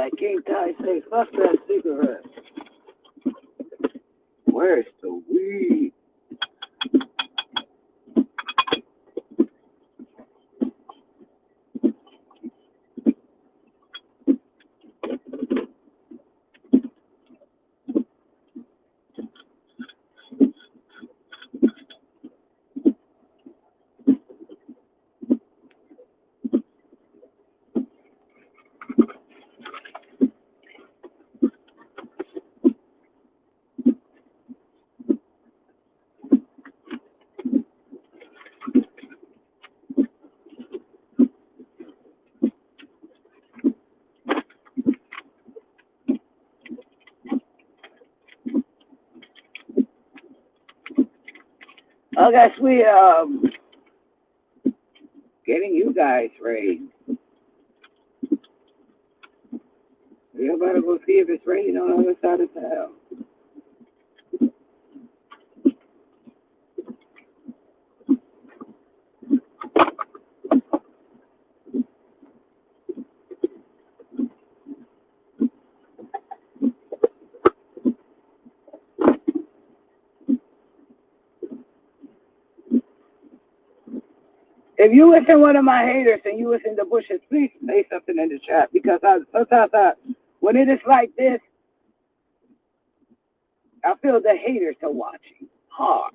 like King Ty say, fuck that cigarette. Where's the weed? I guess we getting you guys ready. You better go see if it's raining on the other side of town. If you listen one of my haters and you listen to Bushes, please say something in the chat because sometimes when it is like this, I feel the haters are watching hard.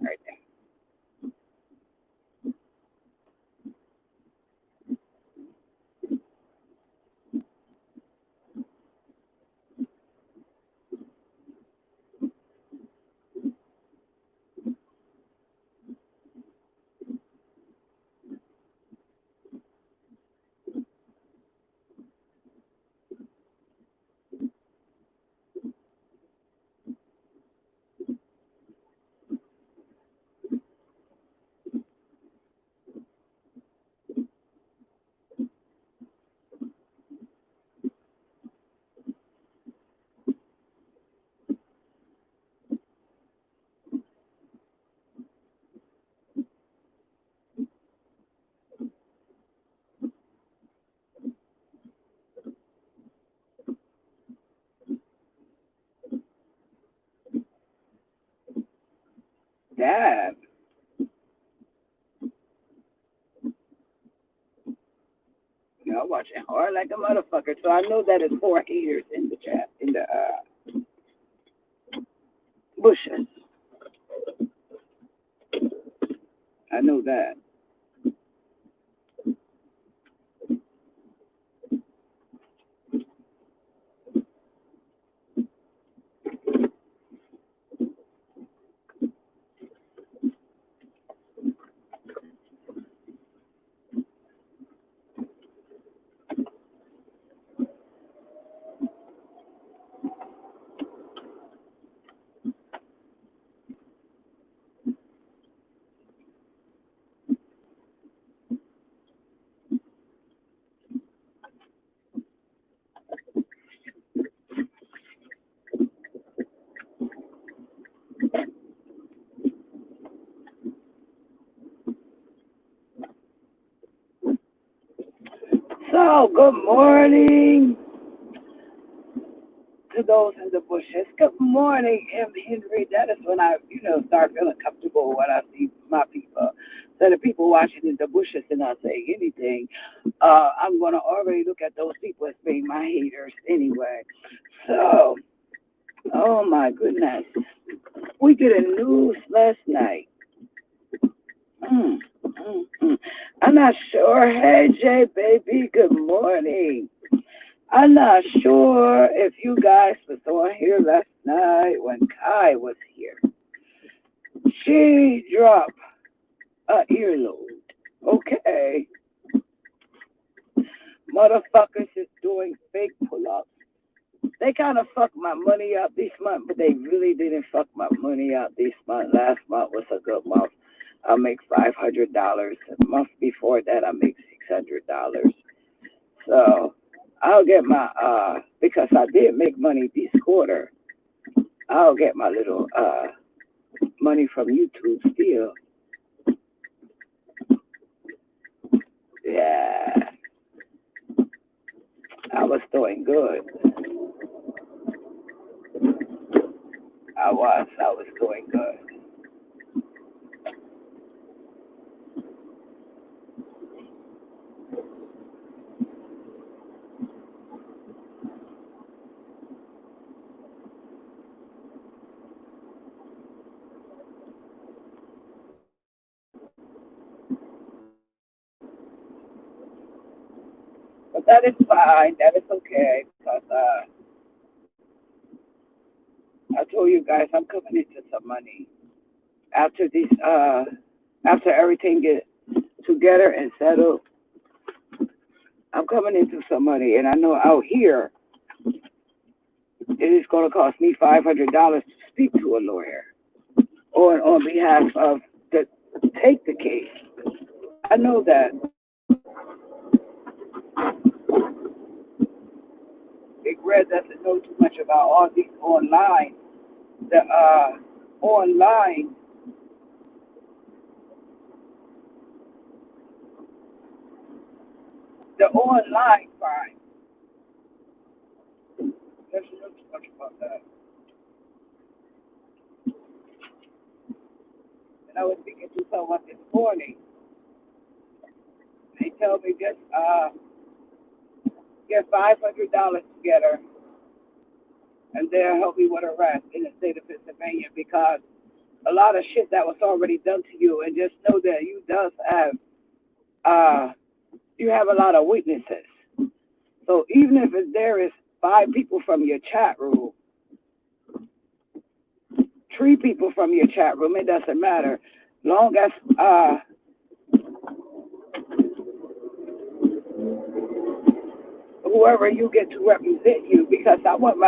Damn. You know, watching hard like a motherfucker. So I know that it's 4 haters in the chat, in the Bushes. I know that. So, good morning to those in the Bushes. Good morning, M. Henry. That is when I, start feeling comfortable when I see my people. So the people watching in the Bushes and not saying anything, I'm going to already look at those people as being my haters anyway. So, oh my goodness. We did a news last night. I'm not sure. Hey, Jay, baby, good morning. I'm not sure if you guys was on here last night when Kai was here. She dropped a earlobe. Okay. Motherfuckers is doing fake pull-ups. They kind of fucked my money up this month, but they really didn't fuck my money up this month. Last month was a good month. I make $500. The month before that, I make $600. So I'll get my, because I did make money this quarter, I'll get my little money from YouTube still. Yeah. I was doing good. I was doing good. But that is fine. That is okay. Because I told you guys I'm coming into some money after these. After everything gets together and settled, I'm coming into some money, and I know out here it is going to cost me $500 to speak to a lawyer on behalf of the take the case. I know that. Big Red doesn't know too much about all these online, the online, the online crime. Doesn't know too much about that. And I was speaking to someone this morning. They tell me just get $500 together, and they'll help me with a rest in the state of Pennsylvania because a lot of shit that was already done to you, and just know that uh you have a lot of witnesses. So even if there is 5 people from your chat room, 3 people from your chat room, it doesn't matter. Long as whoever you get to represent you, because I want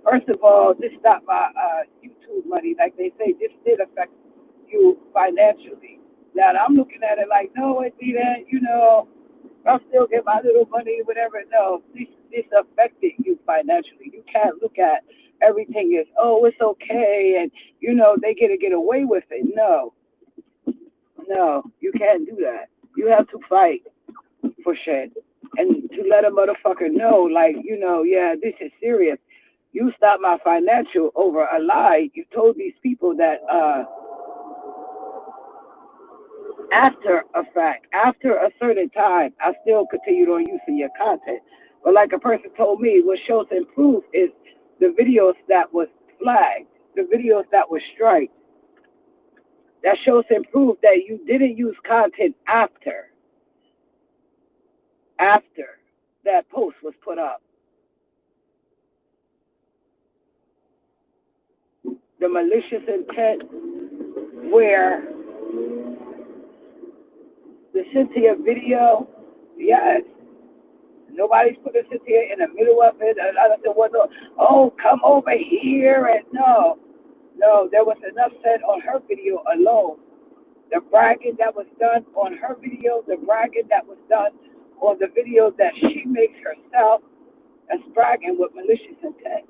first of all, this is not my YouTube money. Like they say, this did affect you financially. Now I'm looking at it like, no, it didn't, I'll still get my little money, whatever. No, this affected you financially. You can't look at everything as, oh, it's okay, and, they get away with it. No, you can't do that. You have to fight for shit. And to let a motherfucker know, like, yeah, this is serious. You stopped my financial over a lie. You told these people that after a fact, after a certain time, I still continued on using your content. But like a person told me, what shows and proof is the videos that was flagged, the videos that were striked. That shows and proof that you didn't use content after that post was put up. The malicious intent where the Cynthia video, yes, nobody's put a Cynthia in the middle of it. And I said, well, no, oh, come over here. And no, there was enough said on her video alone. The bragging that was done on her video, the bragging that was done on the video that she makes herself, as bragging with malicious intent.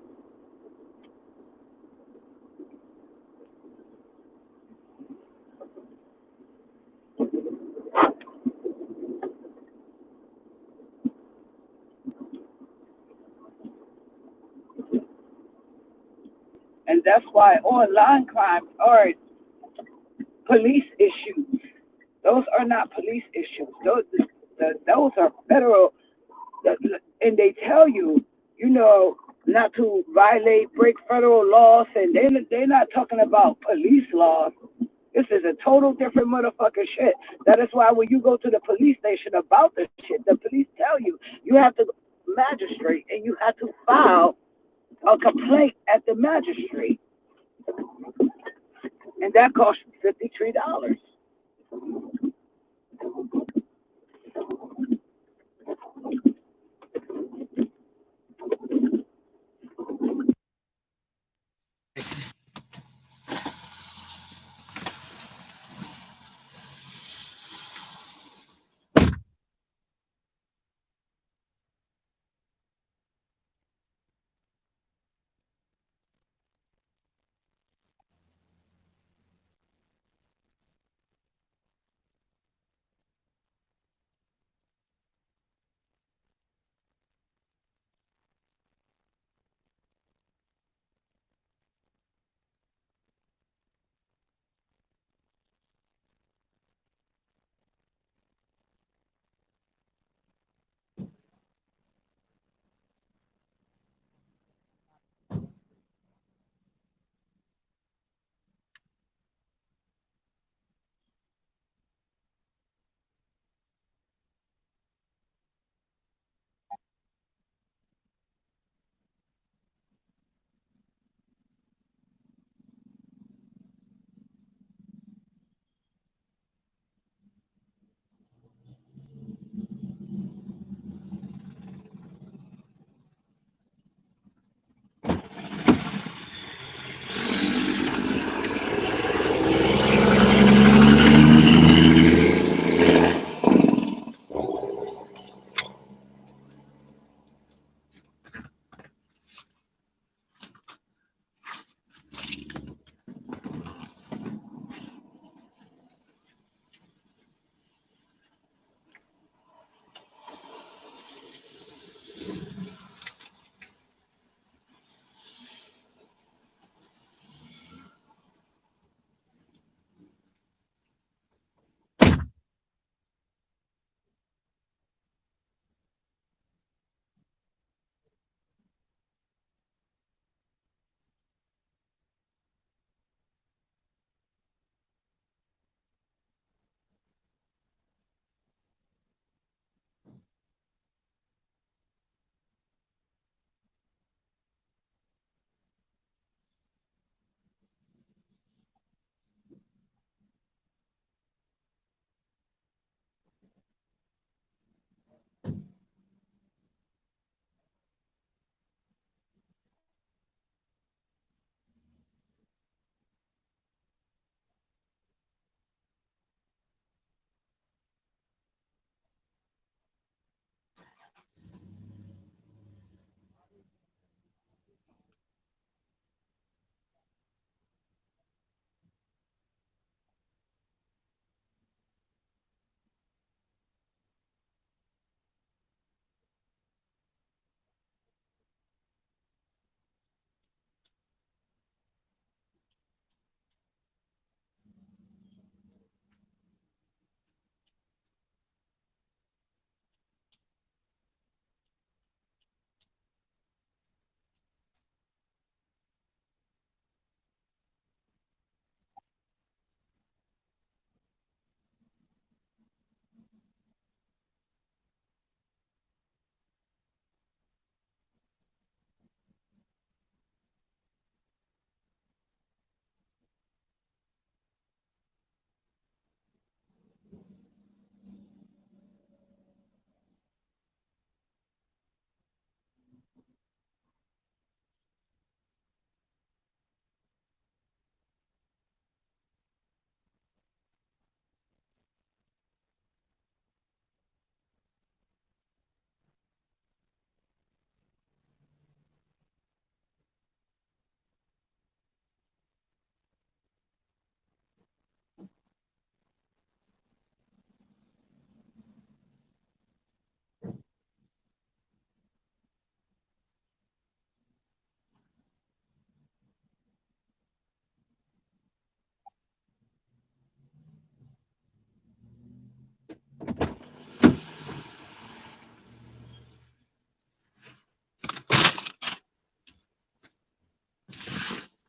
And that's why online crimes are police issues. Those are not police issues. Those are federal, and they tell you, not to break federal laws, and they're not talking about police laws. This is a total different motherfucking shit. That is why when you go to the police station about this shit, the police tell you, you have to magistrate, and you have to file a complaint at the magistrate. And that costs $53.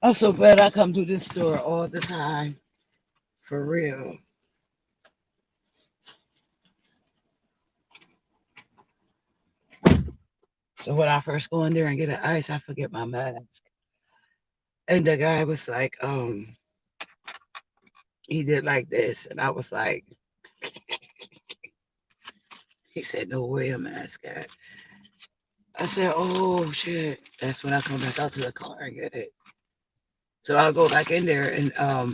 I'm so glad I come to this store all the time. For real. So when I first go in there and get an ice, I forget my mask. And the guy was like, he did like this. And I was like, he said, no way a mask at. I said, oh shit. That's when I come back out to the car and get it. So I'll go back in there and I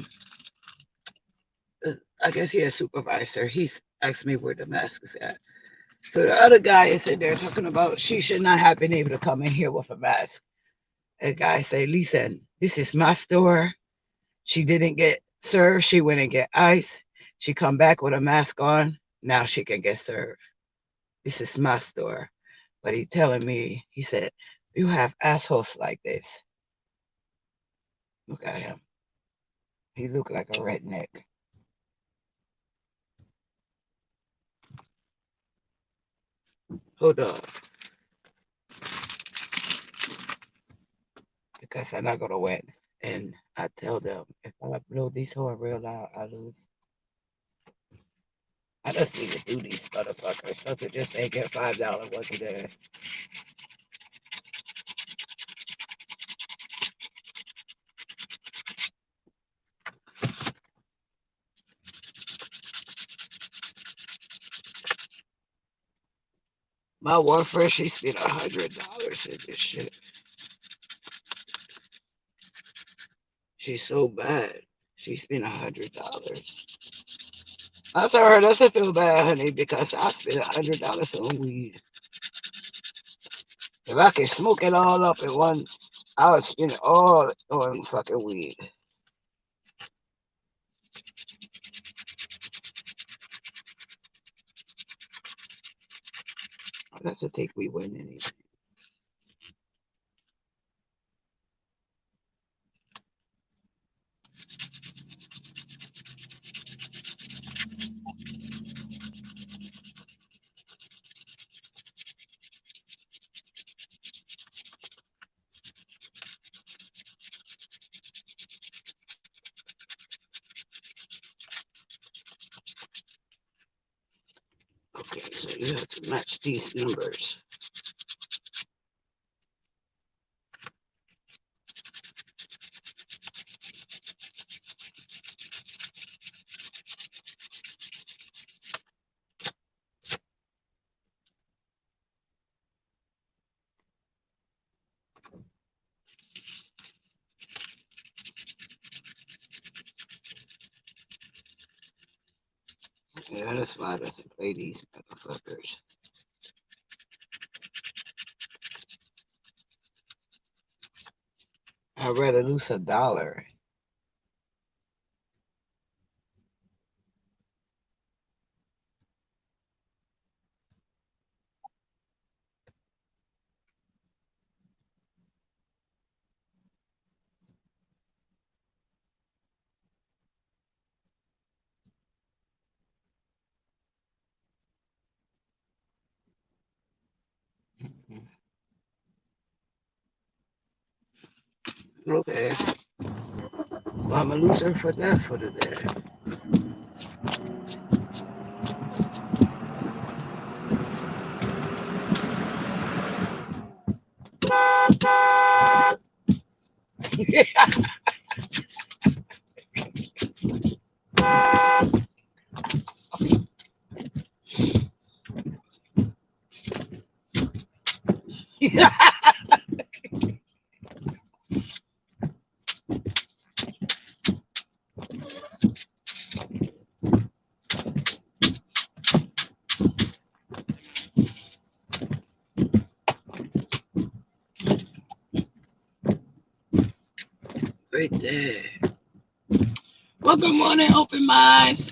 guess he a supervisor. He's asked me where the mask is at. So the other guy is in there talking about she should not have been able to come in here with a mask. A guy say, listen, this is my store. She didn't get served. She went and get ice. She come back with a mask on. Now she can get served. This is my store. But he telling me, he said, you have assholes like this. Look at him. He look like a redneck. Hold on. Because I'm not gonna win. And I tell them if I blow this horn real loud, I lose. I just need to do these motherfuckers. So to just say get $5 wasn't there. My warfare, she spent $100 in this shit. She's so bad. She spent $100. I told her doesn't feel bad, honey, because I spent $100 on weed. If I could smoke it all up at once, I would spend it all on fucking weed. That's a take we win anyway. Okay, so you have to match these numbers. Yeah, that's why I doesn't play these motherfuckers. I'd rather lose $1. Okay. Well, I'm a loser for that for the day. Right there. Well, good morning, open minds.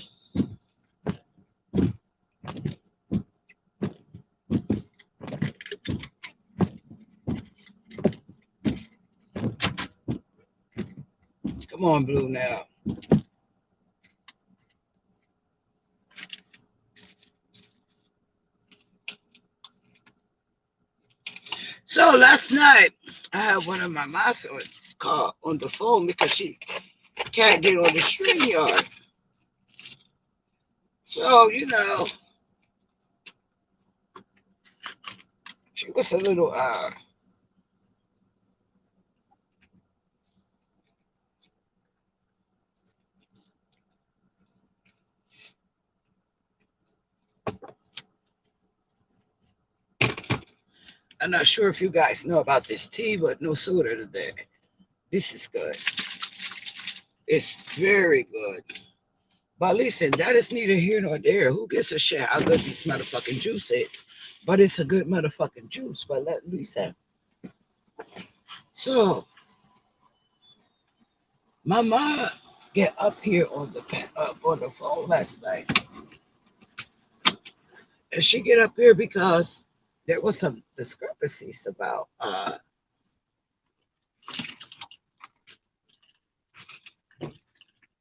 Come on, Blue, now. So last night, I had one of my muscles. call on the phone because she can't get on the string yard. So, she was a little I'm not sure if you guys know about this tea, but no soda today. This is good. It's very good. But listen, that is neither here nor there. Who gives a shit how good this motherfucking juice is? But it's a good motherfucking juice. But let me say. So, my mom get up here on the phone last night, and she get up here because there was some discrepancies about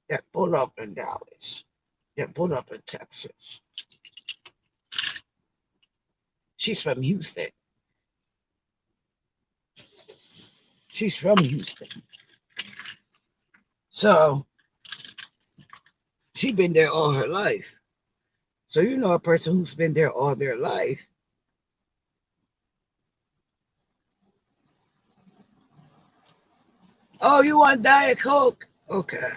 that pull up in Dallas, that pull up in Texas. She's from Houston. She's from Houston. So she been there all her life. So you know a person who's been there all their life. Oh, you want Diet Coke? Okay.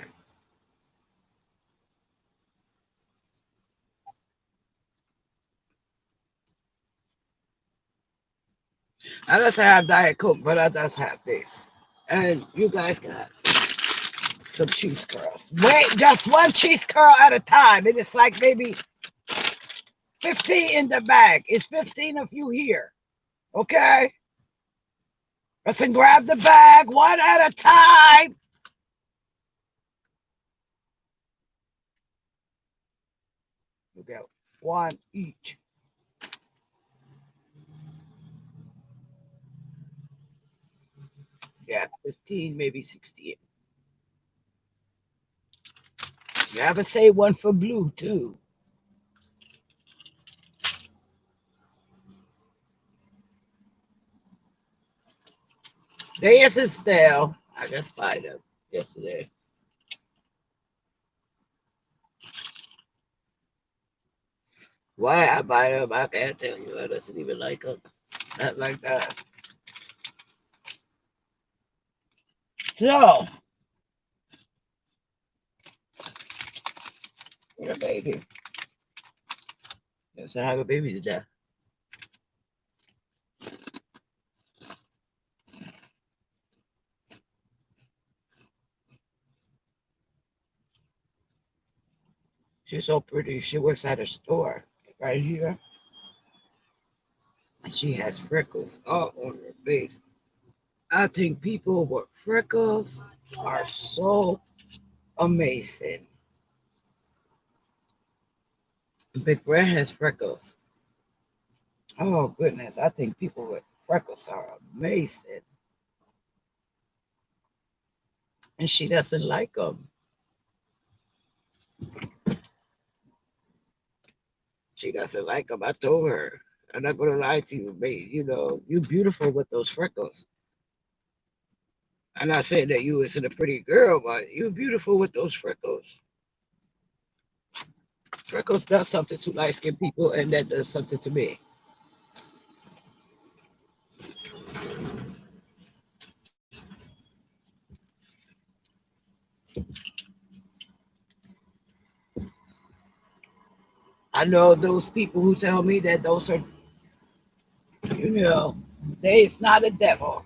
I just have Diet Coke, but I just have this. And you guys can have some cheese curls. Wait, just one cheese curl at a time. It is like maybe 15 in the bag. It's 15 of you here. Okay? Listen, grab the bag one at a time. You get one each. Yeah, 15, maybe 16. You have to say one for blue, too. They isn't stale. I just buy them yesterday. Why I buy them, I can't tell you. I doesn't even like them. Not like that. So, your baby. Yes, I have a baby today. She's so pretty. She works at a store right here. And she has freckles all on her face. I think people with freckles are so amazing. Big Red has freckles. Oh goodness, I think people with freckles are amazing. And she doesn't like them. She doesn't like them. I told her, I'm not gonna lie to you, mate. You beautiful with those freckles. I'm not saying that you isn't a pretty girl, but you're beautiful with those freckles. Freckles does something to light skinned people, and that does something to me. I know those people who tell me that those are, you know, they it's not a devil.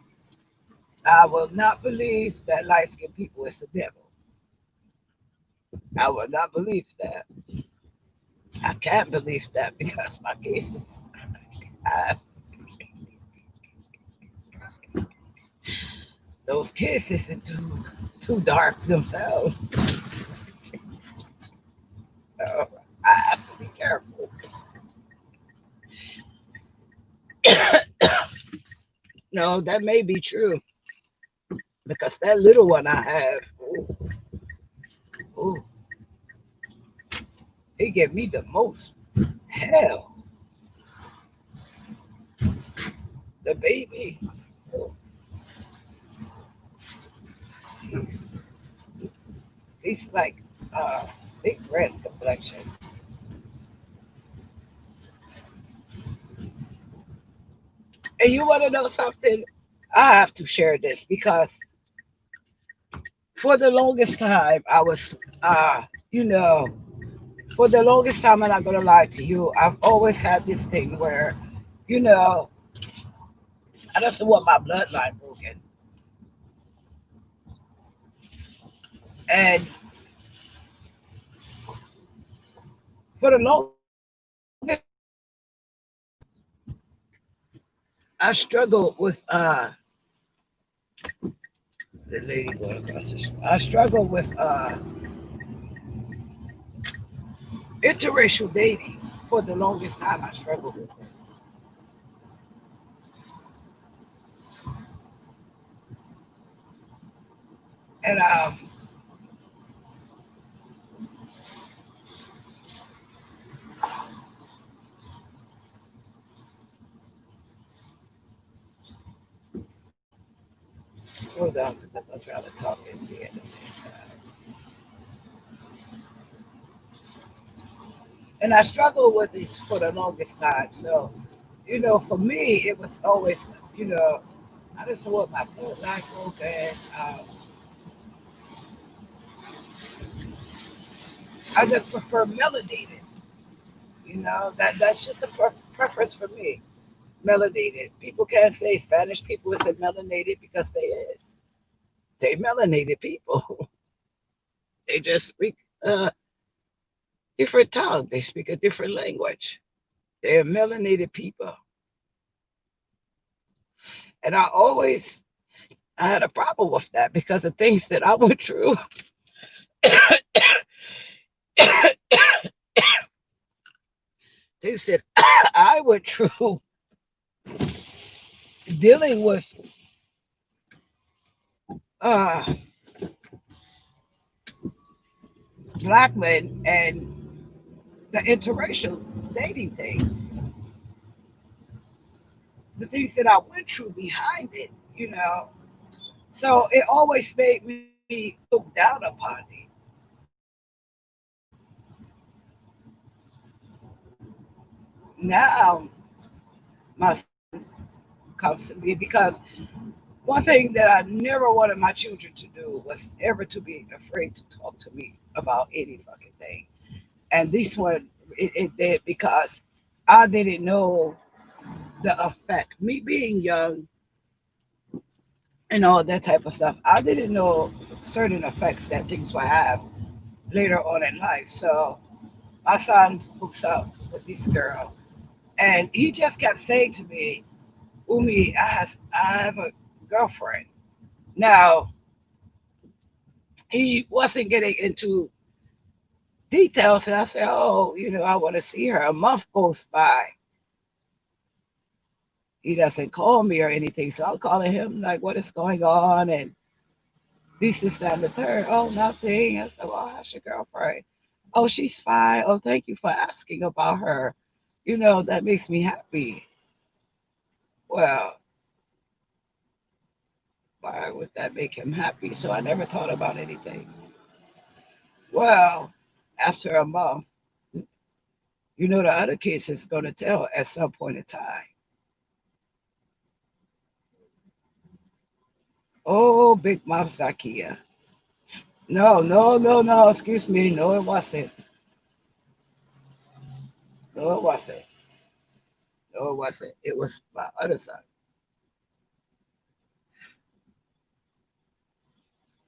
I will not believe that light skinned people is a devil. I will not believe that. I can't believe that because my cases, I, those cases are too dark themselves. So I have to be careful. No, that may be true because that little one I have, ooh, he give me the most hell. The baby, He's he's like big breast complexion. And you want to know something? I have to share this because for the longest time I was you know, for the longest time, I'm not gonna lie to you, I've always had this thing where, you know, I just want my bloodline broken. And for the longest I struggled with the lady going across the street. I struggled with interracial dating for the longest time. I struggled with this. And hold on, because I'm trying to talk and see at the same time. And I struggled with this for the longest time. So, you know, for me, it was always, you know, I just want my bloodline broken. I just prefer melanated. You know, that's just a preference for me. Melanated. People can't say Spanish people is melanated because they is. They melanated people. They just speak a different tongue. They speak a different language. They're melanated people. And I had a problem with that because of things that I went through. Things that I went through dealing with uh, black men and the interracial dating thing, the things that I went through behind it, you know. So it always made me look down upon it. Now my son comes to me because one thing that I never wanted my children to do was ever to be afraid to talk to me about any fucking thing. And this one, it did because I didn't know the effect. Me being young and all that type of stuff, I didn't know certain effects that things will have later on in life. So my son hooks up with this girl, and he just kept saying to me, "Umi, I have a girlfriend." Now he wasn't getting into details, and I said, "Oh, you know, I want to see her." A month goes by, he doesn't call me or anything, so I'm calling him like, "What is going on?" And this, that, and the third. Oh, nothing. I said, "Well, how's your girlfriend?" "Oh, she's fine. Oh, thank you for asking about her. You know, that makes me happy." Well, why would that make him happy? So I never thought about anything. Well, after a month, you know, the other kids is going to tell at some point in time. Oh, Big Mouth Zakia. No, no, no, no, excuse me. No, it wasn't. No, it wasn't. No, it wasn't. It was my other son.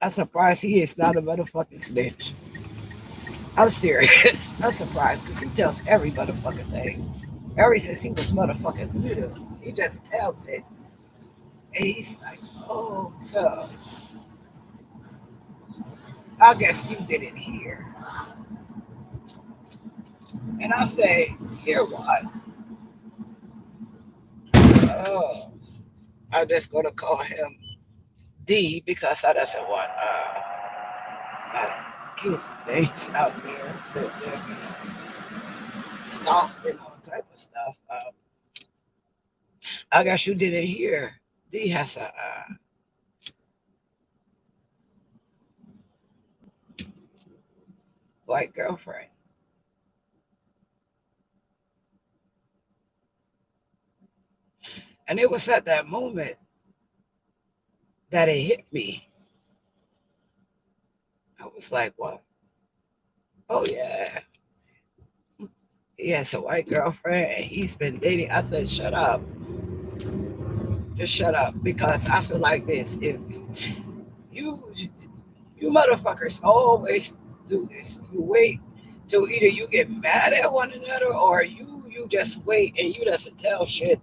I'm surprised he is not a motherfucking snitch. I'm serious. I'm surprised because he tells every motherfucking thing. Ever since he was motherfucking little, he just tells it. And he's like, "Oh, so I guess you didn't hear." And I say, "Hear what?" Oh, I'm just going to call him D because I doesn't want my kids' names out there. They're being stalked and all type of stuff. I guess you didn't hear. D has a white girlfriend. And it was at that moment that it hit me. I was like, what? Oh, yeah. He has a white girlfriend and he's been dating. I said, shut up. Just shut up. Because I feel like this. If you you motherfuckers always do this. You wait till either you get mad at one another or you just wait and you doesn't tell shit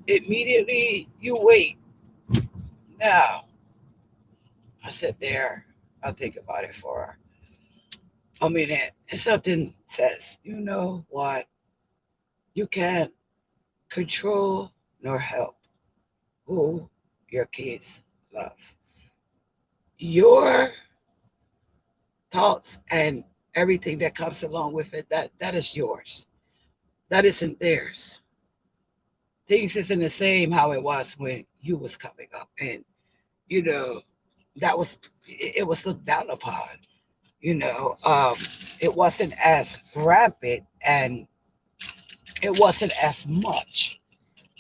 immediately. You wait. Now I sit there. I'll think about it for a minute. And something says, you know what? You can't control nor help who your kids love. Your thoughts and everything that comes along with it, that is yours. That isn't theirs. Things isn't the same how it was when you was coming up. And, you know, that was it was looked down upon. You know, it wasn't as rampant and it wasn't as much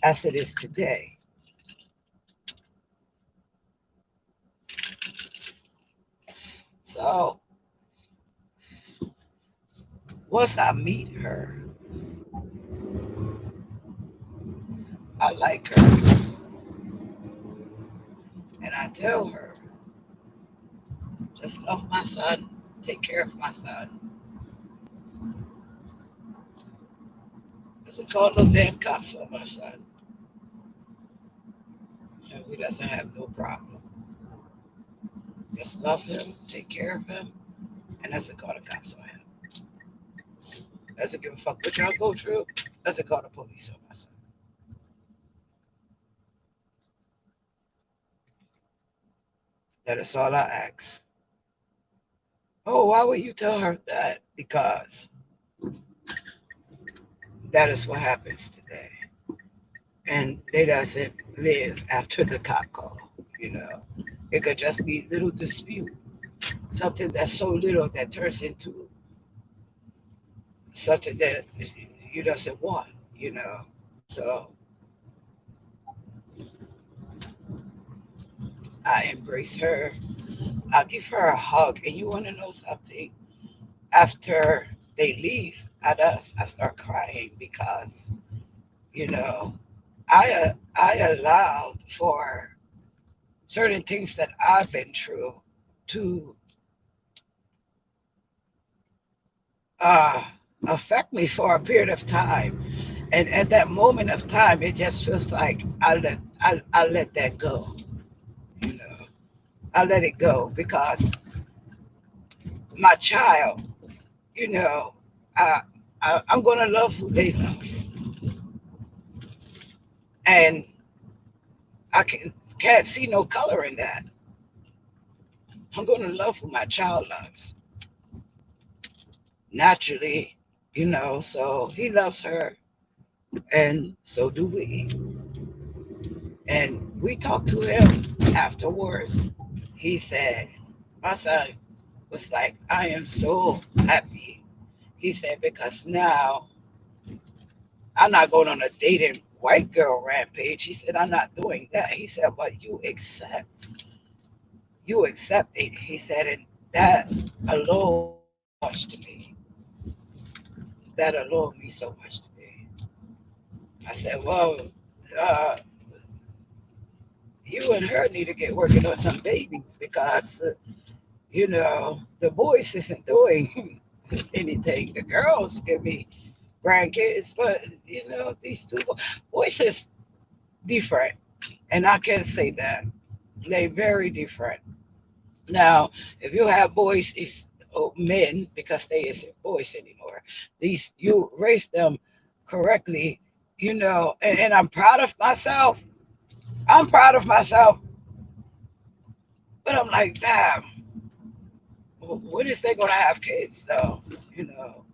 as it is today. So once I meet her, I like her, and I tell her, just love my son, take care of my son. Doesn't call no damn cops on my son. And we doesn't have no problem. Just love him, take care of him, and doesn't call the cops on him. Doesn't give a fuck what y'all go through. Doesn't call the police on my son. That is all I ask. Oh, why would you tell her that? Because that is what happens today. And they doesn't live after the cop call, you know. It could just be little dispute, something that's so little that turns into something that you doesn't want, you know. So I embrace her. I give her a hug. And you want to know something? After they leave at us, I start crying because, you know, I allowed for certain things that I've been through to uh, affect me for a period of time. And at that moment of time, it just feels like I let that go. You know, I let it go because my child, you know, I, I'm gonna love who they love, and can't see no color in that. I'm gonna love who my child loves naturally, you know. So he loves her, and so do we. And we talked to him afterwards. He said, my son was like, I am so happy. He said, because now I'm not going on a dating white girl rampage. He said, I'm not doing that. He said, but you accept it. He said, and that alone means so much to me. That alone means so much to me. I said, well, uh, you and her need to get working on some babies because, you know, the boys isn't doing anything. The girls give me grandkids, but, you know, these two boys is different. And I can say that. They very different. Now, if you have boys, it's men because they isn't boys anymore. These you raise them correctly, you know, and I'm proud of myself. I'm proud of myself, but I'm like, damn, when is they gonna have kids though? You know,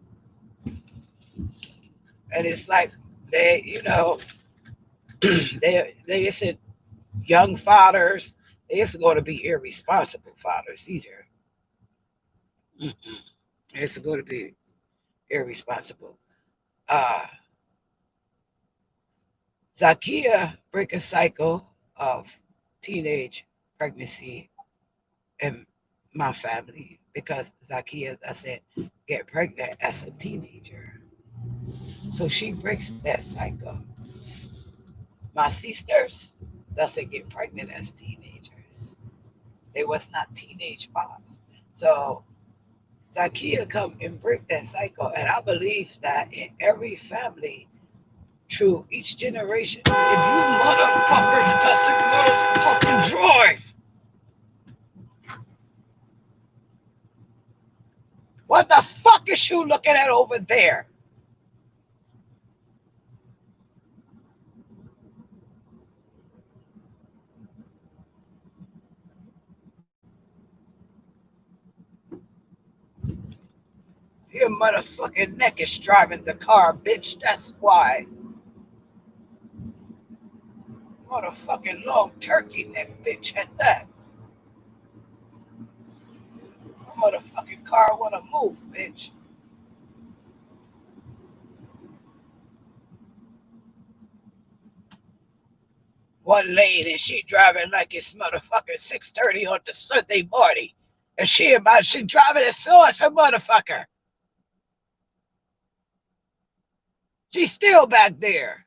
and it's like they, you know, they isn't young fathers. They isn't going to be irresponsible fathers either. Mm-mm. It's going to be irresponsible. Uh, Zakia break a cycle of teenage pregnancy in my family because Zakia doesn't get pregnant as a teenager. So she breaks that cycle. My sisters doesn't get pregnant as teenagers. They was not teenage moms. So Zakia come and break that cycle. And I believe that in every family, through each generation, if you motherfuckers doesn't motherfucking drive, what the fuck is you looking at over there? Your motherfucking neck is driving the car, bitch. That's why. Motherfucking long turkey neck, bitch, at that. Motherfucking car wanna move, bitch. One lane and she driving like it's motherfucking 6:30 on the Sunday morning. And she driving as slow as a motherfucker. She's still back there.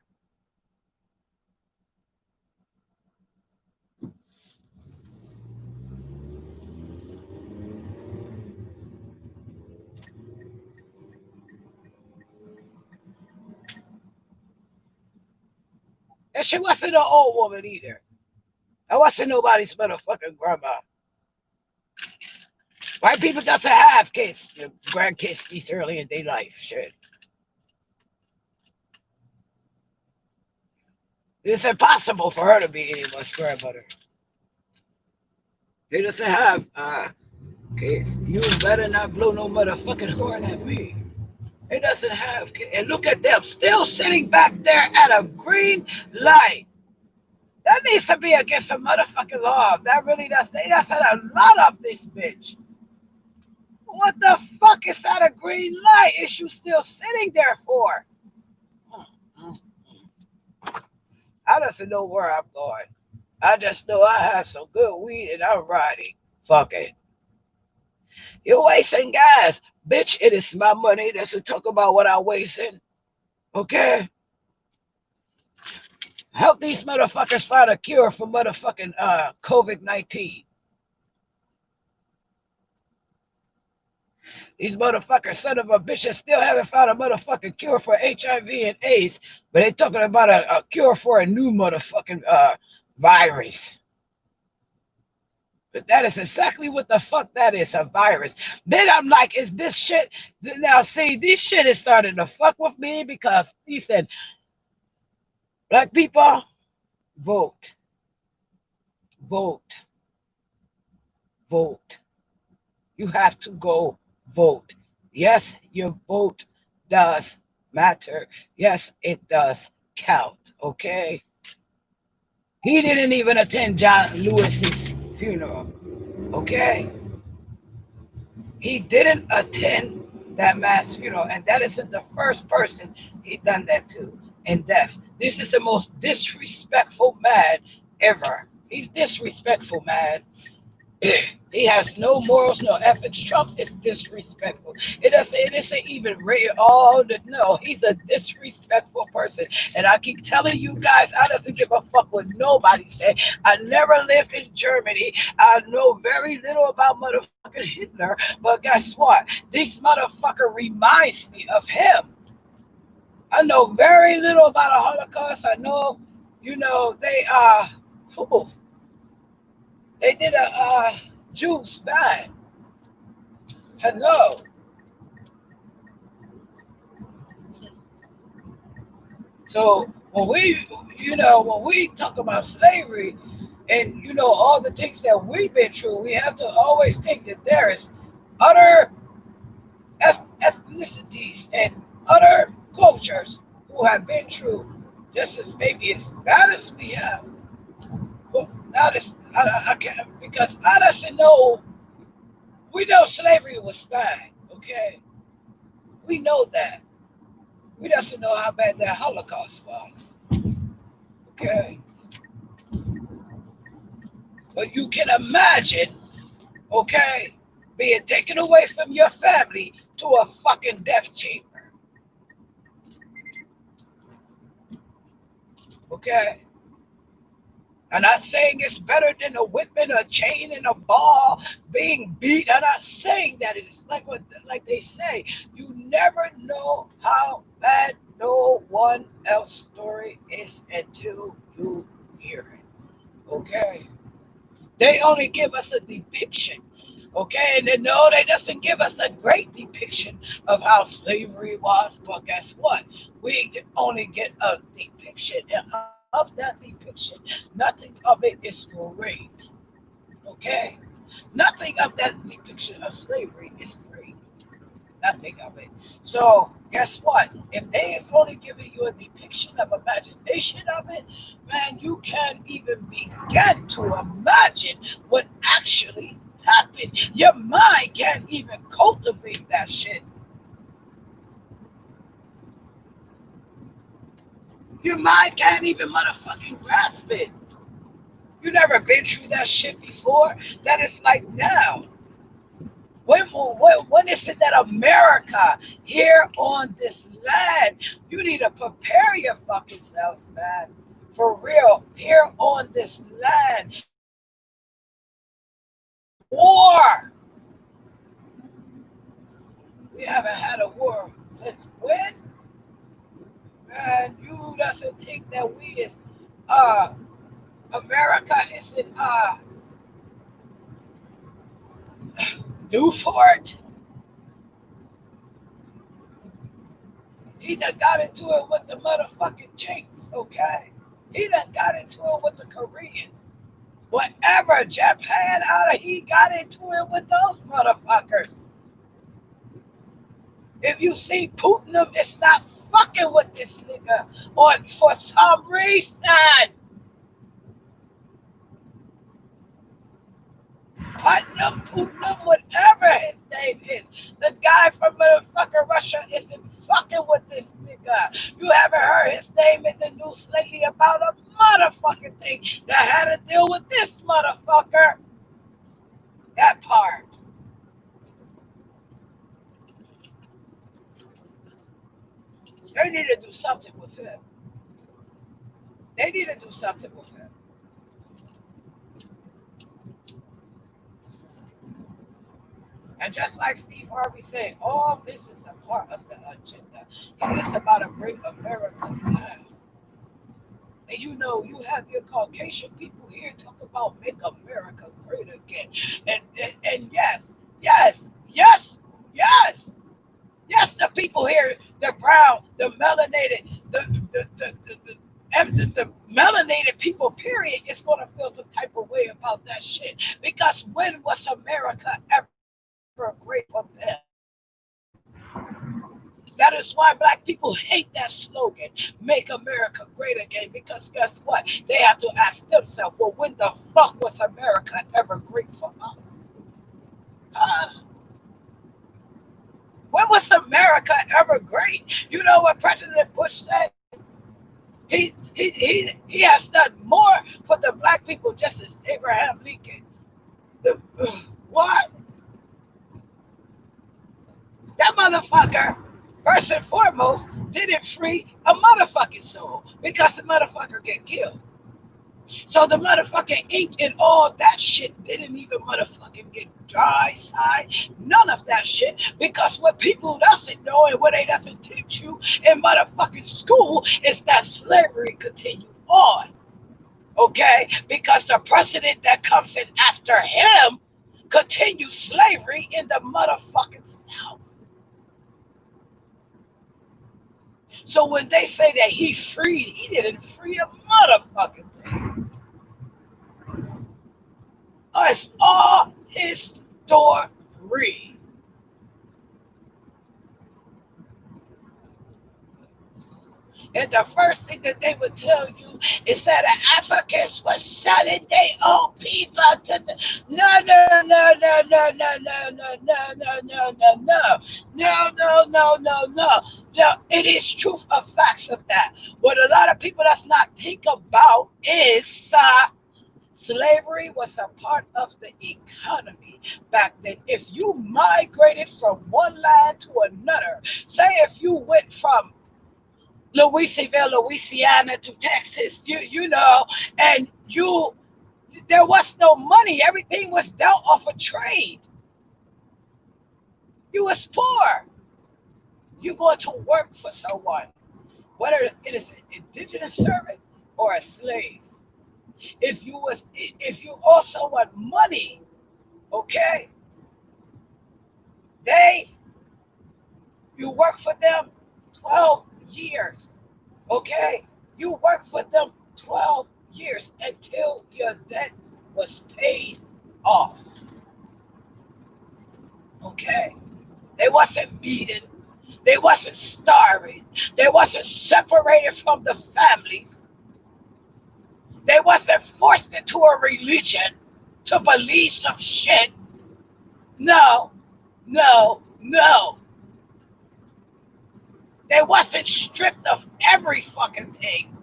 And she wasn't an old woman either. I wasn't nobody's motherfucking grandma. White people doesn't have kids, grandkids this early in their life. Shit. It's impossible for her to be anyone's grandmother. They doesn't have kids. You better not blow no motherfucking horn at me. It doesn't have kids. And look at them still sitting back there at a green light. That needs to be against the motherfucking law. That really does. They just had a lot of this bitch. What the fuck is that a green light? Is you still sitting there for? I doesn't know where I'm going. I just know I have some good weed and I'm riding. Fuck it. You're wasting gas. Bitch, it is my money. That's to talk about what I'm wasting. Okay? Help these motherfuckers find a cure for motherfucking COVID-19. These motherfuckers, son of a bitches, still haven't found a motherfucking cure for HIV and AIDS, but they talking about a cure for a new motherfucking virus. But that is exactly what the fuck that is, a virus. Then I'm like, is this shit? Now, see, this shit is starting to fuck with me because he said, black people, vote, vote, vote. You have to go vote. Yes, your vote does matter. Yes, it does count. Okay? He didn't even attend John Lewis's funeral. Okay? He didn't attend that mass funeral, and that isn't the first person he done that to in death. This is the most disrespectful man ever. He's disrespectful, man. He has no morals, no ethics. Trump is disrespectful. It isn't even rated all the no. He's a disrespectful person. And I keep telling you guys, I doesn't give a fuck what nobody say. I never lived in Germany. I know very little about motherfucking Hitler. But guess what? This motherfucker reminds me of him. I know very little about the Holocaust. I know, they ooh, they did a Jews bad. Hello. So when we talk about slavery and all the things that we've been through, we have to always think that there is other ethnicities and other cultures who have been through just as maybe as bad as we have. But not as I can't because I doesn't know. We know slavery was bad. Okay? We know that. We just know how bad that Holocaust was. Okay? But you can imagine, okay, being taken away from your family to a fucking death chamber. Okay? I'm not saying it's better than a whipping, a chain, and a ball being beat. I'm not saying that. It's like they say, you never know how bad no one else's story is until you hear it. Okay? They only give us a depiction. Okay, and then no, they doesn't give us a great depiction of how slavery was. But guess what? We only get a depiction, and of that depiction, nothing of it is great. Okay, nothing of that depiction of slavery is great. Nothing of it. So guess what? If they is only giving you a depiction of imagination of it, man, you can't even begin to imagine what actually happened. Your mind can't even cultivate that shit. Your mind can't even motherfucking grasp it. You never been through that shit before. That is like now. When is it that America here on this land, you need to prepare your fucking selves, man. For real, here on this land, war. We haven't had a war since when? Man, you doesn't think that we is uh America isn't due for it? He done got into it with the motherfucking Chinks, okay? He done got into it with the Koreans. Whatever Japan out of, he got into it with those motherfuckers. If you see Putin, it's not fucking with this nigga, or for some reason. Putin, whatever his name is, the guy from motherfucking Russia isn't fucking with this nigga. You haven't heard his name in the news lately about a motherfucking thing that had to deal with this motherfucker. That part. They need to do something with him. They need to do something with him. And just like Steve Harvey said, all this is a part of the agenda. It is about to bring America down. And you know, you have your Caucasian people here talk about make America great again. And yes, yes, yes, yes, yes, the people here, the brown, the melanated, the melanated people, period, is going to feel some type of way about that shit. Because when was America ever great for them? That is why black people hate that slogan, make America great again, because guess what? They have to ask themselves, well, when the fuck was America ever great for us? Huh? When was America ever great? You know what President Bush said? He has done more for the black people just as Abraham Lincoln. The, what? That motherfucker, first and foremost, didn't free a motherfucking soul because the motherfucker get killed. So the motherfucking ink and all that shit didn't even motherfucking get dry side. None of that shit. Because what people doesn't know and what they doesn't teach you in motherfucking school is that slavery continued on. Okay? Because the president that comes in after him continued slavery in the motherfucking South. So when they say that he freed, he didn't free a motherfucking thing. It's all his story. And the first thing that they would tell you is that the Africans were selling their own people to the no. It is truth of facts of that. What a lot of people does not think about is slavery was a part of the economy back then. If you migrated from one land to another, say if you went from Louisiana to Texas, and there was no money. Everything was dealt off a trade. You was poor. You going to work for someone, whether it is an indigenous servant or a slave. If you owe someone money, okay, they you work for them 12 years, okay? You work for them 12 years until your debt was paid off, okay? They wasn't beaten. They wasn't starving. They wasn't separated from the families. They wasn't forced into a religion to believe some shit. No, no, no. They wasn't stripped of every fucking thing.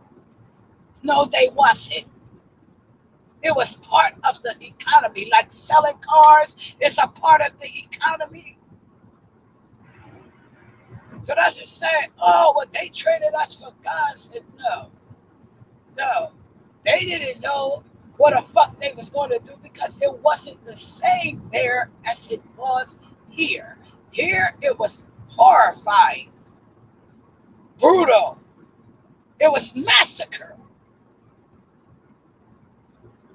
No, they wasn't. It was part of the economy. Like selling cars is a part of the economy. So that's just saying, oh, well, they traded us for guns. And no, no. They didn't know what the fuck they was going to do because it wasn't the same there as it was here. Here, it was horrifying, brutal. It was massacre.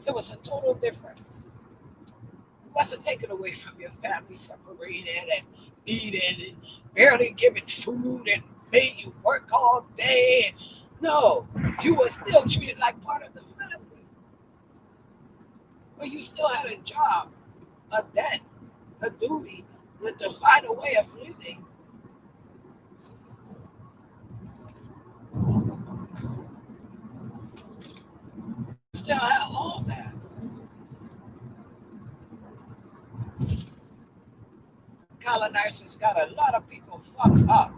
It was a total difference. It wasn't taken away from your family, separated and beaten and barely given food and made you work all day. No, you were still treated like part of the family. But you still had a job, a debt, a duty, to find a way of living. You still had all that. Colonizers got a lot of people fucked up.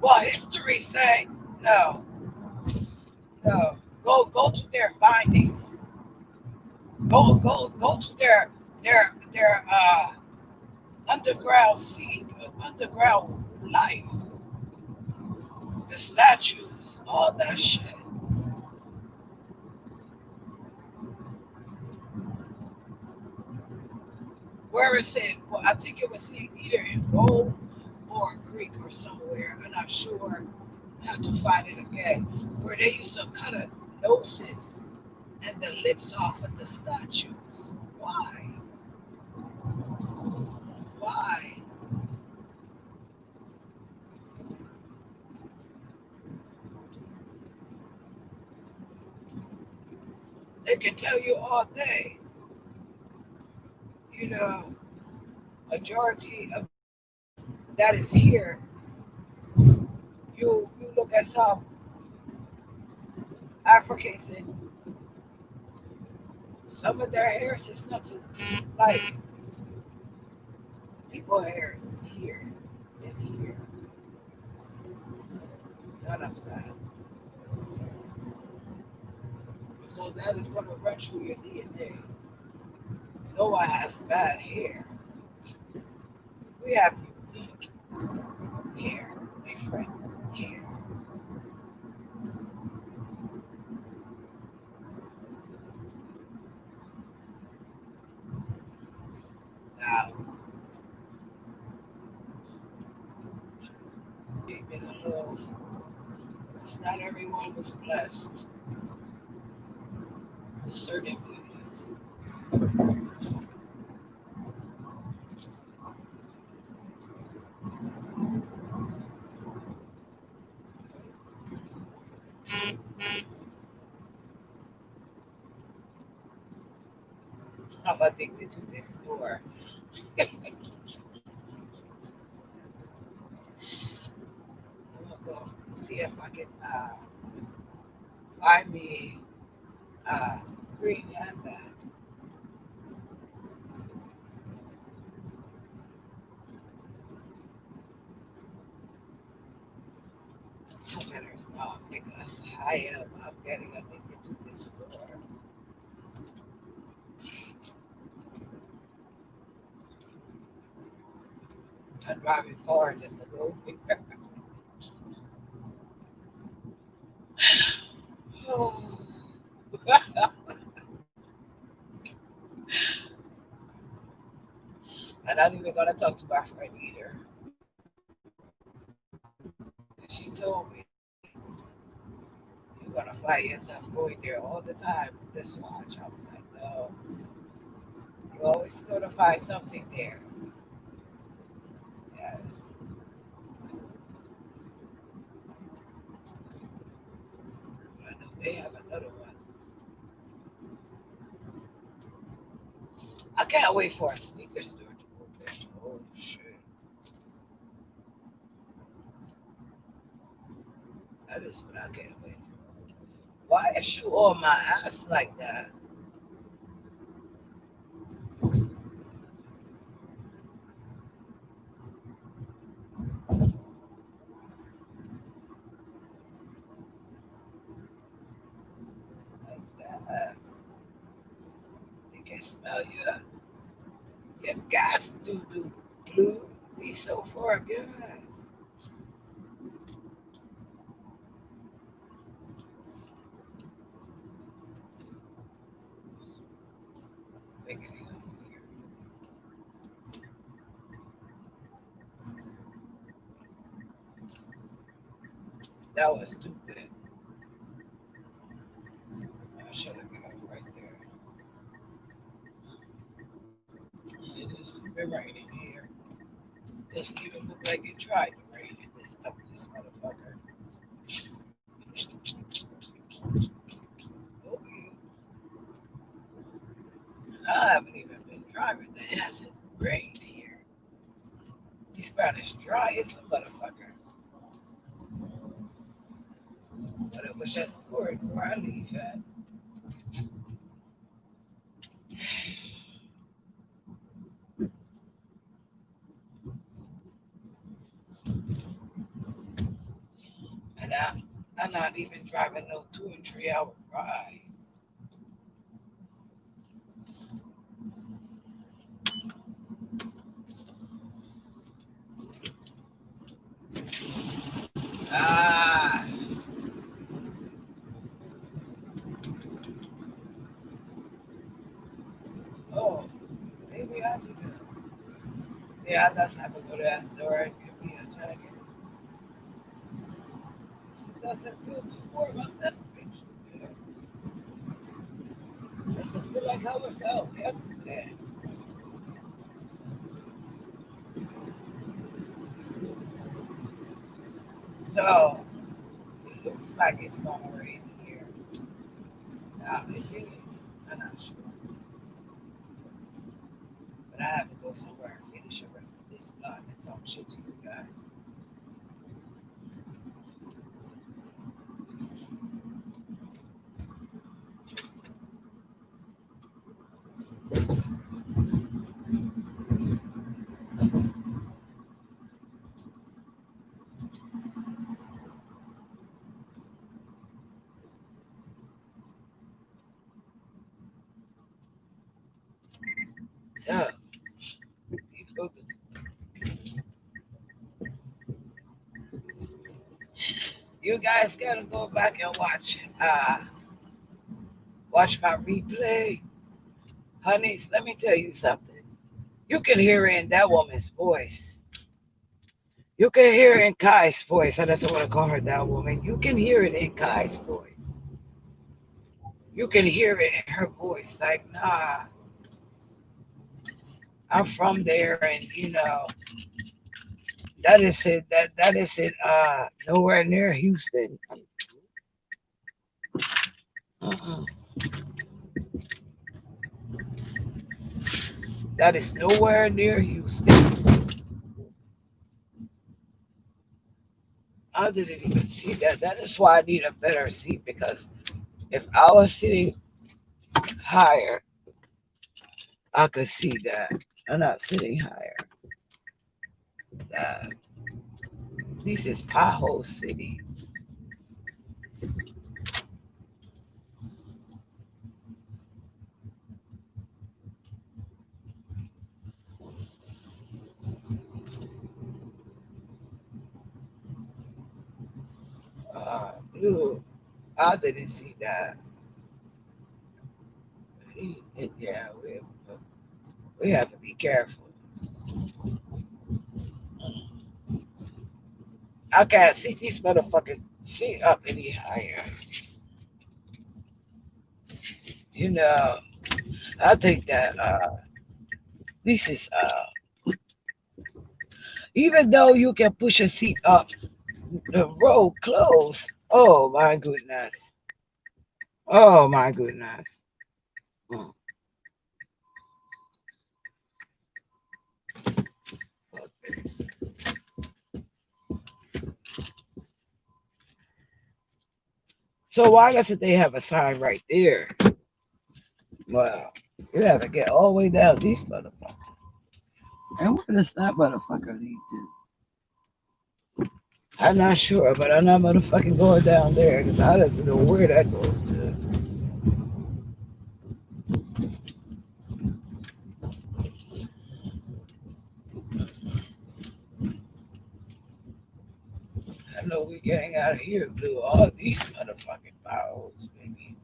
Well, history say no, no. Go to their findings. Go to their underground sea, underground life, the statues, all that shit. Where is it? Well, I think it was either in Rome or Greek or somewhere. I'm not sure. I have to find it again. Where they used to cut a noses and the lips off of the statues. Why? Why? They can tell you all day. You know, majority of that is here. You look at some Africans and some of their hairs is nothing like people hairs here. It's here. None of that. So that is going to run through your DNA. No one has bad hair. We have unique hair, different hair. Now, they've been a little, because not everyone was blessed with certain beauties. I'm addicted to this store. I'm gonna go see if I can find me a green handbag. I better stop because I'm getting addicted to this store. I'm driving forward just to go here. Oh. I'm not even gonna talk to my friend either. She told me you're gonna find yourself going there all the time. Just watch. I was like, no, you're always gonna find something there. Yes. I know they have another one. I can't wait for a sneaker store to open. Oh shit. That is what I can't wait for. Why is shoe on my ass like that? Like that. They can smell your gas doo doo blue. We so far gas. That was stupid. I should have got off right there. It is been raining here. Doesn't even look like it tried to rain in this motherfucker. Oh, I haven't even been driving. It hasn't rained here. This ground is dry as a motherfucker. But it was just pouring where I leave at. And I'm not even driving no 2 and 3 hour ride. Ah, oh, maybe I do that. Yeah, that's how to go to that store and give me a jacket. It doesn't feel too warm out this bitch. Doesn't feel like how it felt yesterday. So it looks like it's gonna rain here. Now it is. I'm not sure. But I have to go somewhere and finish the rest of this blunt and talk shit to you guys. So people, you guys gotta go back and watch my replay. Honeys, let me tell you something. You can hear it in that woman's voice. You can hear it in Kai's voice. I just want to call her that woman. You can hear it in Kai's voice. You can hear it in her voice. Like, nah, I'm from there, and that is it. That is it. Nowhere near Houston. Mm-mm. That is nowhere near Houston. I didn't even see that. That is why I need a better seat because if I was sitting higher, I could see that. I'm not sitting higher. Uh, this is Pothole City. Blue, I didn't see that. Yeah, we have to be careful. I can't see these motherfucking shit up any higher. You know, I think that this is even though you can push a seat up, the road closed. Oh my goodness. Oh my goodness. Mm, fuck this. So why doesn't they have a sign right there? Wow. You have to get all the way down these motherfuckers. And where does that motherfucker lead to? I'm not sure, but I'm not motherfucking going down there because I don't know where that goes to. I know we getting out of here, Blue. All these motherfucking potholes, baby.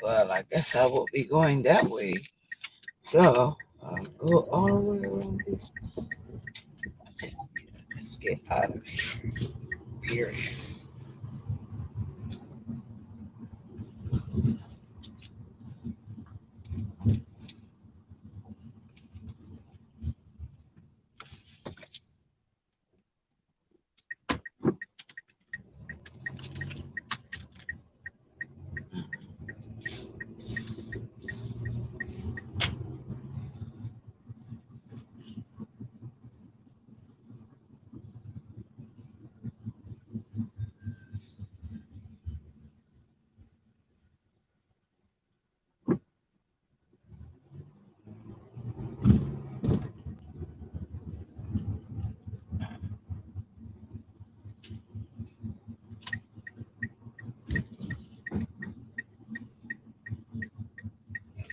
Well, I guess I will be going that way. So I'll go all the way around this. I just need to just get out of here. Period.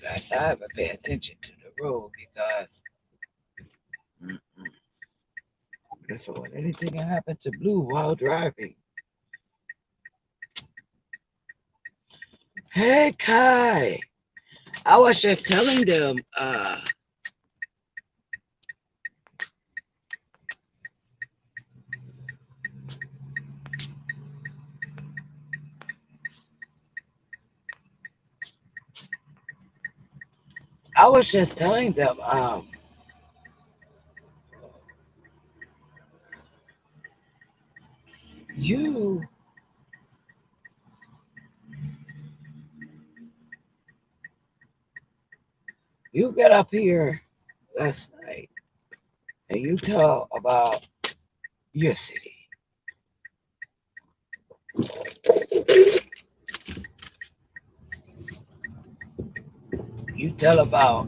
Guys, I haven't paid attention to the road because so when anything happened to Blue while driving. Hey Kai, I was just telling them, I was just telling them, you you get up here last night and you tell about your city. You tell about,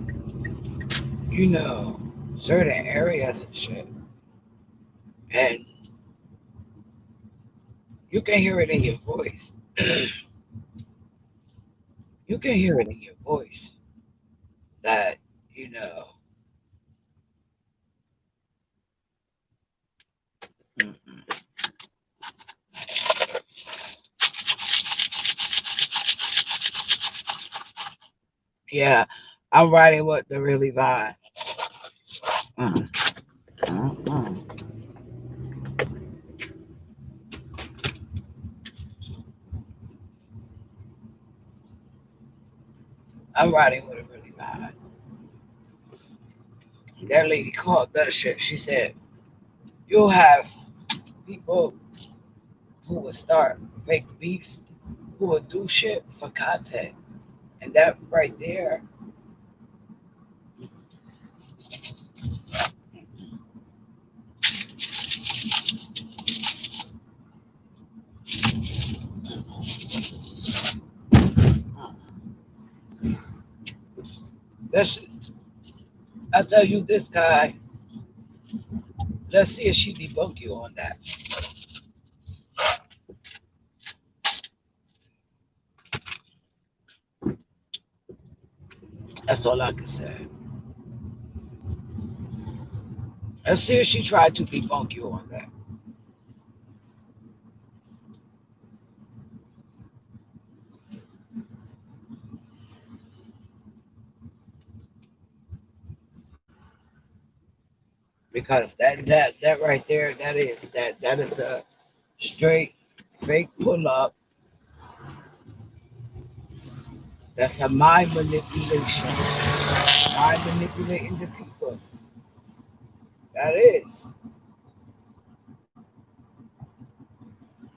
you know, certain areas and shit. And you can hear it in your voice. You can hear it in your voice that, you know, mm-mm. Yeah, I'm riding with the really vibe. Mm, mm, mm. I'm riding with it really bad. That lady called that shit. She said, you'll have people who will start fake beefs, who will do shit for content. And that right there, that's, I tell you, this guy, let's see if she debunk you on that. That's all I can say. Let's see if she tried to debunk you on that. Because that right there, that is a straight fake pull up. That's a mind manipulation. Mind manipulating the people. That is.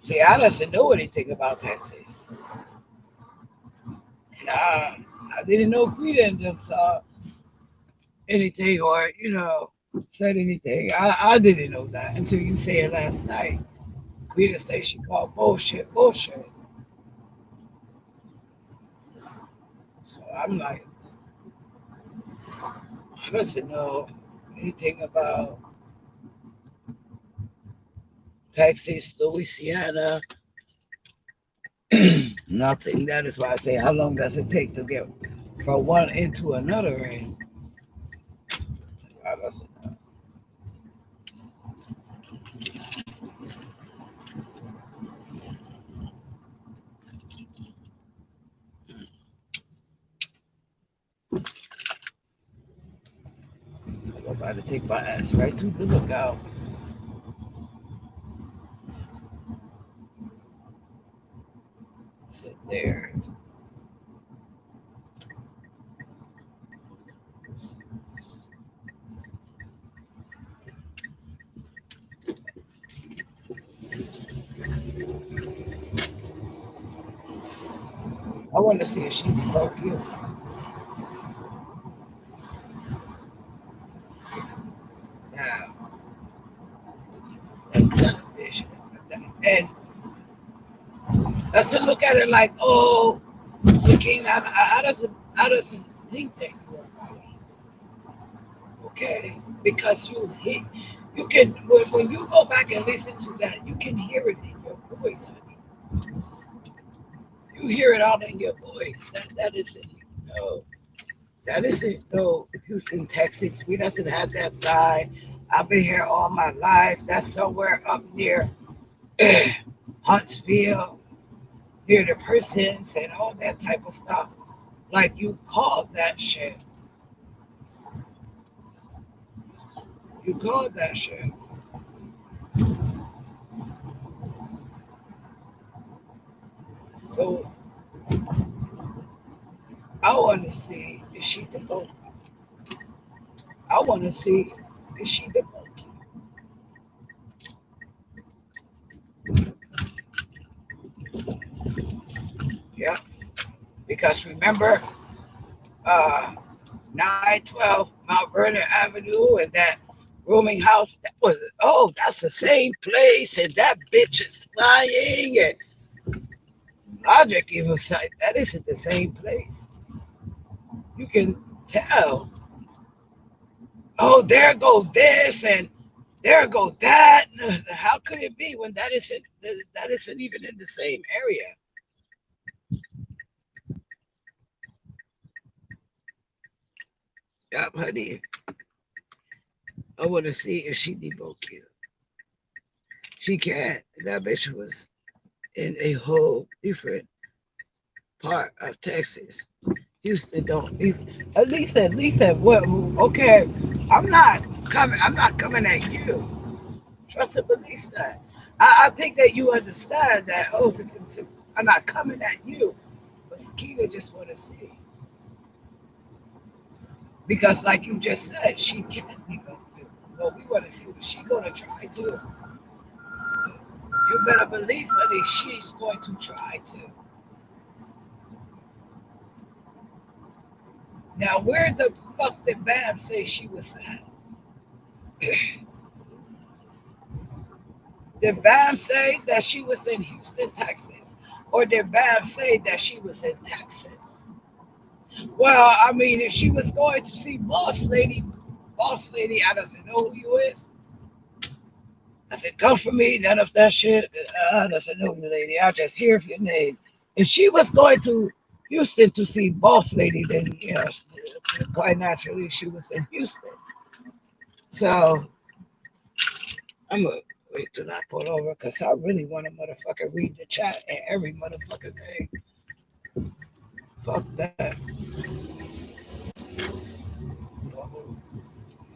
See, I doesn't know anything about Texas. And I didn't know Queen and them saw anything or, said anything. I didn't know that until you said it last night. Queen say she called bullshit, bullshit. So I'm like, I doesn't know anything about Texas, Louisiana, nothing. That is why I say, how long does it take to get from one end to another end? I doesn't know. I'm about to take my ass right to the lookout. Sit there. I want to see if she can help you. Now, and let's look at it like, oh, Sakina, I doesn't think that you are right. Okay, because you can when you go back and listen to that, you can hear it in your voice, honey. You hear it all in your voice. That isn't no. That isn't no Houston, Texas. We doesn't have that side. I've been here all my life. That's somewhere up near Huntsville, near the prisons and all that type of stuff. Like you called that shit. You called that shit. So I want to see if she debunk. I want to see if she debunk. Yeah, because remember, uh, 912 Mount Vernon Avenue and that rooming house. That was that's the same place, and that bitch is flying. And Logic even said that isn't the same place. You can tell. Oh, there go this and there go that. How could it be when that isn't even in the same area? Yeah, honey. I want to see if she debunk you. She can't. That bitch was in a whole different part of Texas. Houston don't even. At least, what? Okay, I'm not coming at you. Trust and believe that. I think that you understand that. Oh, I'm not coming at you, but Sakina just want to see. Because, like you just said, she can't even. Well, we want to see what she's gonna try to. You better believe, honey, she's going to try to. Now, where the fuck did Bam say she was at? Did Bam say that she was in Houston, Texas? Or did Bam say that she was in Texas? Well, I mean, if she was going to see Boss Lady, I doesn't know who you is. I said, come for me, none of that shit. I doesn't know you, lady. I just hear your name. If she was going to Houston to see Boss Lady, then, quite naturally, she was in Houston. So I'm going to wait till I pull over because I really want to motherfucker read the chat and every motherfucking thing. Fuck that.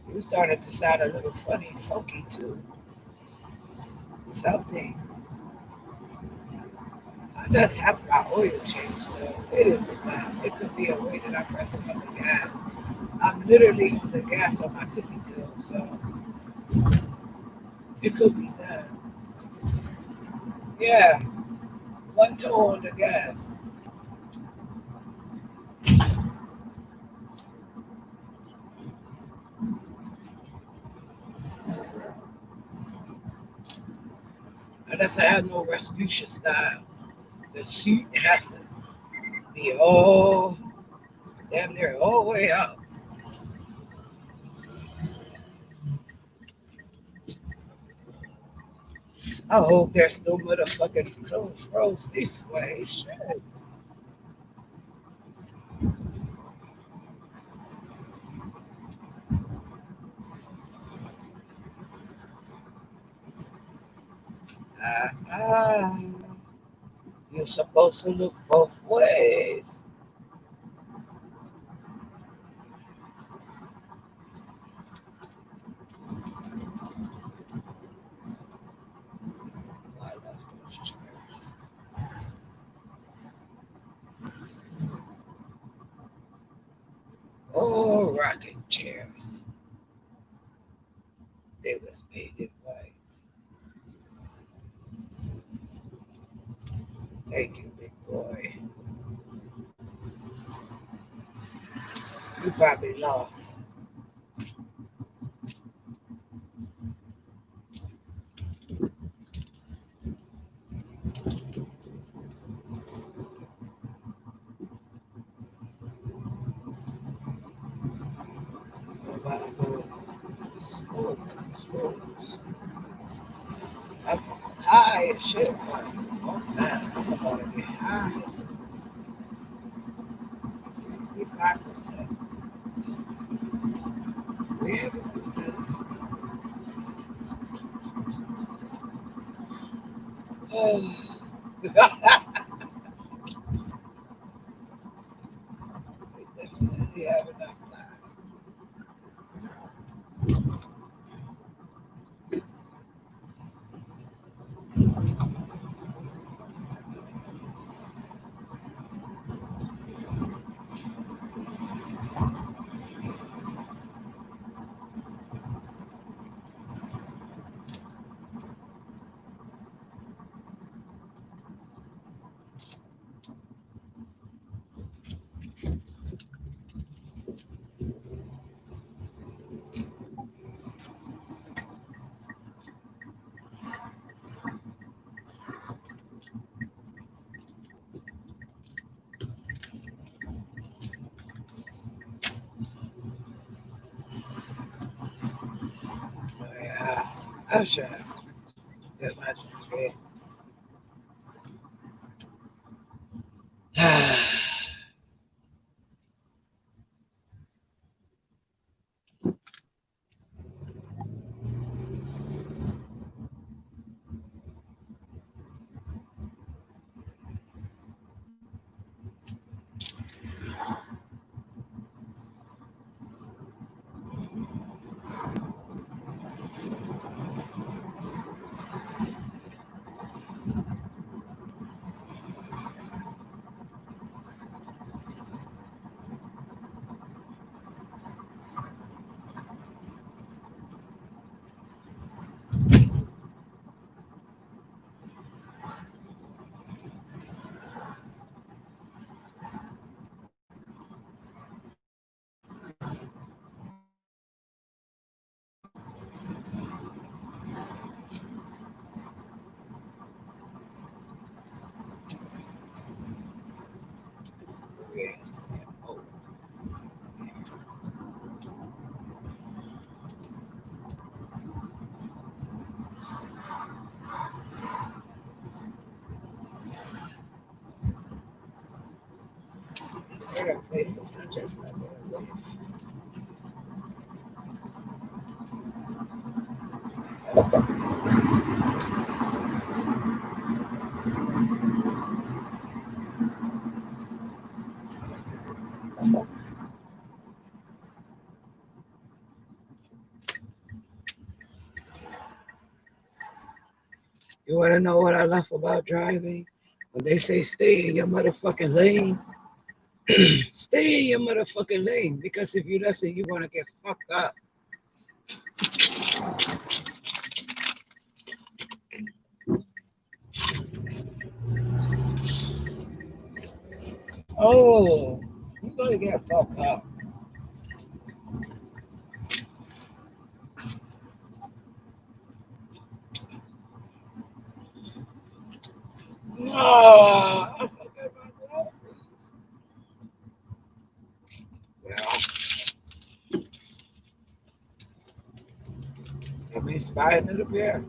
You started to sound a little funny and funky too. Something. I just have my oil change, so it isn't that. It could be a way that I press it on the gas. I'm literally on the gas on my tippy toe, so it could be that. Yeah, one toe on the gas. And that's I have no Rasputia style. The seat has to be all damn near all the way up. I hope there's no motherfucking close roads this way. Shit. Ah, you're supposed to look both ways. I love those chairs. Oh, rocking chairs. They was painted white. Thank you, big boy. You probably lost. Nobody go smoke, smokes. I'm high as shit, but fuck that. I'm about to get high. 65%. We have enough time. Oh. We definitely have enough time. Oh, yeah. I should get my drink. better places. I'm just not going to live. That's crazy. You want to know what I love about driving? When they say stay in your motherfucking lane, stay in your motherfucking lane. Because if you listen, you're going to get fucked up. Oh, you're going to get fucked up. No, I forgot my glasses. Well, I'm inspired in the beer.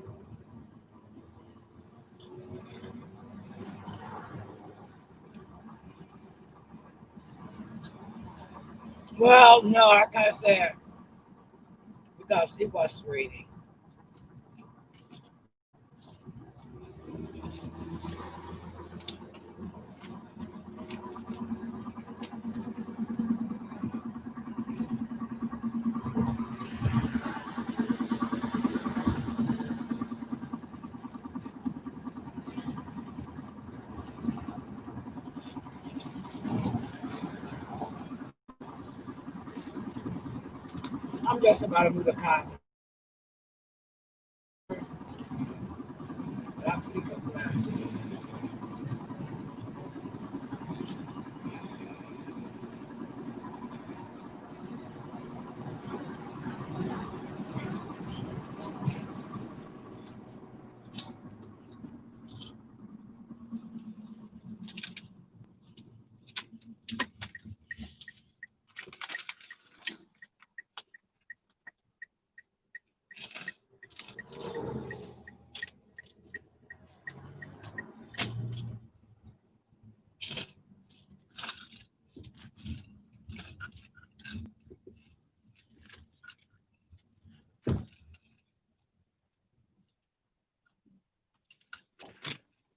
Well, no, I can't say it because it was raining. I'm just about to move the car, but I'm sick of glasses.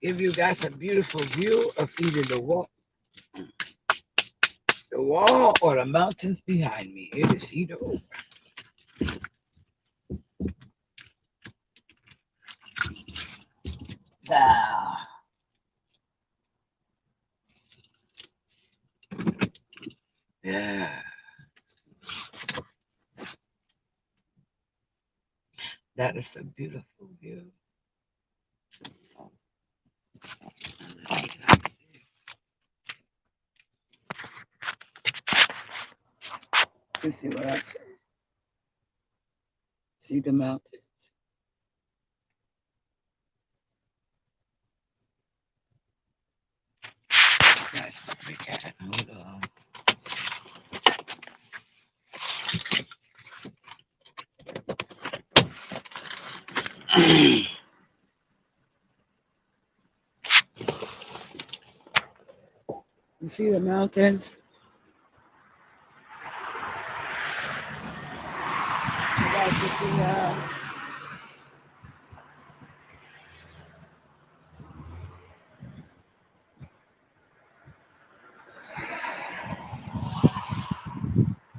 Give you guys a beautiful view of either the wall or the mountains behind me. It is either or. Ah, yeah, that is a beautiful view. You see what I say? See the mountains? Nice puppy cat. Hold on. You see the mountains? You guys can see that.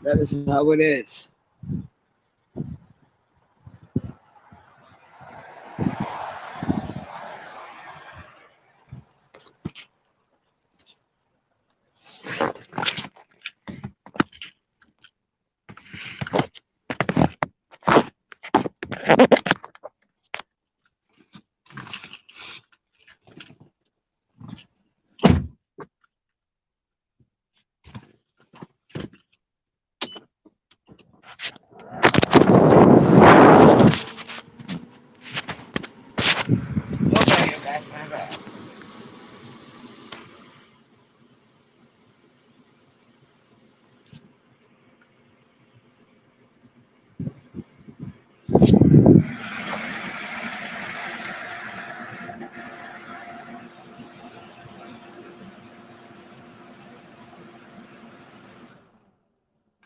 That is how it is.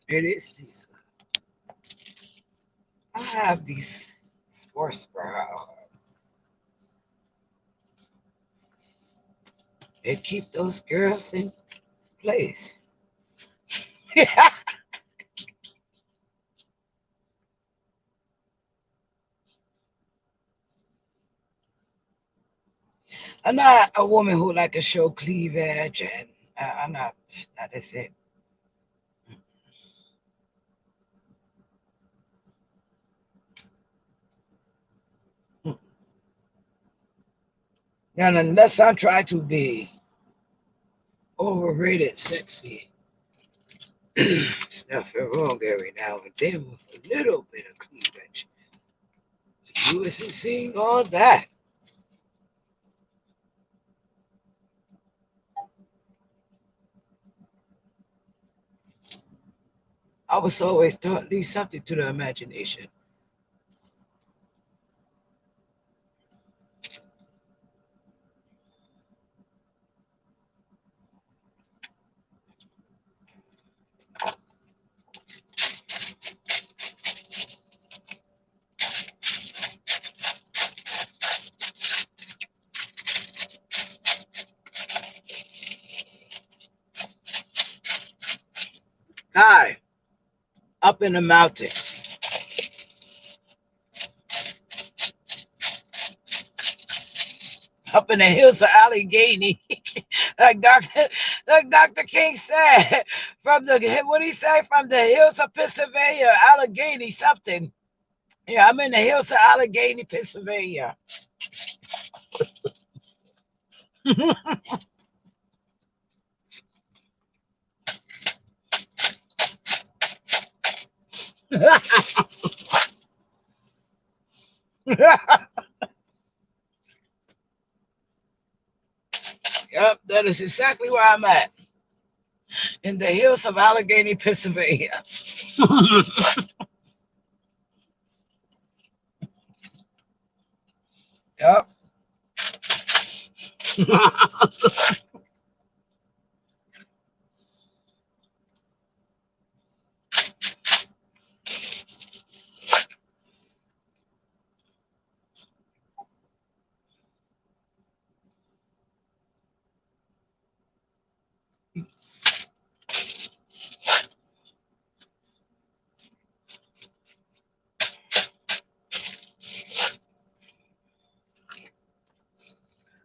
It is peaceful. I have these sports bra. It keep those girls in place. I'm not a woman who like to show cleavage, and I'm not. That is it. And unless I try to be overrated, sexy, stuff it wrong every now and then with a little bit of cleavage. You isn't seeing all that. I was always taught leave something to the imagination. Hi, up in the mountains, up in the hills of Allegheny, like Dr. King said, from the what he say from the hills of Pennsylvania, Allegheny something. Yeah, I'm in the hills of Allegheny, Pennsylvania. Yep, that is exactly where I'm at. In the hills of Allegheny, Pennsylvania. Yep.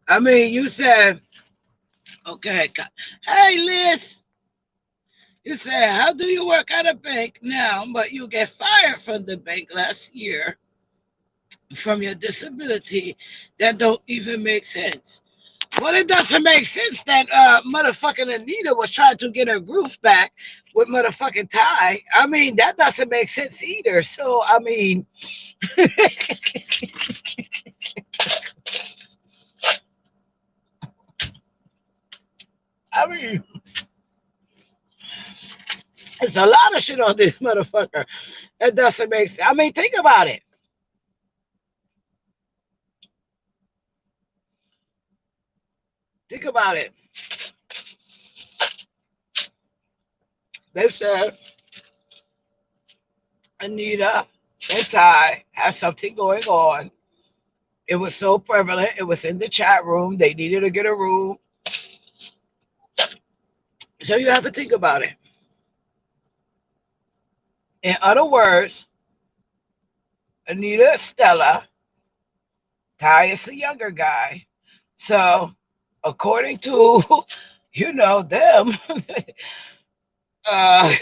I mean, you said, okay, hey, Liz, you said, how do you work at a bank now, but you get fired from the bank last year from your disability? That don't even make sense. Well, it doesn't make sense that motherfucking Anita was trying to get her groove back with motherfucking Ty. I mean, that doesn't make sense either. So, I mean, I mean, it's a lot of shit on this motherfucker. It doesn't make sense. I mean, think about it. Think about it. They said Anita and Ty had something going on. It was so prevalent. It was in the chat room. They needed to get a room. So you have to think about it. In other words, Anita is Stella. Ty is the younger guy. So according to, them, uh,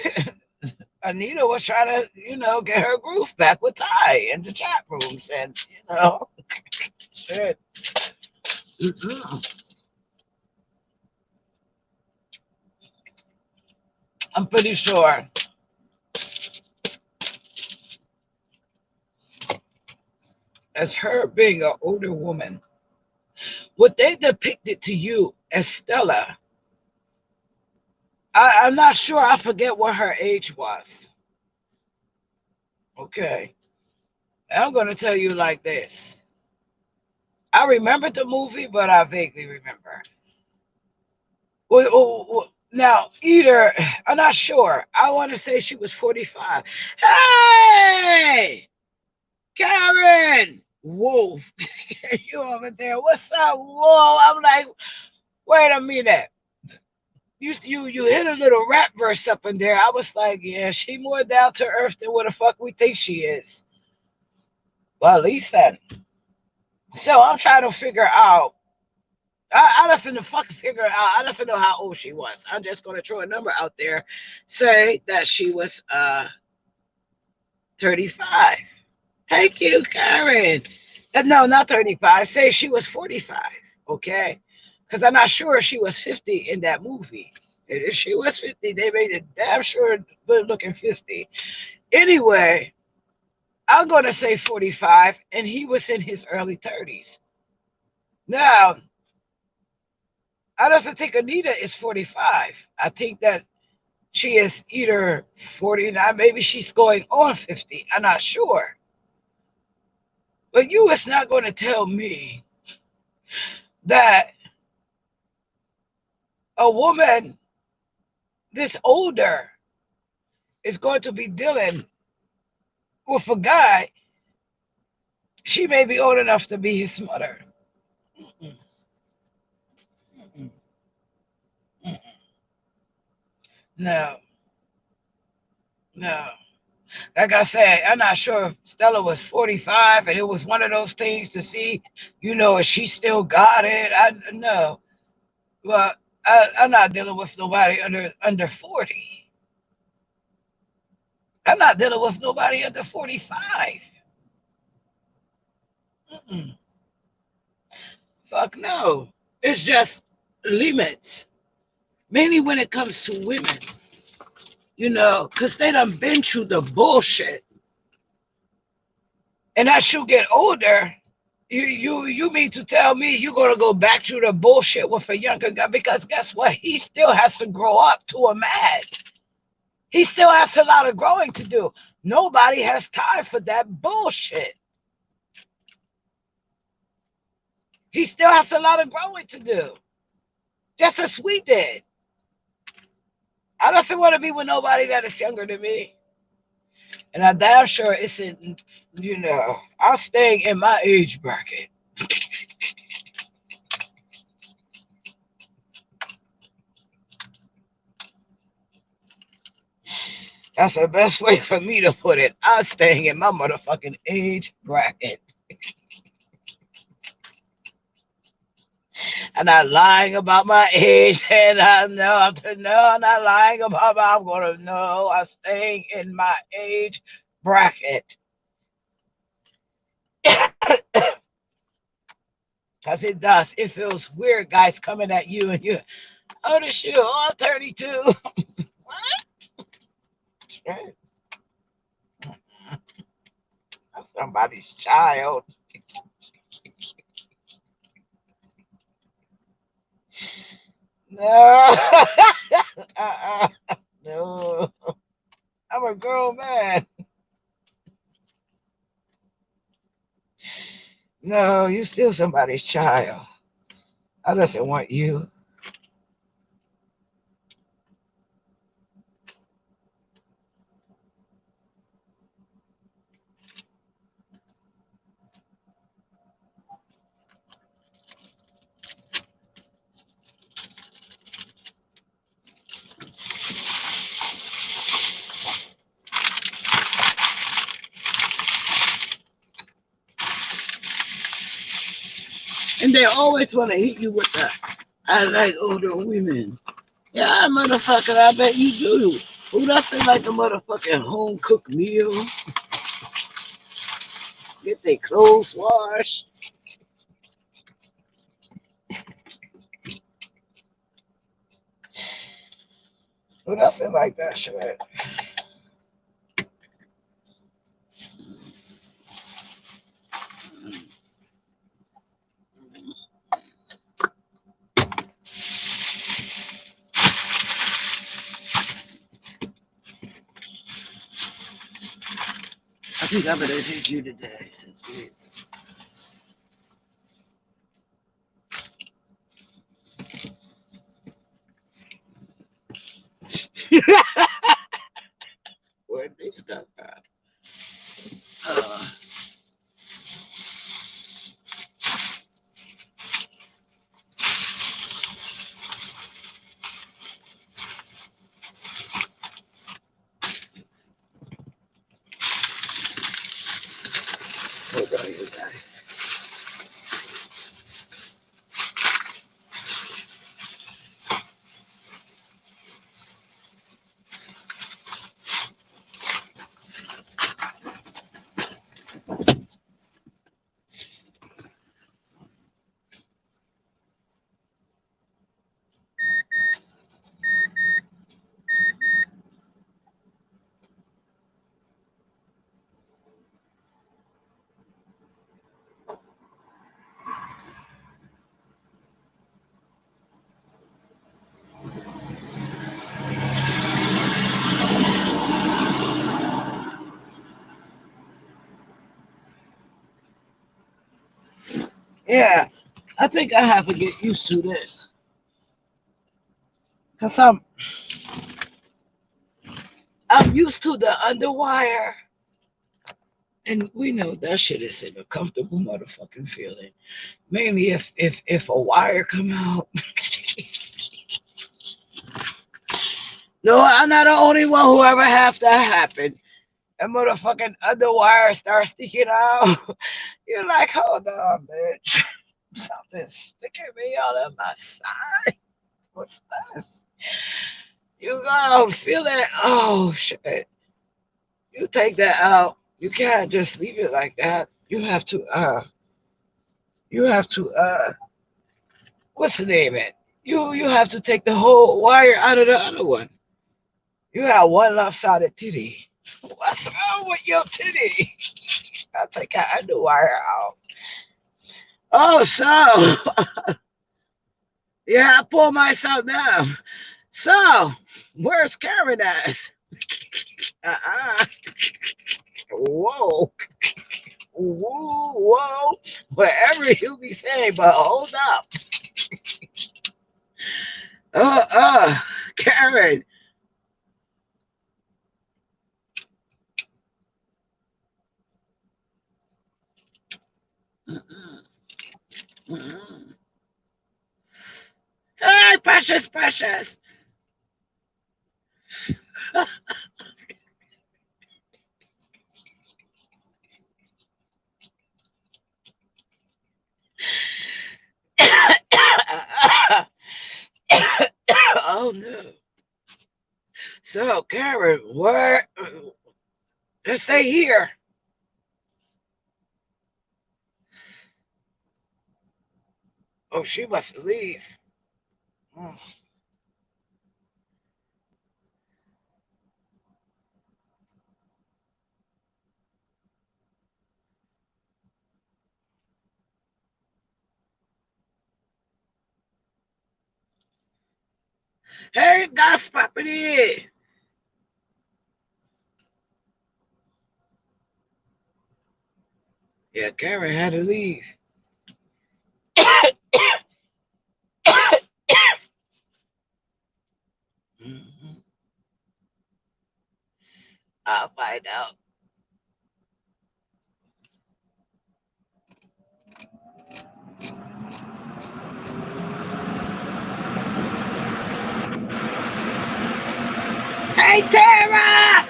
Anita was trying to, get her groove back with Ty in the chat rooms. And, shit. I'm pretty sure as her being an older woman, what they depicted to you as Stella, I'm not sure. I forget what her age was. Okay. I'm going to tell you like this. I remember the movie, but I vaguely remember. Now, either, I'm not sure. I want to say she was 45. Hey, Karen! Whoa, you over there? What's up? Whoa! I'm like, wait a minute. You hit a little rap verse up in there. I was like, yeah, she more down to earth than what the fuck we think she is. Well, listen. So I'm trying to figure out. I doesn't fucking figure it out. I doesn't know how old she was. I'm just gonna throw a number out there, say that she was 35. Thank you, Karen. No, not 35. Say she was 45. Okay, because I'm not sure she was 50 in that movie. If she was 50, they made it damn sure good looking 50. Anyway, I'm gonna say 45, and he was in his early 30s. Now, I don't think Anita is 45. I think that she is either 49, maybe she's going on 50. I'm not sure. But you is not going to tell me that a woman this older is going to be dealing with a guy. She may be old enough to be his mother. Mm-mm, mm-mm, mm-mm. No, no. Like I said, I'm not sure if Stella was 45 and it was one of those things to see, if she still got it. I know. Well, I'm not dealing with nobody under 40. I'm not dealing with nobody under 45. Mm-mm. Fuck no. It's just limits. Mainly when it comes to women, because they done been through the bullshit. And as you get older, you mean to tell me you're gonna go back through the bullshit with a younger guy? Because guess what? He still has to grow up to a man. He still has a lot of growing to do. Nobody has time for that bullshit. He still has a lot of growing to do. Just as we did. I don't want to be with nobody that is younger than me. And I'm damn sure isn't, I'm staying in my age bracket. That's the best way for me to put it. I'm staying in my motherfucking age bracket. I'm not lying about my age, and I know, no, I'm not lying about I'm gonna know I'm staying in my age bracket. Because it does. It feels weird, guys, coming at you and you, oh, this shit, oh, I'm 32. What? Shit. I'm somebody's child. No. uh-uh. No. I'm a grown man. No, you still somebody's child. I doesn't want you. And they always want to hit you with the, I like older women. Yeah, motherfucker, I bet you do. Who doesn't like a motherfucking home cooked meal? Get their clothes washed. Who doesn't like that shit? I think I better take you today since we. Praise God. Uh, hold on, you guys. Yeah, I think I have to get used to this. Cause I'm used to the underwire. And we know that shit is in a comfortable motherfucking feeling. Mainly if a wire come out. No, I'm not the only one who ever have that happen. A motherfucking underwire starts sticking out. You're like, hold on, bitch. Something's sticking me out of my side. What's this? You gotta feel it. Oh shit. You take that out. You can't just leave it like that. You have to what's the name it? You have to take the whole wire out of the other one. You have one lopsided titty. What's wrong with your titty? I take that underwire out. Oh, so yeah, I pull myself down. So where's Karen at? Uh-uh. Whoa, whoa. Whatever you be saying, but hold up. Uh, uh, Karen. Mm-mm, mm-mm. Hey, precious. Oh no. So, Karen, where? Let's say here. Oh, she must leave. Mm. Hey, gas property. Yeah, Karen had to leave. Mhm. I'll find out. Hey, Tara!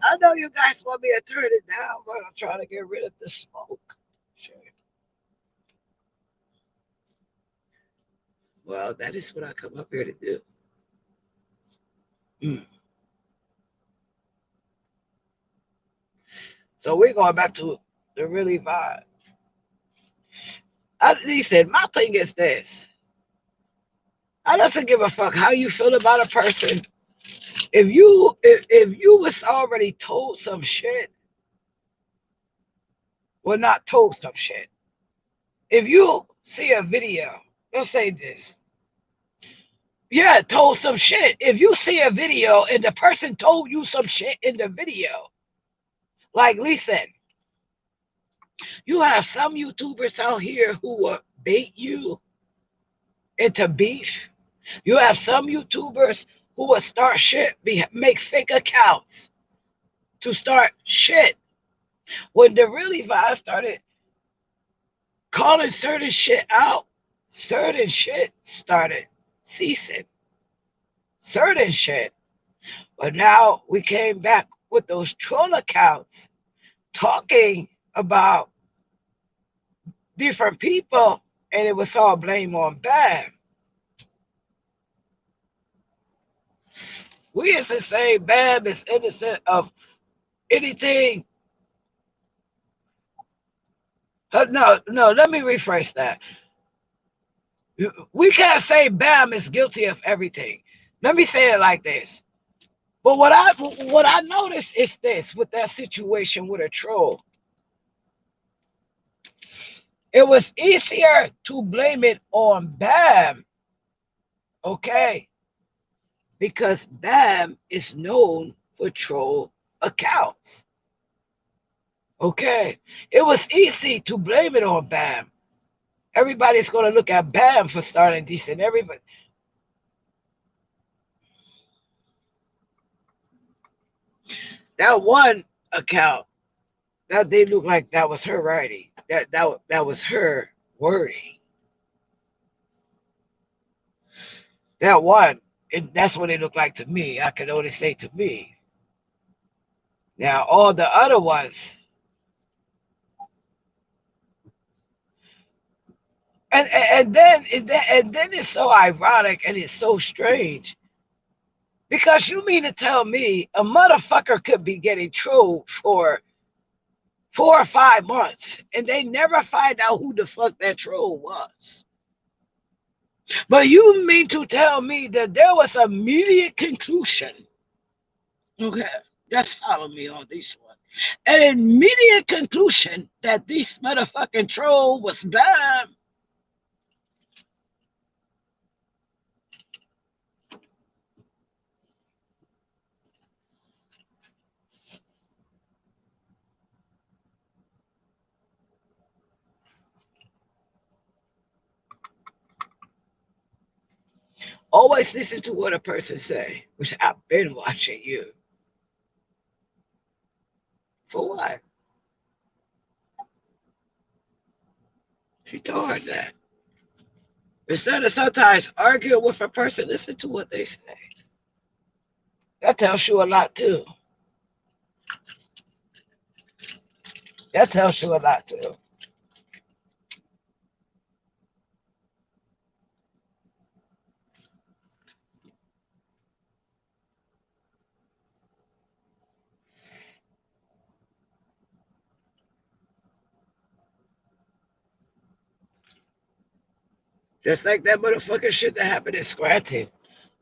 I know you guys want me to turn it down, but I'm trying to get rid of the smoke. Sure. Well, that is what I come up here to do. Mm. So we're going back to the really vibe. Listen, my thing is this. I doesn't give a fuck how you feel about a person. If you was already told some shit, well, not told some shit. If you see a video, let's say this. Yeah, told some shit. If you see a video and the person told you some shit in the video, like listen, you have some YouTubers out here who will bait you into beef. You have some YouTubers who would start shit, make fake accounts to start shit. When the really vibe started calling certain shit out, certain shit started ceasing. Certain shit. But now we came back with those troll accounts talking about different people, and it was all blame on Bam. We used to say Bam is innocent of anything. No, let me rephrase that. We can't say Bam is guilty of everything. Let me say it like this. But what I noticed is this with that situation with a troll. It was easier to blame it on Bam, okay? Because Bam is known for troll accounts. Okay? It was easy to blame it on Bam. Everybody's going to look at Bam for starting decent. Everybody. That one account, that they look like that was her writing. That was her wording. That one, and that's what it looked like to me. I can only say to me. Now all the other ones, and then it's so ironic and it's so strange because you mean to tell me a motherfucker could be getting trolled for 4 or 5 months and they never find out who the fuck that troll was? But you mean to tell me that there was an immediate conclusion? Okay, just follow me on this one. An immediate conclusion that this motherfucking troll was Bam. Always listen to what a person say, which I've been watching you. For what? She told her that. Instead of sometimes arguing with a person, listen to what they say. That tells you a lot too. That tells you a lot too. Just like that motherfucking shit that happened in Scranton.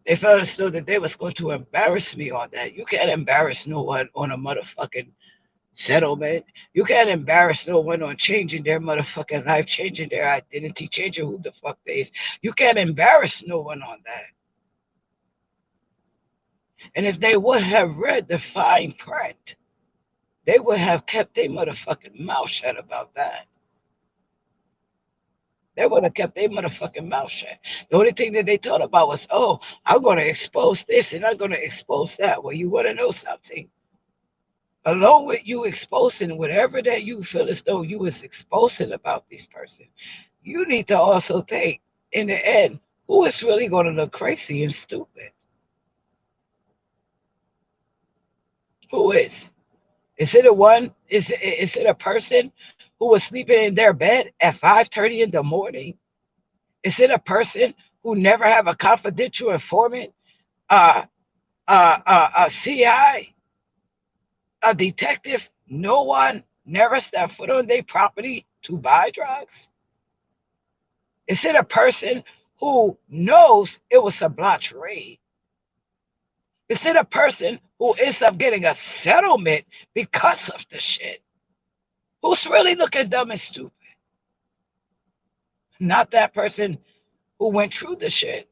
They felt as though that they was going to embarrass me on that. You can't embarrass no one on a motherfucking settlement. You can't embarrass no one on changing their motherfucking life, changing their identity, changing who the fuck they is. You can't embarrass no one on that. And if they would have read the fine print, they would have kept their motherfucking mouth shut about that. They would have kept their motherfucking mouth shut. The only thing that they thought about was, oh, I'm going to expose this and I'm going to expose that. Well, you want to know something? Along with you exposing whatever that you feel as though you was exposing about this person, you need to also think, in the end, who is really going to look crazy and stupid? Who is? Is it a one? Is it a person who was sleeping in their bed at 5:30 in the morning? Is it a person who never have a confidential informant, uh, a CI, a detective? No one never stepped foot on their property to buy drugs. Is it a person who knows it was a blotch raid? Is it a person who ends up getting a settlement because of the shit? Who's really looking dumb and stupid? Not that person who went through the shit.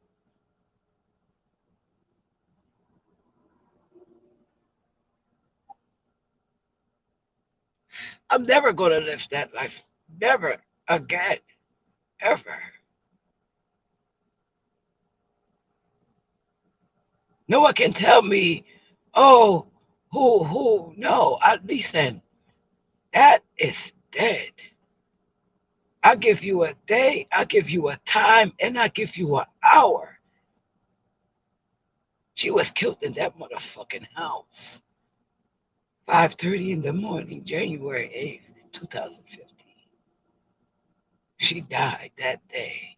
I'm never going to live that life. Never again. Ever. No one can tell me, oh, no, listen, that is dead. I give you a day, I give you a time, and I give you an hour. She was killed in that motherfucking house. 5:30 in the morning, January 8th, 2015. She died that day.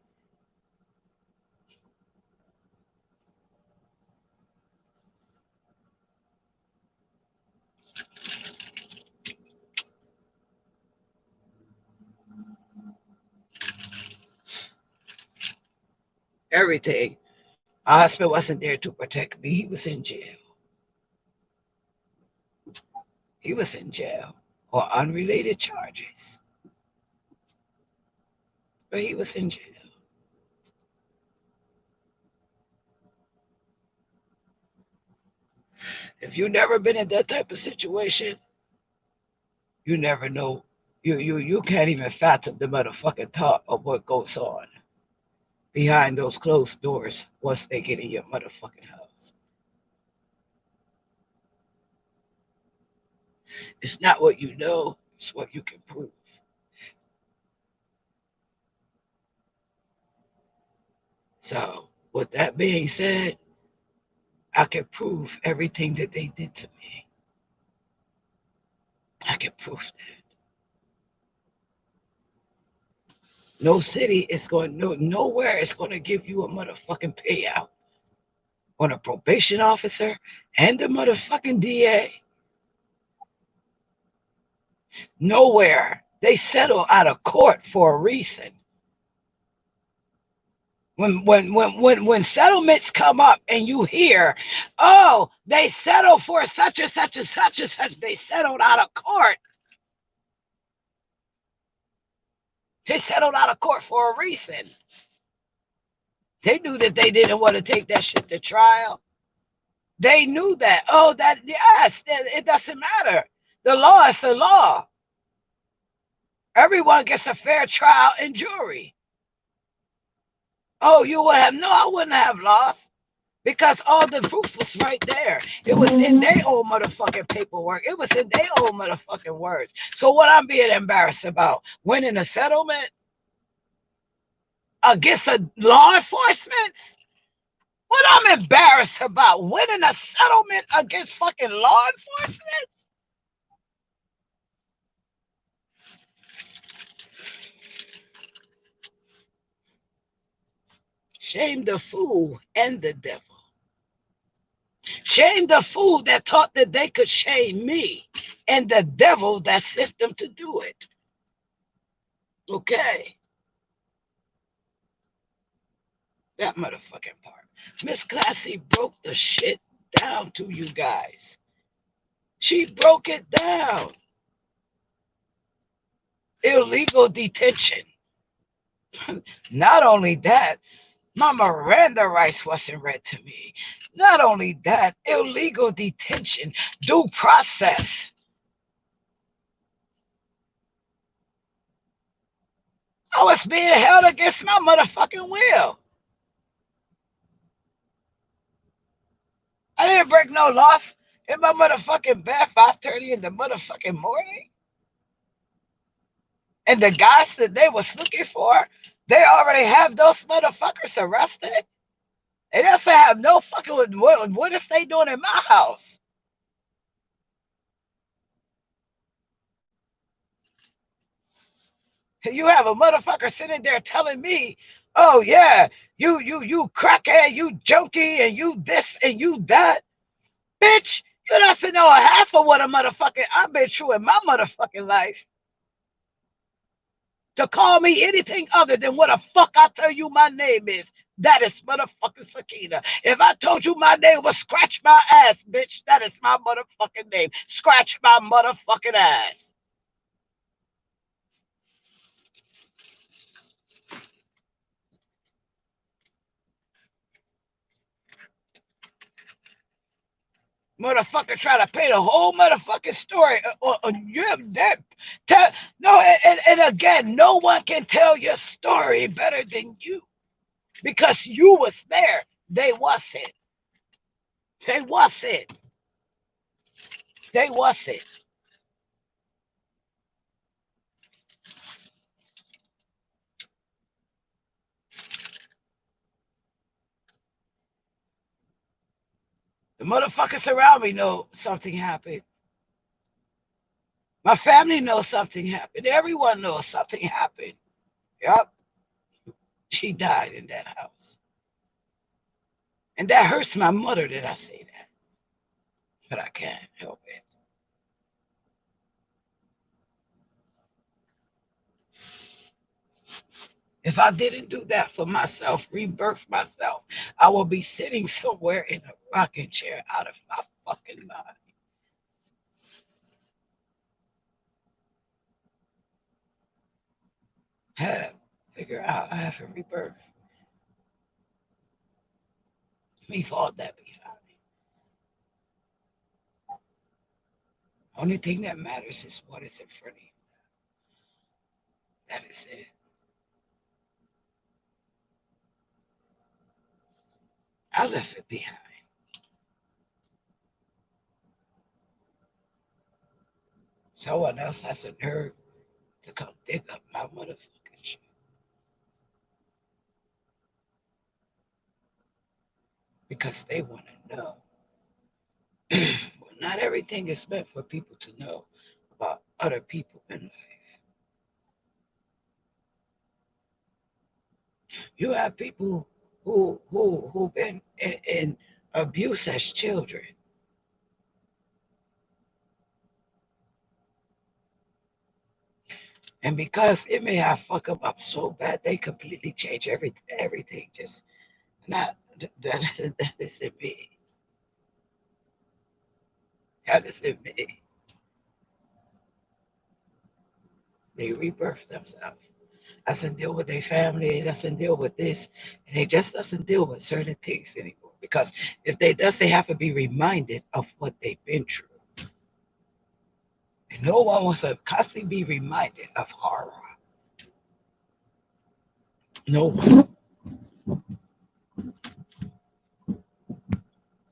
Everything. My husband wasn't there to protect me. He was in jail. He was in jail on unrelated charges, but he was in jail. If you've never been in that type of situation, you never know. You can't even fathom the motherfucking thought of what goes on behind those closed doors once they get in your motherfucking house. It's not what you know, it's what you can prove. So, with that being said, I can prove everything that they did to me. I can prove that. No city is going, nowhere is going to give you a motherfucking payout on a probation officer and the motherfucking DA. Nowhere. They settle out of court for a reason. When settlements come up and you hear, oh, they settled for such and such and such and such, they settled out of court. They settled out of court for a reason. They knew that they didn't want to take that shit to trial. They knew that. Oh, that, yes, it doesn't matter. The law is the law. Everyone gets a fair trial and jury. Oh, you would have, no, I wouldn't have lost because all the proof was right there. It was in their own motherfucking paperwork. It was in their own motherfucking words. So what I'm being embarrassed about, winning a settlement against a law enforcement? What I'm embarrassed about, winning a settlement against fucking law enforcement? Shame the fool and the devil. Shame the fool that thought that they could shame me, and the devil that sent them to do it. Okay? That motherfucking part. Miss Classy broke the shit down to you guys. She broke it down. Illegal detention. Not only that, my Miranda rights wasn't read to me. Not only that, illegal detention, due process. I was being held against my motherfucking will. I didn't break no laws in my motherfucking bed 5:30 in the motherfucking morning. And the guys that they was looking for, they already have those motherfuckers arrested. They doesn't have no fucking, what is they doing in my house? You have a motherfucker sitting there telling me, oh yeah, you crackhead, you junkie, and you this and you that. Bitch, you doesn't know a half of what a motherfucking I've been through in my motherfucking life. To call me anything other than what the fuck I tell you my name is, that is motherfucking Sakina. If I told you my name was Scratch My Ass, bitch, that is my motherfucking name. Scratch my motherfucking ass. Motherfucker try to paint a whole motherfucking story. You that no, and again, no one can tell your story better than you because you was there. They wasn't. They wasn't. They wasn't. The motherfuckers around me know something happened. My family knows something happened. Everyone knows something happened. Yup. She died in that house. And that hurts my mother that I say that. But I can't help it. If I didn't do that for myself, rebirth myself, I will be sitting somewhere in a rocking chair out of my fucking mind. Had to figure out I have to rebirth. Me fall that behind. Only thing that matters is what is in front of you. That is it. I left it behind. Someone else has a nerve to come dig up my motherfucking shit. Because they want to know. Well, not everything is meant for people to know about other people in life. You have people who've been in abuse as children. And because it may have fucked them up so bad, they completely change everything. Just not that isn't me. That isn't me. They rebirth themselves. Doesn't deal with their family, doesn't deal with this, and it just doesn't deal with certain things anymore. Because if they does, they have to be reminded of what they've been through. And no one wants to constantly be reminded of horror. No one.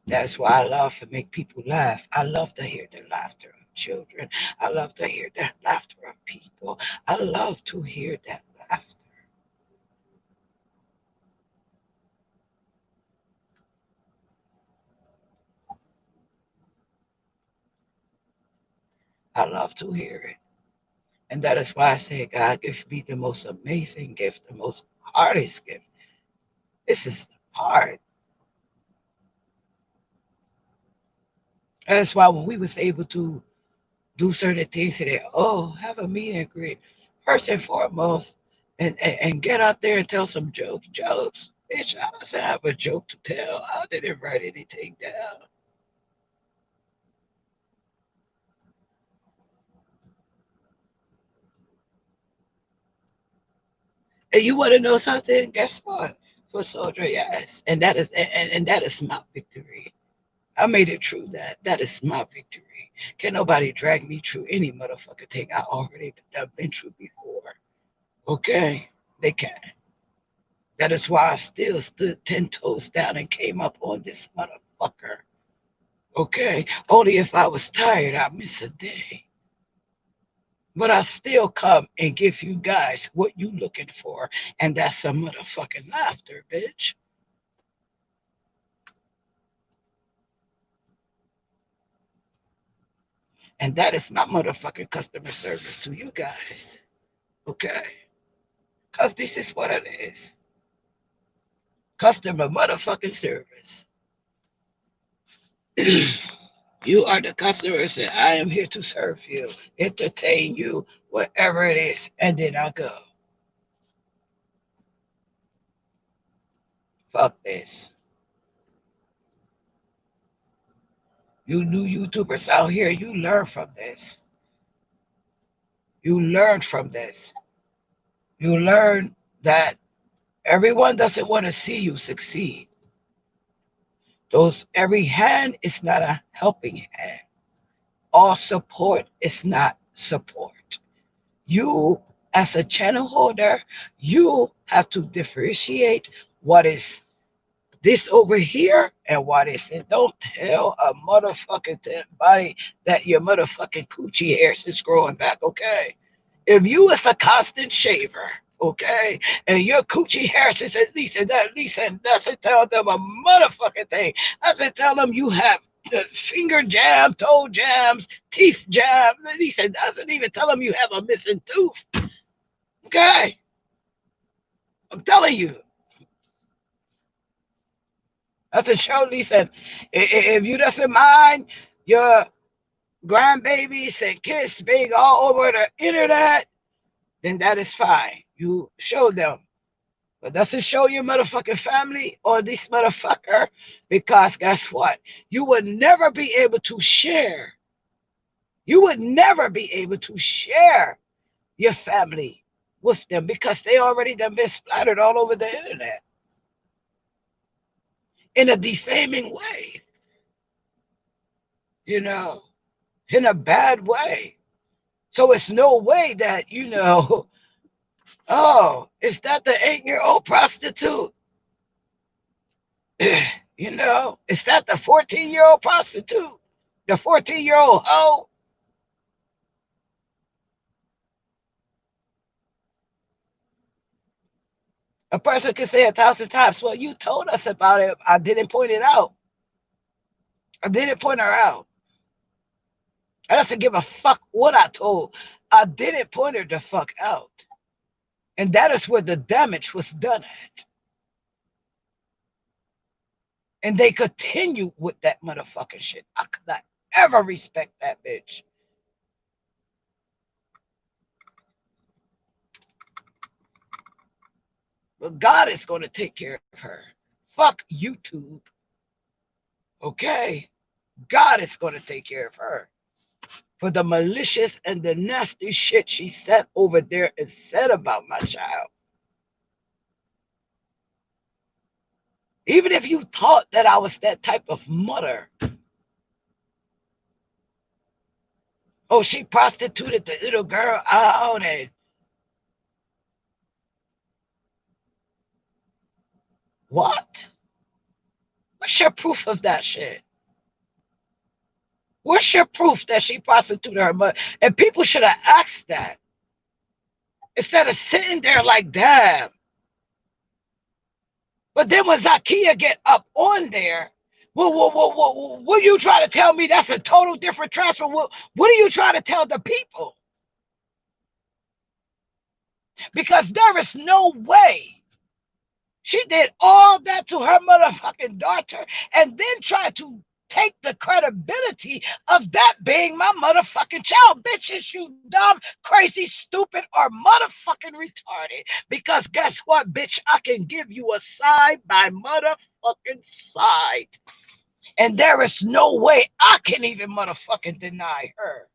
That's why I love to make people laugh. I love to hear the laughter of children. I love to hear the laughter of people. I love to hear that laughter. I love to hear it. And that is why I say God gives me the most amazing gift, the most hardest gift. This is hard. That's why when we was able to do certain things today, oh, have a meet and greet, first and foremost, and get out there and tell some jokes. Bitch, I doesn't have a joke to tell. I didn't write anything down. And you want to know something? Guess what? For soldier, yes. And that is my victory. I made it true that that is my victory. Can't nobody drag me through any motherfucking thing I already have been through before. Okay? They can't. That is why I still stood 10 toes down and came up on this motherfucker. Okay? Only if I was tired, I'd miss a day. But I still come and give you guys what you looking for, and that's some motherfucking laughter, bitch. And that is my motherfucking customer service to you guys. Okay? Because this is what it is. Customer motherfucking service. You are the customers, and I am here to serve you, entertain you, whatever it is, and then I go. Fuck this. You new YouTubers out here, you learn from this. You learn from this. You learn that everyone doesn't want to see you succeed. Those every hand is not a helping hand. All support is not support. You, as a channel holder, you have to differentiate what is this over here. And why they said, don't tell a motherfucking body that your motherfucking coochie hairs is growing back, okay? If you is a constant shaver, okay, and your coochie hairs is at least, and doesn't tell them a motherfucking thing. Doesn't tell them you have finger jam, toe jams, teeth jam. At least it doesn't even tell them you have a missing tooth, okay? I'm telling you. That's a show, Lisa. If you doesn't mind your grandbabies and kids being all over the internet, then that is fine. You show them. But doesn't show your motherfucking family or this motherfucker, because guess what? You would never be able to share. You would never be able to share your family with them because they already done been splattered all over the internet in a defaming way, you know, in a bad way. So it's no way that, oh, is that the 8-year-old prostitute? Is that the 14-year-old prostitute? The 14-year-old hoe? A person can say 1,000 times, well, you told us about it. I didn't point it out. I didn't point her out. I doesn't give a fuck what I told. I didn't point her the fuck out. And that is where the damage was done at. And they continue with that motherfucking shit. I could not ever respect that bitch. But God is going to take care of her. Fuck YouTube. Okay? God is going to take care of her for the malicious and the nasty shit she said over there and said about my child. Even if you thought that I was that type of mother. Oh, she prostituted the little girl out and what? What's your proof of that shit? What's your proof that she prostituted her mother? And people should have asked that instead of sitting there like, damn. But then when Zakia get up on there, what are you trying to tell me? That's a total different transfer. What are you trying to tell the people? Because there is no way she did all that to her motherfucking daughter and then tried to take the credibility of that being my motherfucking child. Bitches, you dumb, crazy, stupid, or motherfucking retarded. Because guess what, bitch? I can give you a side by motherfucking side. And there is no way I can even motherfucking deny her.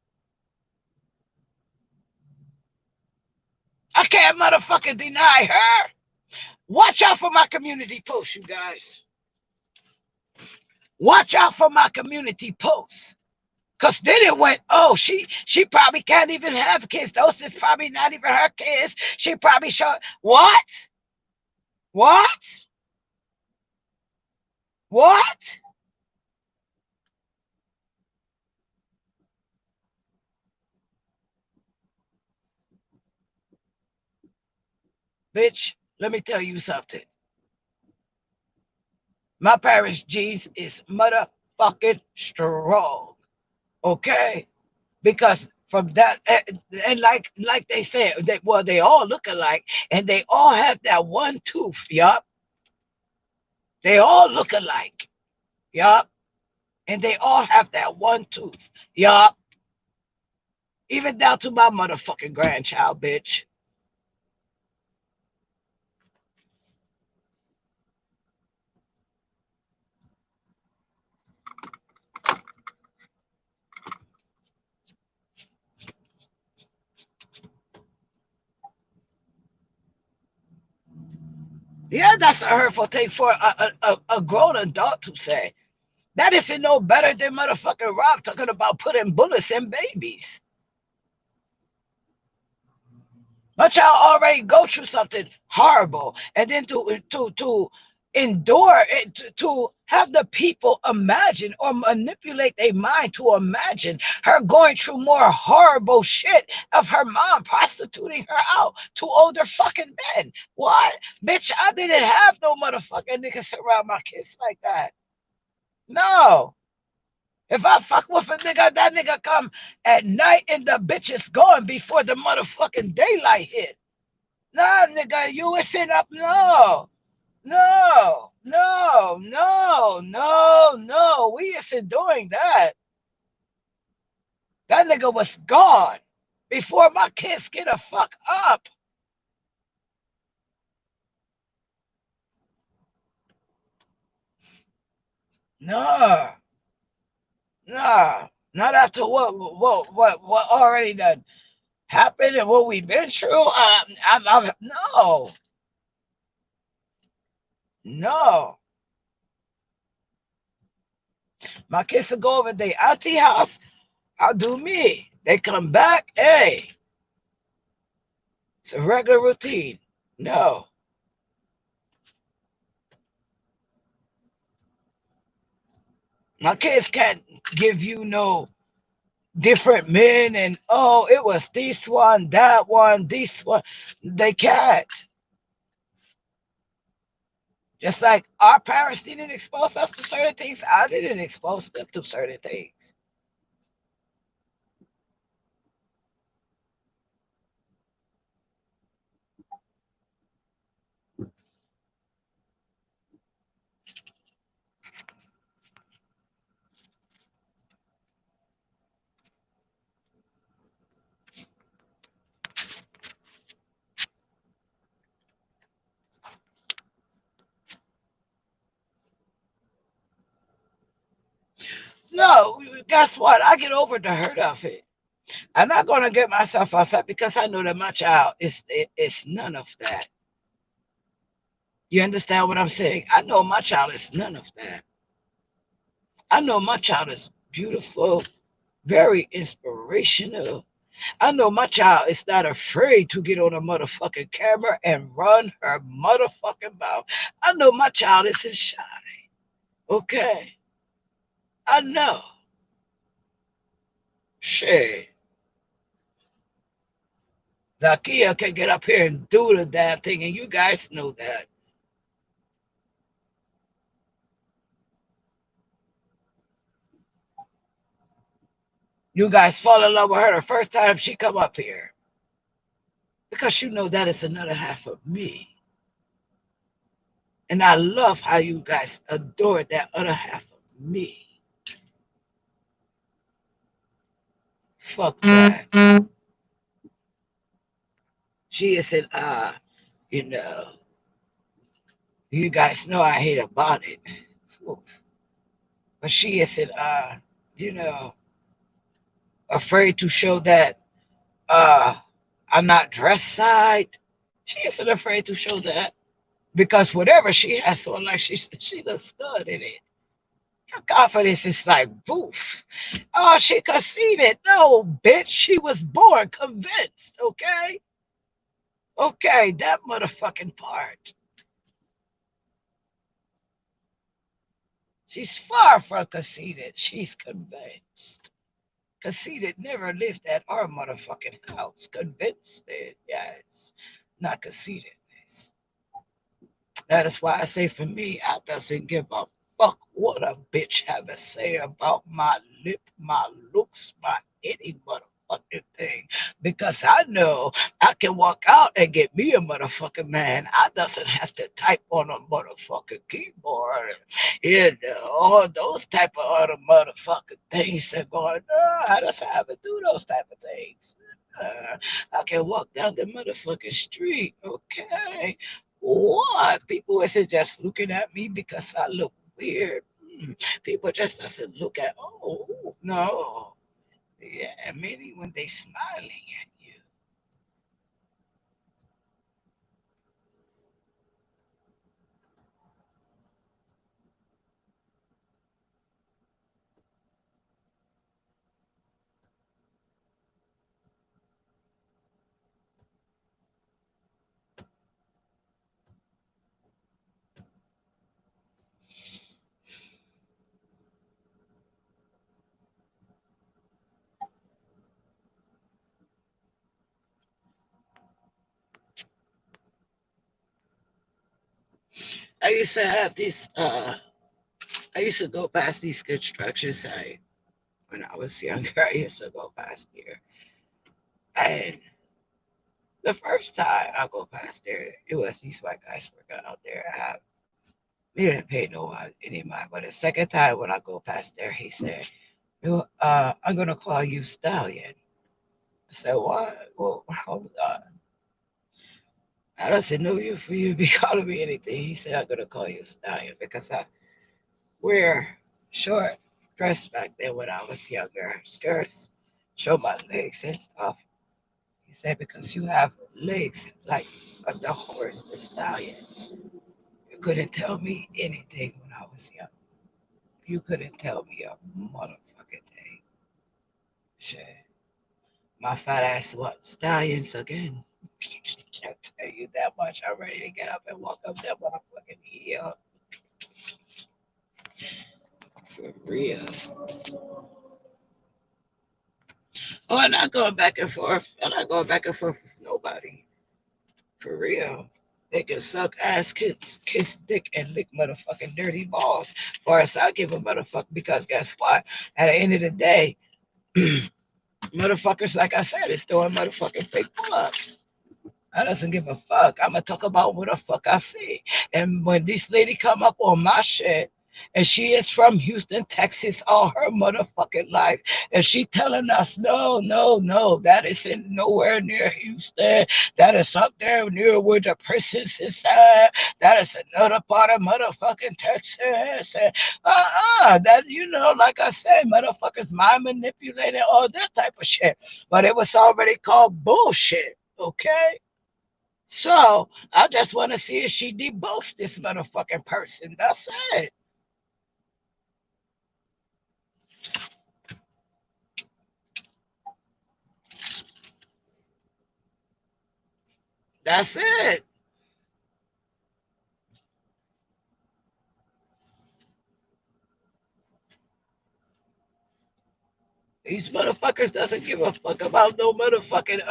I can't motherfucking deny her. Watch out for my community posts, you guys. Watch out for my community posts. Because then it went, oh, she probably can't even have kids. Those is probably not even her kids. She probably showed. What? What? What? Bitch, let me tell you something. My parents' genes is motherfucking strong. Okay? Because from that, and like they said, they all look alike, and they all have that one tooth, yup. They all look alike, yup. And they all have that one tooth, yup. Even down to my motherfucking grandchild, bitch. Yeah, that's a hurtful thing for a grown adult to say. That isn't no better than motherfucking Rob talking about putting bullets in babies. But y'all already go through something horrible, and then to endure it to have the people imagine or manipulate their mind to imagine her going through more horrible shit of her mom prostituting her out to older fucking men. What? Bitch, I didn't have no motherfucking niggas around my kids like that. No. If I fuck with a nigga, that nigga come at night and the bitch is gone before the motherfucking daylight hit. Nah, nigga, you listen up. No. No, no, no, no, no. We isn't doing that. That nigga was gone before my kids get a fuck up. No, no. Not after what already done happened and what we've been through. No, no. My kids will go over to their auntie house. I'll do me. They come back. Hey, it's a regular routine. No. My kids can't give you no different men and oh, it was this one, that one, this one. They can't. Just like our parents didn't expose us to certain things, I didn't expose them to certain things. No, guess what? I get over the hurt of it. I'm not gonna get myself upset because I know that my child is none of that. You understand what I'm saying? I know my child is none of that. I know my child is beautiful, very inspirational. I know my child is not afraid to get on a motherfucking camera and run her motherfucking mouth. I know my child isn't shy. Okay? I know. Shit. Zakia can get up here and do the damn thing, and you guys know that. You guys fall in love with her the first time she come up here. Because you know that is another half of me. And I love how you guys adore that other half of me. Fuck that. She isn't you know, you guys know I hate a bonnet. But she isn't you know, afraid to show that uh I'm not dress side. She isn't afraid to show that. Because whatever she has on, like she looks good in it. Her confidence is like boof. Oh, she conceded. No, bitch, she was born convinced, okay? Okay, that motherfucking part. She's far from conceited. She's convinced. Conceited never lived at our motherfucking house. Convinced it, yes. Not conceitedness. That is why I say for me, I doesn't give a fuck what a bitch have to say about my lip, my looks, my any motherfucking thing. Because I know I can walk out and get me a motherfucking man. I doesn't have to type on a motherfucking keyboard. You know, all those type of other motherfucking things are going, no, I just have to do those type of things. I can walk down the motherfucking street, okay? What? People isn't just looking at me because I look weird. People just doesn't look at, oh, no. Yeah, maybe when they smiling at you. I used to have these. I used to go past these construction sites when I was younger. I used to go past there, and the first time I go past there, it was these white guys working out there. We didn't pay any mind. But the second time when I go past there, he said, I'm gonna call you Stallion. I said, what? Well, hold on. I doesn't know you for you to be calling me anything. He said, I'm gonna call you Stallion because I wear short dress back then when I was younger, skirts, show my legs and stuff. He said, because you have legs like the horse, the stallion. You couldn't tell me anything when I was young. You couldn't tell me a motherfucking thing. Shit. My fat ass what? Stallions again. Can't tell you that much. I'm ready to get up and walk up that motherfucking hill. For real. Oh, I'm not going back and forth. I'm not going back and forth with nobody. For real. They can suck ass, kiss dick, and lick motherfucking dirty balls. Or else I give a motherfucker because guess what? At the end of the day, motherfuckers, like I said, is doing motherfucking fake pull-ups. I doesn't give a fuck. I'ma talk about what the fuck I see. And when this lady come up on my shit, and she is from Houston, Texas, all her motherfucking life, and she telling us, no, no, no, that isn't nowhere near Houston. That is up there near where the prisons is at. That is another part of motherfucking Texas. And, that like I said, motherfuckers mind manipulating all that type of shit. But it was already called bullshit. Okay. So I just want to see if she debunks this motherfucking person. That's it. That's it. These motherfuckers doesn't give a fuck about no motherfucking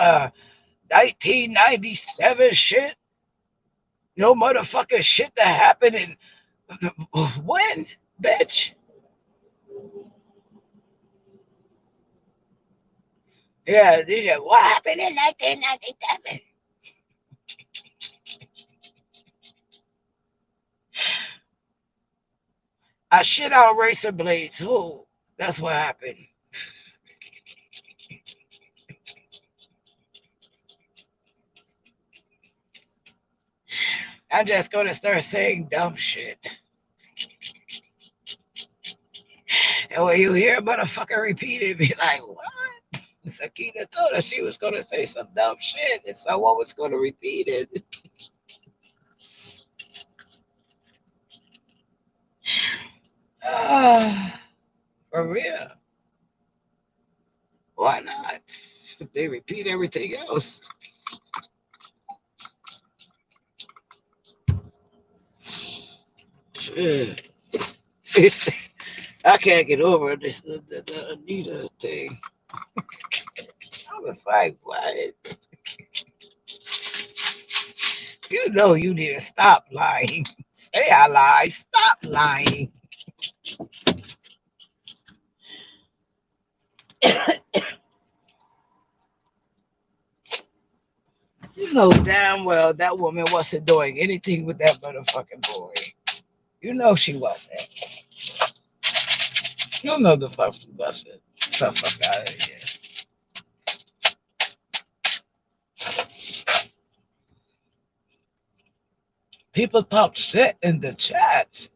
1997 shit. No motherfucking shit that happened in when, bitch. Yeah, what happened in 1997? I shit out razor blades. Who? That's what happened. I'm just gonna start saying dumb shit. And when you hear a motherfucker repeat it, be like, what? Sakina told her she was gonna say some dumb shit, and someone was gonna repeat it. Ah, for real. Why not? If they repeat everything else. Shit. I can't get over this the Anita thing. I was like, what? You know you need to stop lying. Say I lie. Stop lying. You know damn well that woman wasn't doing anything with that motherfucking boy. You know she wasn't. You know the fuck she wasn't. The fuck out of here. People talk shit in the chats.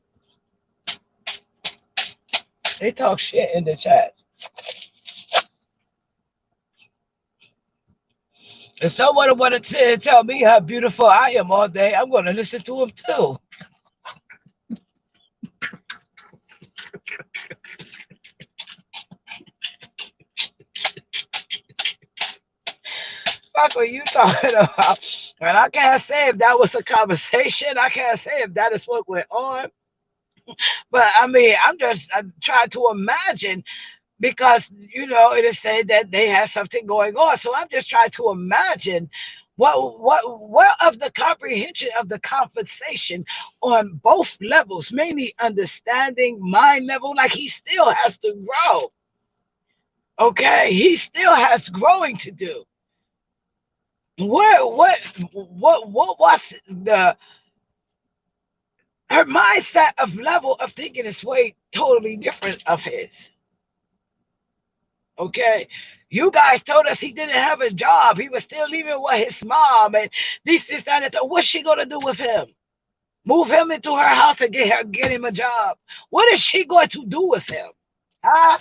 They talk shit in the chats. If someone wanted to tell me how beautiful I am all day, I'm going to listen to them too. Fuck what you talking about. And I can't say if that was a conversation. I can't say if that is what went on. But I mean, I'm trying to imagine because it is said that they had something going on. So I'm just trying to imagine What of the comprehension of the conversation on both levels, mainly understanding mind level, like he still has to grow. Okay, he still has growing to do. What was the her mindset of level of thinking is way totally different of his. Okay, you guys told us he didn't have a job. He was still living with his mom, and this that, and that. What's she gonna do with him? Move him into her house and get him a job. What is she going to do with him? Huh?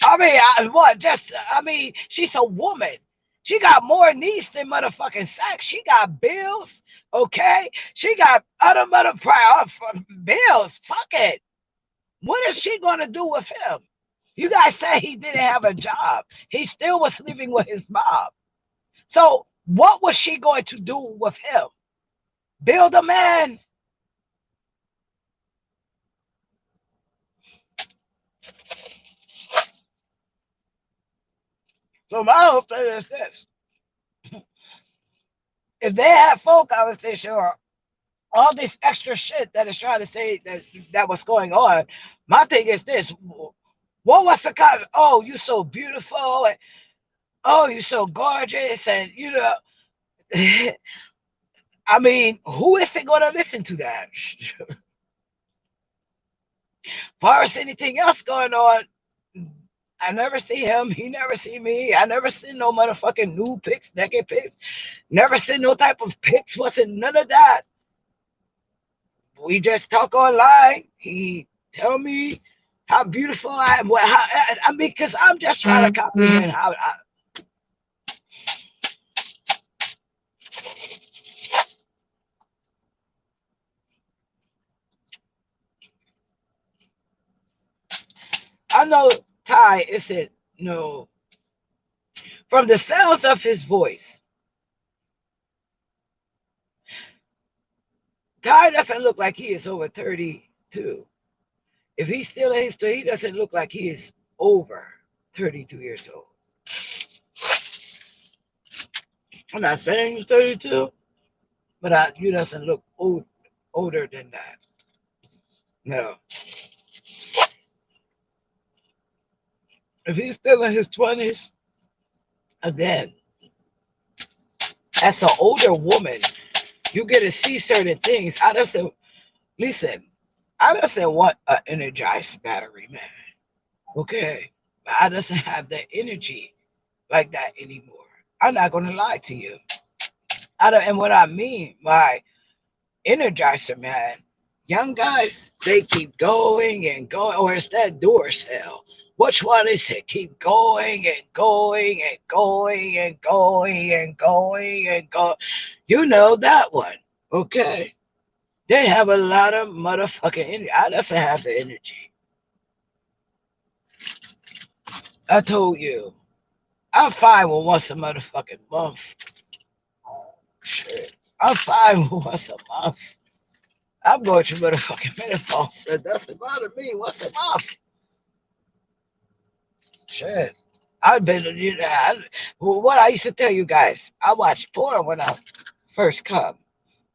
I mean, what? Just I mean, she's a woman. She got more needs than motherfucking sex. She got bills. Okay, she got other prior bills. Fuck it. What is she gonna do with him? You guys say he didn't have a job. He still was living with his mom. So what was she going to do with him? Build a man. So my whole thing is this: if they had phone conversation or all this extra shit that is trying to say that was going on, my thing is this: what was the kind? Oh, you so beautiful, and oh, you so gorgeous, and you know, I mean, who is it going to listen to that? As far as anything else going on, I never see him. He never see me. I never seen no motherfucking nude pics, naked pics. Never seen no type of pics. Wasn't none of that. We just talk online. He tell me how beautiful I am. I mean, because I'm just trying to comprehend how. I know Ty isn't no. From the sounds of his voice, Ty doesn't look like he is over 32. If he's still in his, he doesn't look like he is over 32 years old. I'm not saying he's 32, but he doesn't look older than that. No. If he's still in his 20s, again, as an older woman, you get to see certain things. Listen, I doesn't want an energized battery, man. Okay? I doesn't have the energy like that anymore. I'm not going to lie to you. And what I mean by energizer, man, young guys, they keep going and going, or it's that door sale. Which one is it? Keep going and going and going and going and going and going. You know that one. Okay. They have a lot of motherfucking energy. I doesn't have the energy. I told you. I'm fine with once a motherfucking month. Shit. I'm fine with once a month. I'm going through motherfucking menopause. It doesn't bother me once a month. Shit. I've been, what I used to tell you guys, I watch porn when I first come.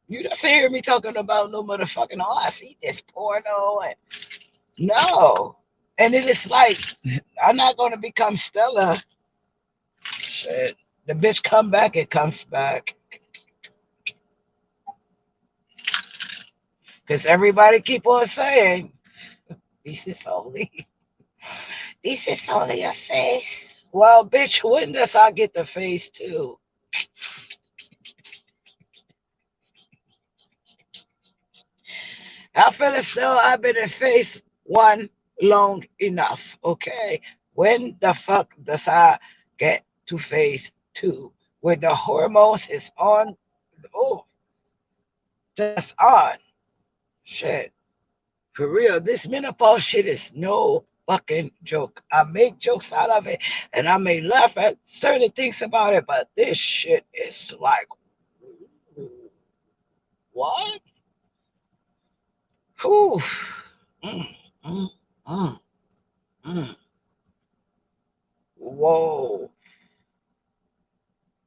You don't hear me talking about no motherfucking, oh, I see this porno. And no. And it is like, I'm not going to become Stella. Shit. The bitch come back, it comes back. Because everybody keep on saying, this is only, this is only a face. Well, bitch, when does I get the face too? I feel as though I've been in phase one long enough. Okay. When the fuck does I get to phase two? Where the hormones is on, oh, just on. Shit. For real, this menopause shit is no fucking joke. I make jokes out of it and I may laugh at certain things about it, but this shit is like, what? Whew. Mm, mm, mm, mm. Whoa.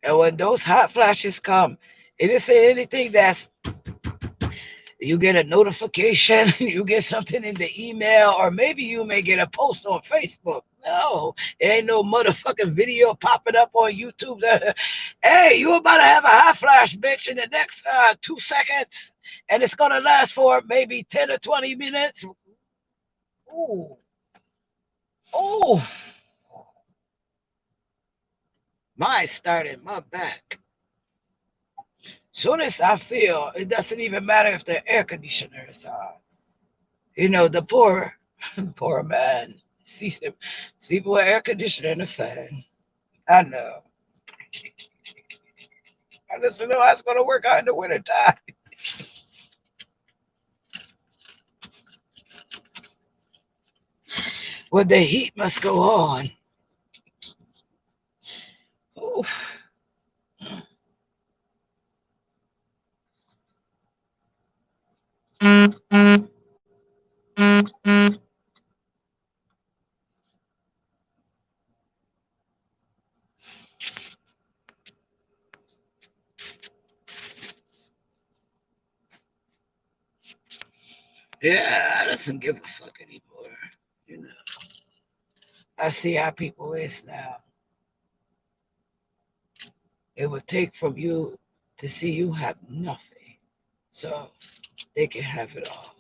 And when those hot flashes come, it isn't anything that's you get a notification, you get something in the email, or maybe you may get a post on Facebook. No, it ain't no motherfucking video popping up on YouTube that, hey, you about to have a hot flash, bitch, in the next 2 seconds, and it's gonna last for maybe 10 or 20 minutes. Ooh, oh, mine started my back. Soon as I feel, it doesn't even matter if the air conditioner is on. You know, the poor man sees them sleep with air conditioner and a fan. I know. I just don't know how it's gonna work out in the winter time. Well, the heat must go on. Oof. Yeah, I doesn't give a fuck anymore. You know, I see how people is now. It would take from you to see you have nothing, so they can have it all.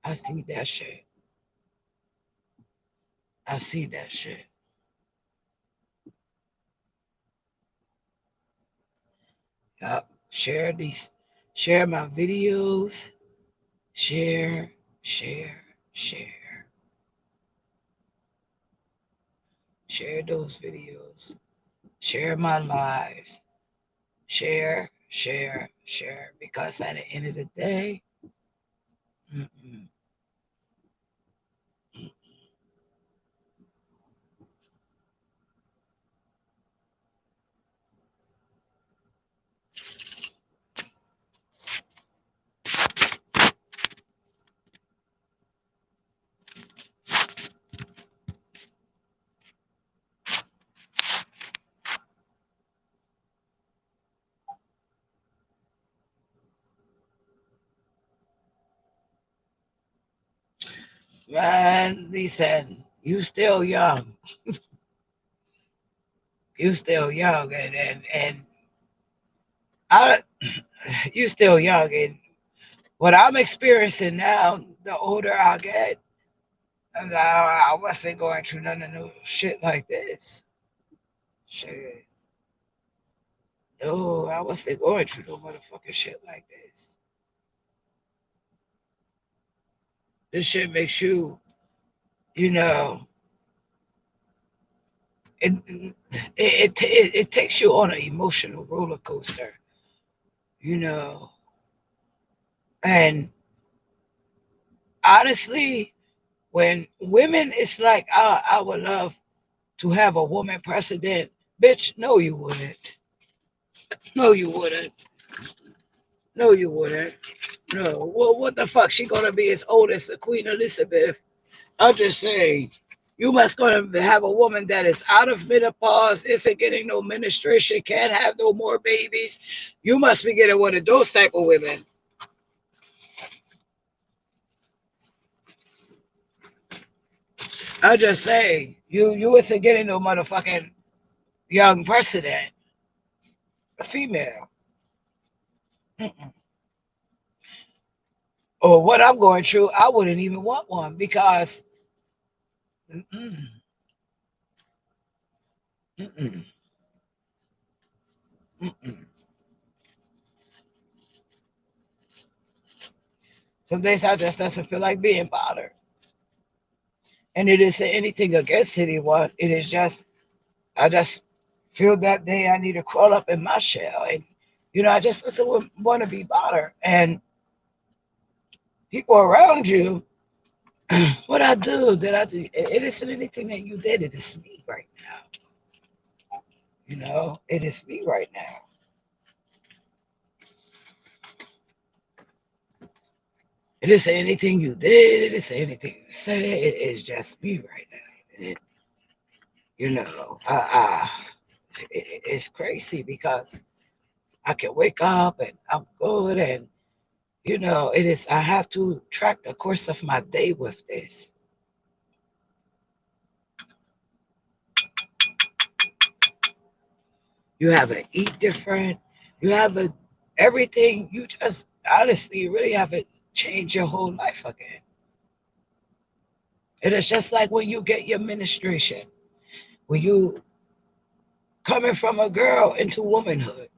I see that shit. I see that shit. Yup. Share my videos. Share, share, share. Share those videos. Share my lives. Share, share, share. Because at the end of the day, mm-mm, mm. Man, listen, you still young. You still young, and I, you still young, and what I'm experiencing now, the older I get, I wasn't going through none of no shit like this. Shit. No, I wasn't going through no motherfucking shit like this. This shit makes you, you know, it takes you on an emotional roller coaster, you know. And honestly, when women, it's like I would love to have a woman president. Bitch, no, you wouldn't. No, you wouldn't. No, you wouldn't. No. Well, what the fuck? She gonna be as old as Queen Elizabeth? I'm just saying, you must gonna have a woman that is out of menopause, isn't getting no menstruation, can't have no more babies. You must be getting one of those type of women. I'm just saying, you isn't getting no motherfucking young president, a female. Mm-mm. Or what I'm going through, I wouldn't even want one because mm-mm, mm-mm, mm-mm. Some days I just doesn't feel like being bothered. And it isn't anything against anyone. It is just I just feel that day I need to crawl up in my shell. And I just doesn't want to be bothered. And people around you, what I do, that I do, it isn't anything that you did. It is me right now. It is me right now. It isn't anything you did. It isn't anything you said. It is just me right now. And I it's crazy because I can wake up and I'm good, and it is. I have to track the course of my day with this. You have to eat different. You have a everything. You just honestly, you really have to change your whole life again. It is just like when you get your ministration, when you coming from a girl into womanhood.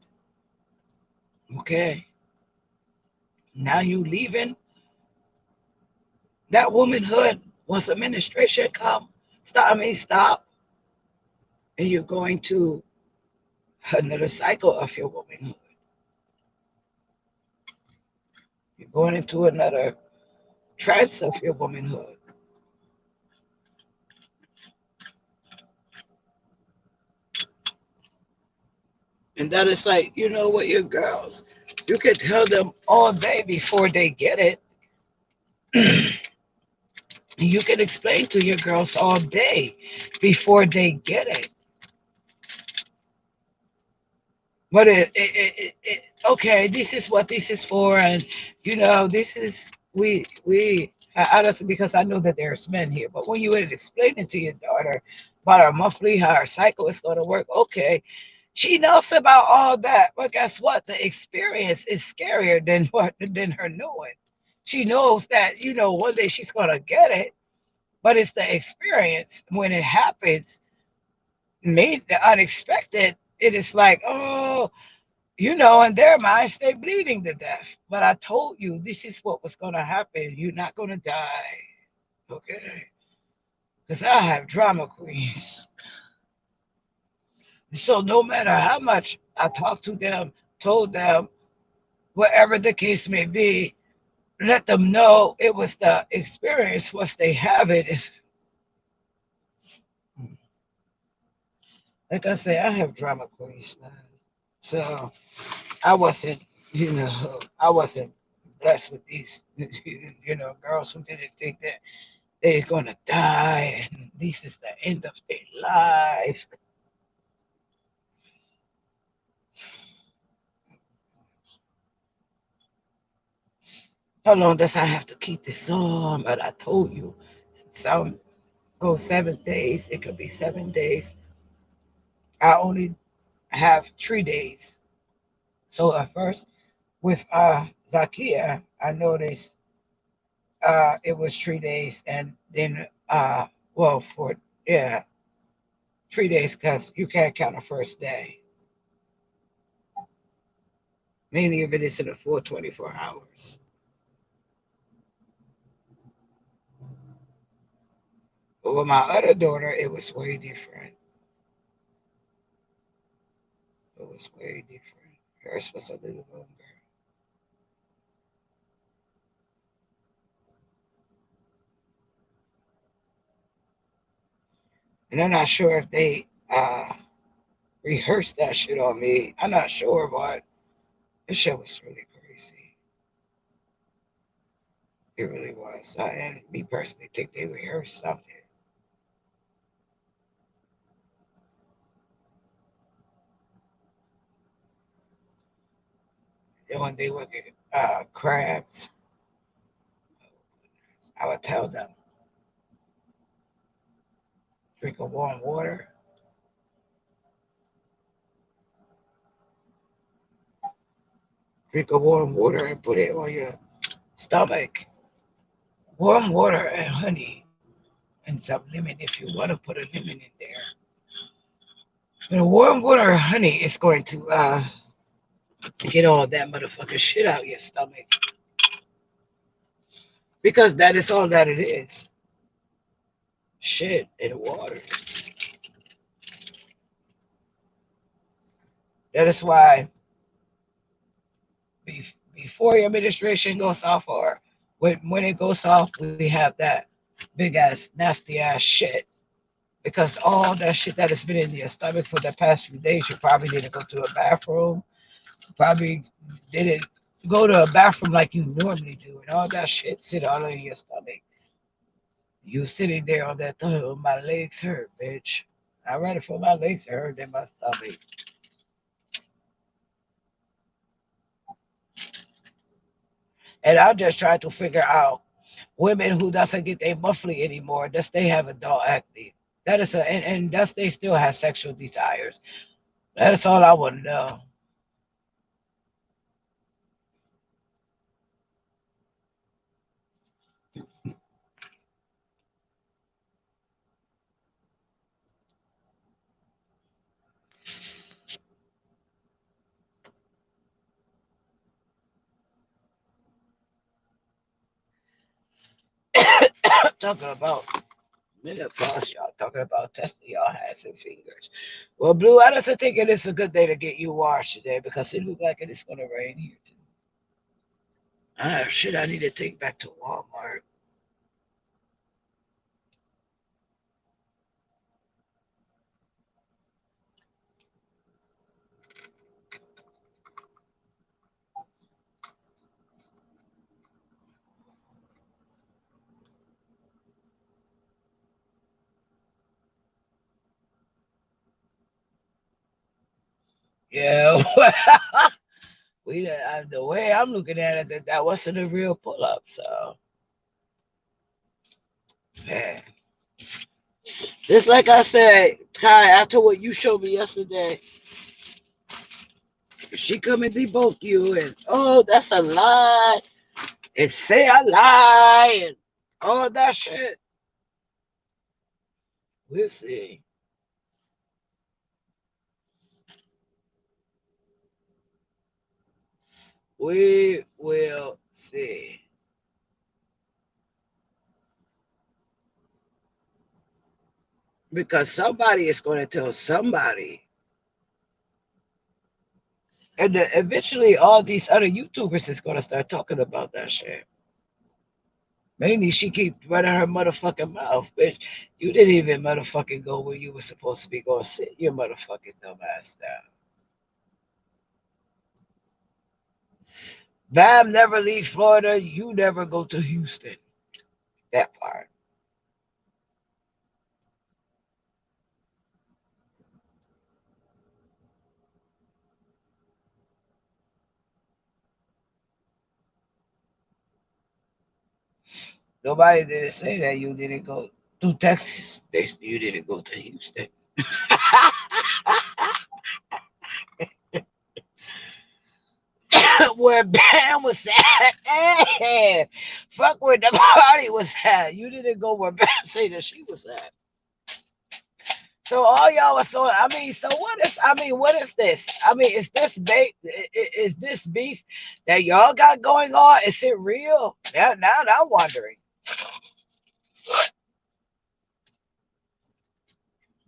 Okay, now you leaving that womanhood. Once administration come, stop, and you're going to another cycle of your womanhood. You're going into another trance of your womanhood. And that is like, what your girls, you can tell them all day before they get it. You can explain to your girls all day before they get it. But okay, this is what this is for, and this is we. I don't, because I know that there's men here, but when you would explain it to your daughter about her monthly, how her cycle is going to work, okay, she knows about all that. But guess what? The experience is scarier than her knowing. She knows that one day she's going to get it, but it's the experience when it happens, made the unexpected. It is like, oh, in their minds, they're bleeding to death. But I told you this is what was going to happen. You're not going to die, okay? Because I have drama queens. So no matter how much I talked to them, told them, whatever the case may be, let them know it was the experience once they have it. Like I say, I have drama queens, man. So I wasn't, I wasn't blessed with these, girls who didn't think that they're gonna die and this is the end of their life. How long does I have to keep this on? But I told you, some go 7 days. It could be 7 days. I only have 3 days. So at first, with Zakia, I noticed it was 3 days, and then well, for yeah, 3 days because you can't count the first day. Many of it is in the full 24 hours. But with my other daughter, it was way different. It was way different. Hers was a little longer. And I'm not sure if they rehearsed that shit on me. I'm not sure, but this shit was really crazy. It really was. And me personally think they rehearsed something. And when they would get crabs, I would tell them, drink a warm water, drink a warm water and put it on your stomach. Warm water and honey and some lemon if you want to put a lemon in there. The warm water or honey is going to get all that motherfucking shit out your stomach because that is all that it is. Shit in water. That is why before your administration goes off, or when it goes off, we have that big ass nasty ass shit because all that shit that has been in your stomach for the past few days, you probably didn't go to a bathroom. You probably didn't go to a bathroom like you normally do, and all that shit sit all in your stomach. You sitting there on that toilet, my legs hurt, bitch. I read it for my legs. I heard in my stomach. And I just try to figure out women who doesn't get their monthly anymore, does they have adult acne? That is and does they still have sexual desires? That is all I want to know. Talking about menopause, y'all. Talking about testing y'all hands and fingers. Well, Blue, I just think it is a good day to get you washed today because it looks like it is going to rain here too. Ah, shit, I need to take back to Walmart. Yeah, the way I'm looking at it, that wasn't a real pull up. So, man, just like I said, Kai, after what you showed me yesterday, she come and debunk you, and oh, that's a lie, and say I lie, and all that shit. We'll see. We will see. Because somebody is going to tell somebody. And eventually, all these other YouTubers is going to start talking about that shit. Mainly, she keep running her motherfucking mouth, bitch. You didn't even motherfucking go where you were supposed to be going. Sit your motherfucking dumb ass down. Bam never leave Florida. You never go to Houston. That part. Nobody didn't say that you didn't go to Texas. You didn't go to Houston. Where Bam was at. Hey, fuck where the party was at. You didn't go where Bam say that she was at. So all y'all was so. I mean, so what is? I mean, what is this? I mean, is this bait? Is this beef that y'all got going on? Is it real? Now I'm wondering.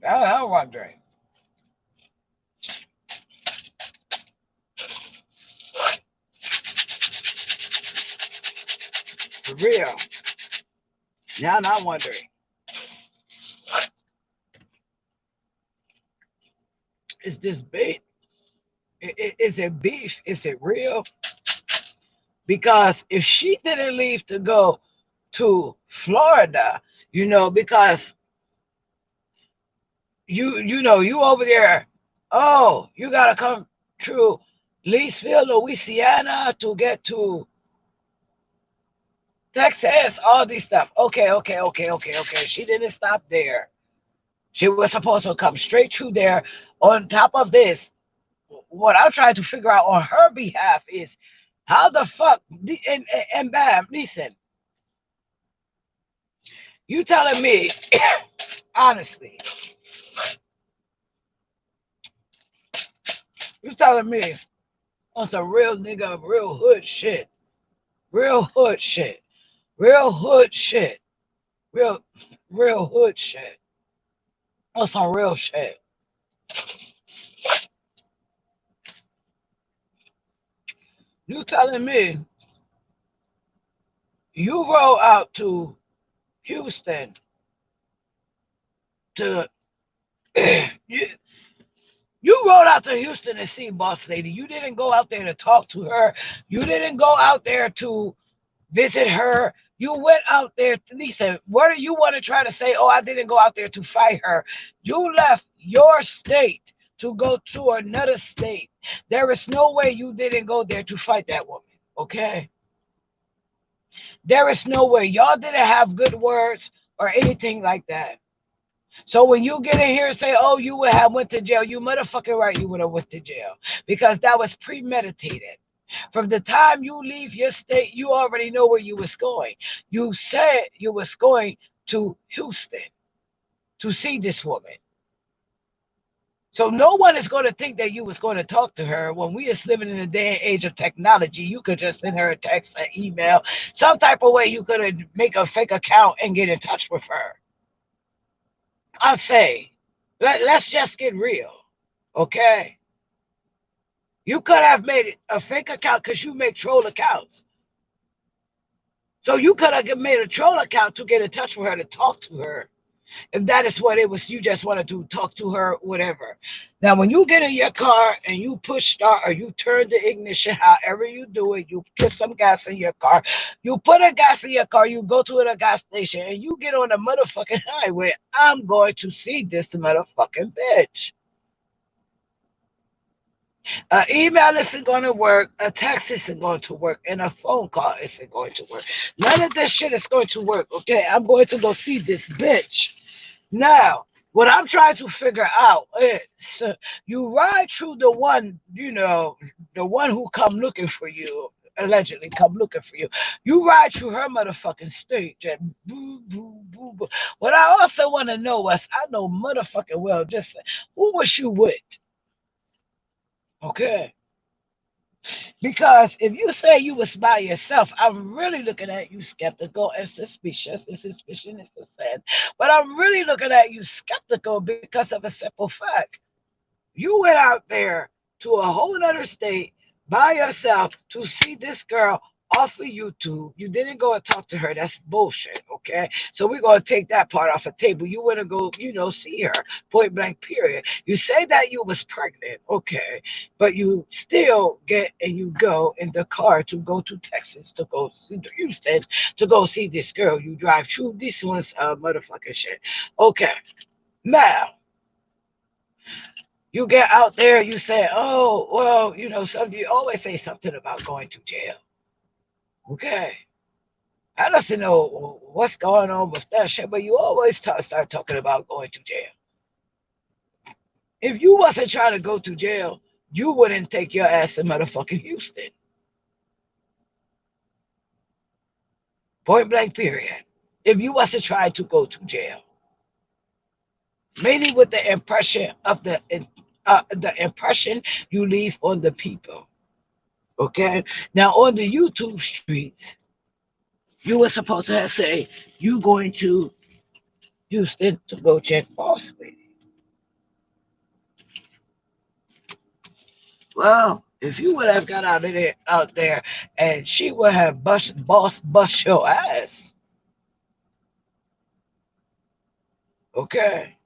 Now I'm wondering. For real. Now I'm wondering. Is this bait? Is it beef? Is it real? Because if she didn't leave to go to Florida, because you over there, oh, you gotta come through Leesville, Louisiana to get to Texas, all these stuff. Okay. She didn't stop there. She was supposed to come straight through there. On top of this, what I'm trying to figure out on her behalf is how the fuck and bam, listen, you telling me honestly, you telling me on some real nigga, real hood shit, real hood shit, real hood shit, real real hood shit, on some real shit. You telling me you roll out to Houston to you, you rode out to Houston to see Boss Lady. You didn't go out there to talk to her. You didn't go out there to visit her. You went out there, Lisa. What do you want to try to say? Oh, I didn't go out there to fight her. You left your state to go to another state. There is no way you didn't go there to fight that woman. Okay? There is no way. Y'all didn't have good words or anything like that. So when you get in here and say, "Oh, you would have went to jail," you motherfucking right, you would have went to jail because that was premeditated. From the time you leave your state, you already know where you was going. You said you was going to Houston to see this woman. So no one is going to think that you was going to talk to her when we is living in a day and age of technology. You could just send her a text, an email, some type of way you could make a fake account and get in touch with her. I say, let's just get real, okay? You could have made a fake account because you make troll accounts. So you could have made a troll account to get in touch with her to talk to her. If that is what it was, you just wanted to talk to her, whatever. Now, when you get in your car and you push start or you turn the ignition, however you do it, you put some gas in your car, you put a gas in your car, you go to a gas station and you get on the motherfucking highway. I'm going to see this motherfucking bitch. An email isn't going to work, a text isn't going to work, and a phone call isn't going to work. None of this shit is going to work, okay? I'm going to go see this bitch. Now, what I'm trying to figure out is you ride through the one, the one who come looking for you, allegedly come looking for you. You ride through her motherfucking state, just boo, boo, boo, boo. What I also want to know is, I know motherfucking well, just who was you with? Okay. Because if you say you was by yourself, I'm really looking at you skeptical and suspicious. And suspicion is the sin. But I'm really looking at you skeptical because of a simple fact. You went out there to a whole other state by yourself to see this girl off of YouTube. You didn't go and talk to her. That's bullshit. Okay. So we're going to take that part off the table. You want to go, see her, point blank, period. You say that you was pregnant. Okay. But you still get and you go in the car to go to Texas, to go see the Houston, to go see this girl. You drive through this one's motherfucking shit. Okay. Now, you get out there, you say, "Oh, well, you always say something about going to jail." Okay. I don't know what's going on with that shit, but you always start talking about going to jail. If you wasn't trying to go to jail, you wouldn't take your ass to motherfucking Houston. Point blank, period. If you wasn't trying to go to jail. Mainly with the impression of the impression you leave on the people. Okay? Now on the YouTube streets, you were supposed to say you going to Houston to go check Boss Lady. Well, if you would have got out there, and she would have bust your ass, okay?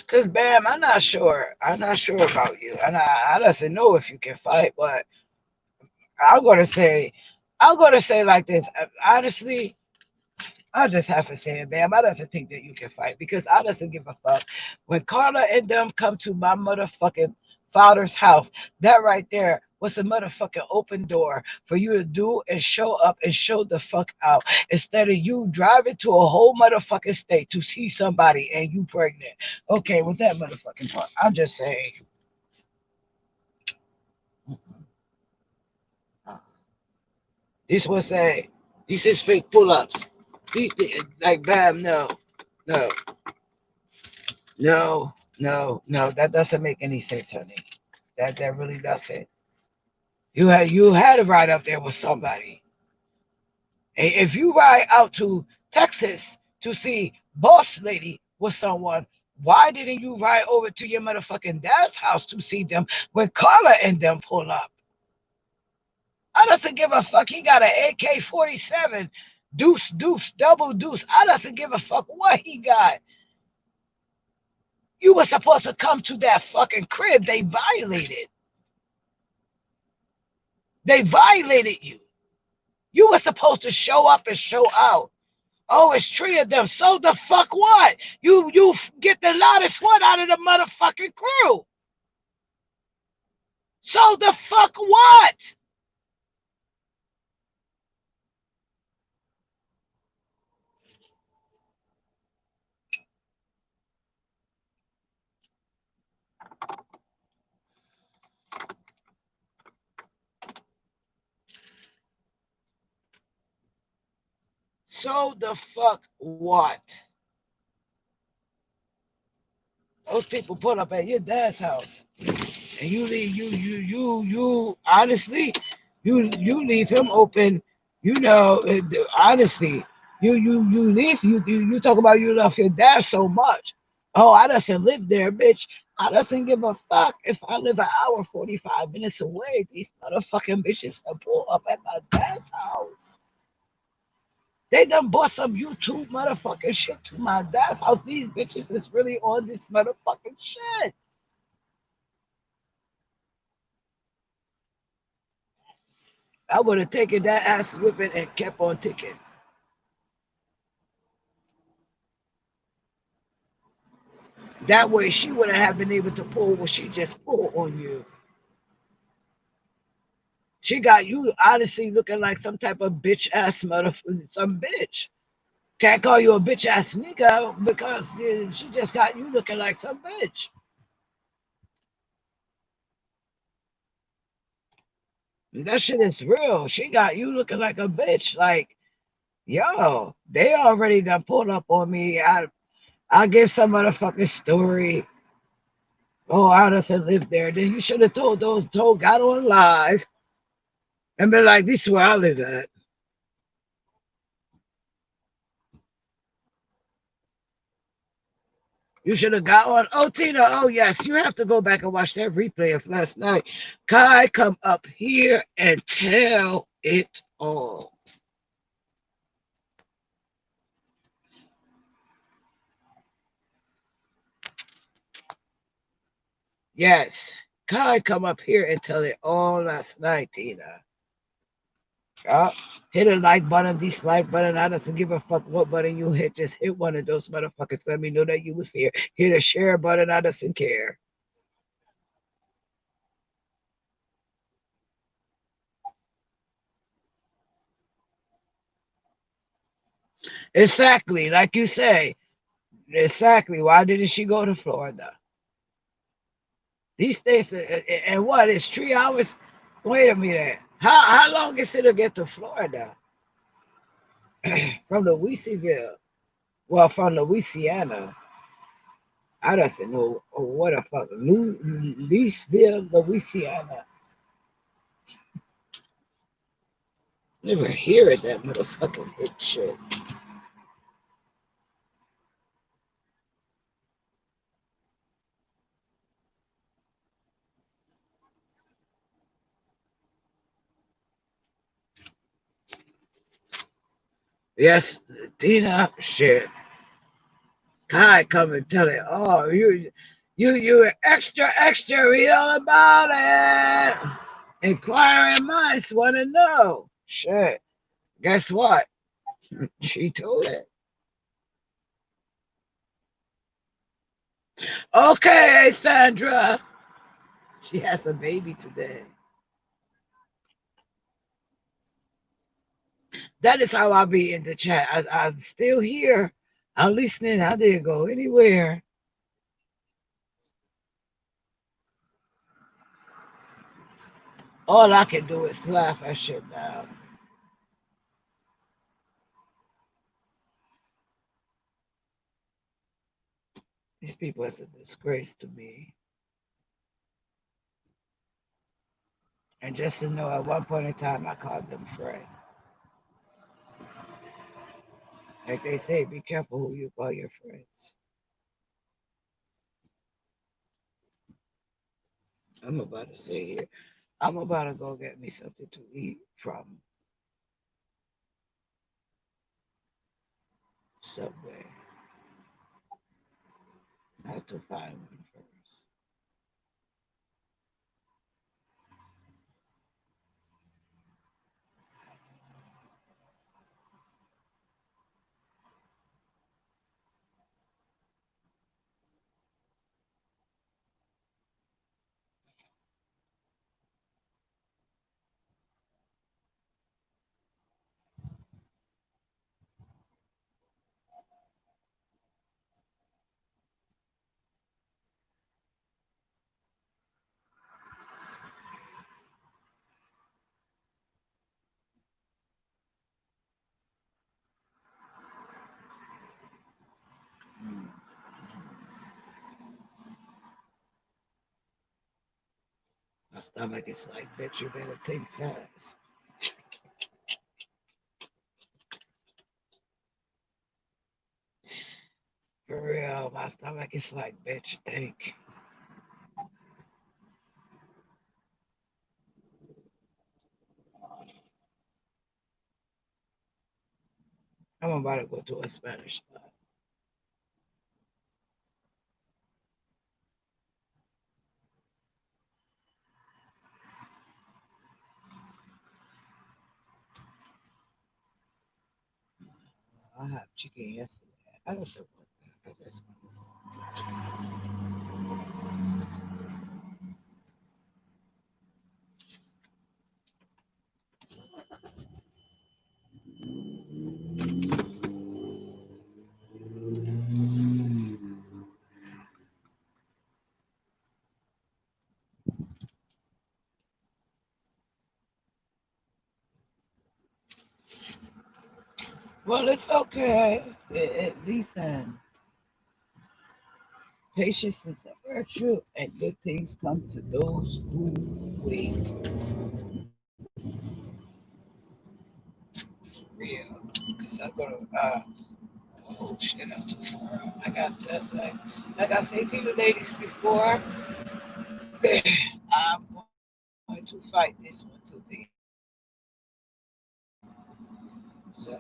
Cause Bam, I'm not sure. I'm not sure about you, and I doesn't know if you can fight, but I'm gonna say, like this. Honestly, I just have to say it, ma'am. I doesn't think that you can fight because I doesn't give a fuck. When Carla and them come to my motherfucking father's house, that right there was a motherfucking open door for you to do and show up and show the fuck out instead of you driving to a whole motherfucking state to see somebody and you pregnant. Okay, with that motherfucking part, I'm just saying. This was a, this is fake pull-ups. These like bam, no, no. No, no, that doesn't make any sense, honey. That really doesn't. You had to ride up there with somebody. If you ride out to Texas to see Boss Lady with someone, why didn't you ride over to your motherfucking dad's house to see them when Carla and them pull up? I doesn't give a fuck. He got an AK-47, deuce, deuce, double deuce. I doesn't give a fuck what he got. You were supposed to come to that fucking crib. They violated. They violated you. You were supposed to show up and show out. Oh, it's three of them. So the fuck what? You get the loudest one out of the motherfucking crew. So the fuck what? So the fuck what? Those people put up at your dad's house, and you leave you honestly, you leave him open. You know, honestly, you leave you talk about you love your dad so much. Oh, I doesn't live there, bitch. I doesn't give a fuck if I live an hour 45 minutes away. These motherfucking bitches that pull up at my dad's house. They done bought some YouTube motherfucking shit to my dad's house. These bitches is really on this motherfucking shit. I would have taken that ass whipping and kept on ticking. That way she wouldn't have been able to pull what she just pulled on you. She got you honestly looking like some type of bitch ass motherfucker, some bitch. Can't call you a bitch ass nigga because she just got you looking like some bitch. That shit is real. She got you looking like a bitch. Like, yo, they already done pulled up on me. I give some motherfucking story. Oh, I doesn't live there. Then you should have got on live and been like, this is where I live at. You should have got on. Oh, Tina, oh, yes, you have to go back and watch that replay of last night. Kai, come up here and tell it all. Yes, Kai, come up here and tell it all last night, Tina. Hit a like button, dislike button. I doesn't give a fuck what button you hit. Just hit one of those motherfuckers. Let me know that you was here. Hit a share button. I doesn't care. Exactly, like you say. Exactly. Why didn't she go to Florida? These states, and what? It's 3 hours. Wait a minute. How long is it to get to Florida from Louisville? Well, from Louisiana. I don't know what the fuck. Louisville, Louisiana. Never hear of that motherfucking hit shit. Yes, Tina, shit. Kai come and tell it. Oh, you extra. Read all about it. Inquiring minds want to know. Shit. Guess what? She told it. Okay, Sandra. She has a baby today. That is how I be in the chat. I'm still here. I'm listening. I didn't go anywhere. All I can do is laugh at shit now. These people is a disgrace to me. And just to know, at one point in time, I called them friend. Like they say, be careful who you call your friends. I'm about to say here, I'm about to go get me something to eat from Subway. I have to find one first. My stomach is like, bitch, you better think fast. For real, my stomach is like, bitch, think. I'm about to go to a Spanish spot. I had chicken yesterday. I just said, what the heck is this? Well, it's okay. Listen, patience is a virtue, and good things come to those who wait. Real. Because I'm going to, oh shit, I'm too far. I got to, like I said to you ladies before, I'm going to fight this one to the end. So,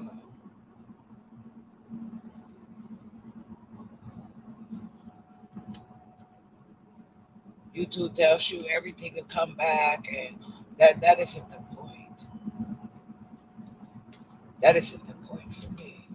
YouTube tells you everything will come back, and that isn't the point. That isn't the point for me.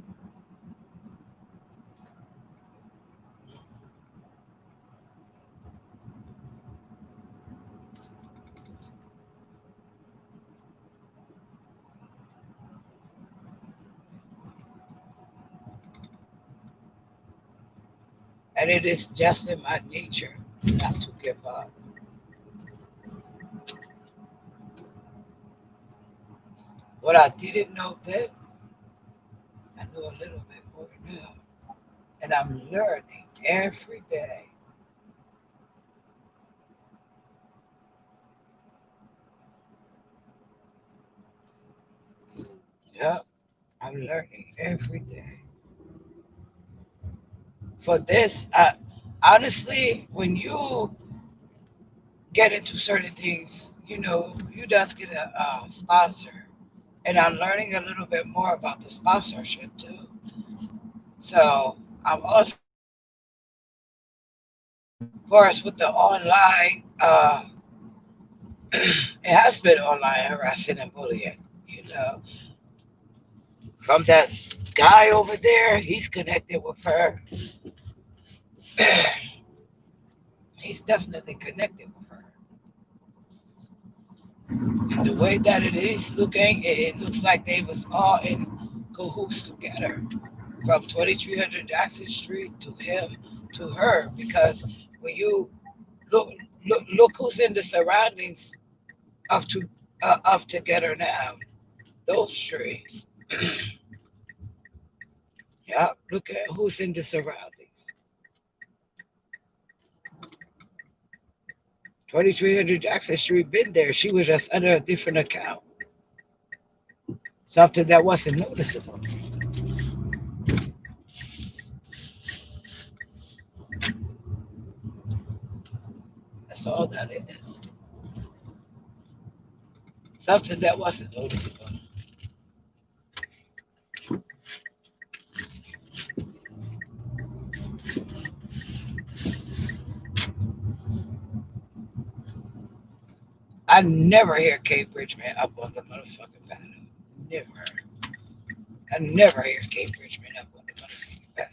And it is just in my nature not to give up. What I didn't know then, I know a little bit more now. And I'm learning every day. Yep, I'm learning every day. For this, honestly, when you get into certain things, you just get a sponsor. And I'm learning a little bit more about the sponsorship too. So I'm also, of course, with the online, it has been online harassing and bullying. You know, from that guy over there, he's connected with her. He's definitely connected with her. The way that it is looking, it looks like they was all in cahoots together, from 2300 Jackson Street to him to her. Because when you look who's in the surroundings of together now, those three. Yeah, look at who's in the surroundings. 2300 Jackson Street been there. She was just under a different account, something that wasn't noticeable. That's all that is. Something that wasn't noticeable. I never hear Kate Bridgman up on the motherfucking panel. Never. I never hear Kate Bridgman up on the motherfucking panel.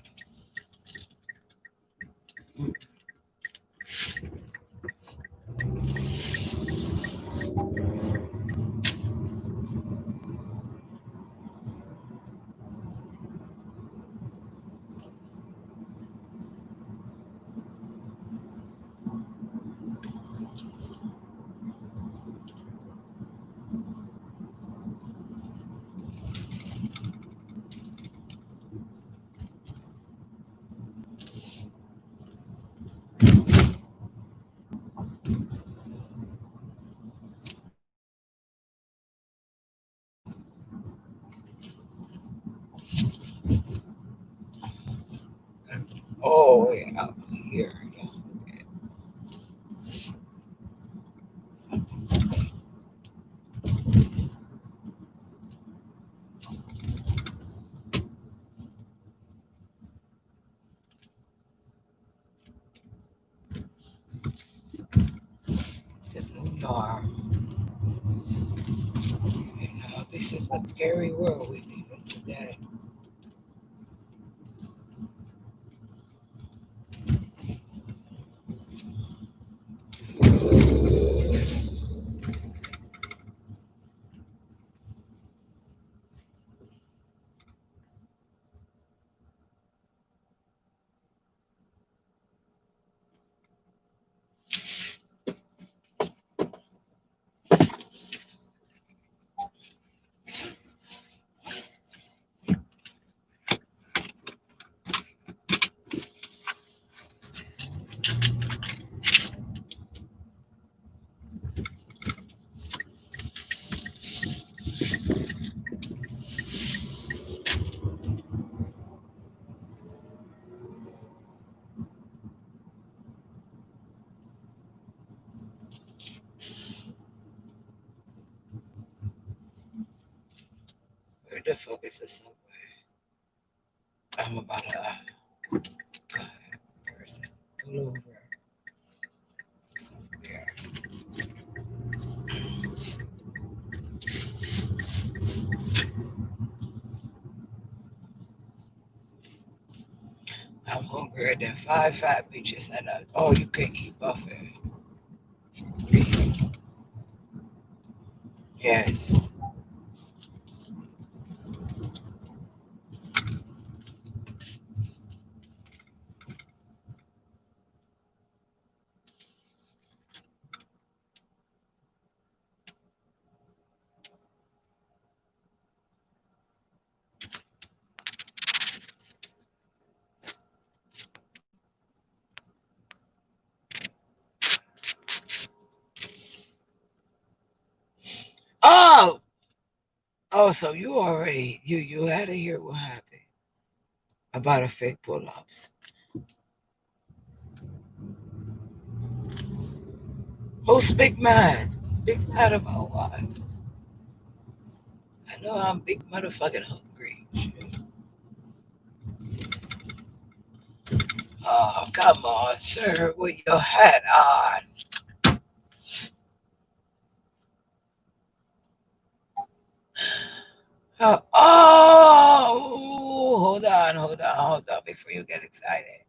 are. This is a scary world we live in today. Where the fuck is the subway? I'm about to person pull over somewhere. I'm hungrier than 5 fat bitches at a all you can eat buffet. Yes. Oh, oh, so you already you had to hear what happened about a fake pull-ups. Who's big mad? Big mad about what? I know I'm big motherfucking hungry. Shit. Oh, come on, sir, with your hat on. Oh, hold on before you get excited.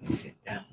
Let me sit down.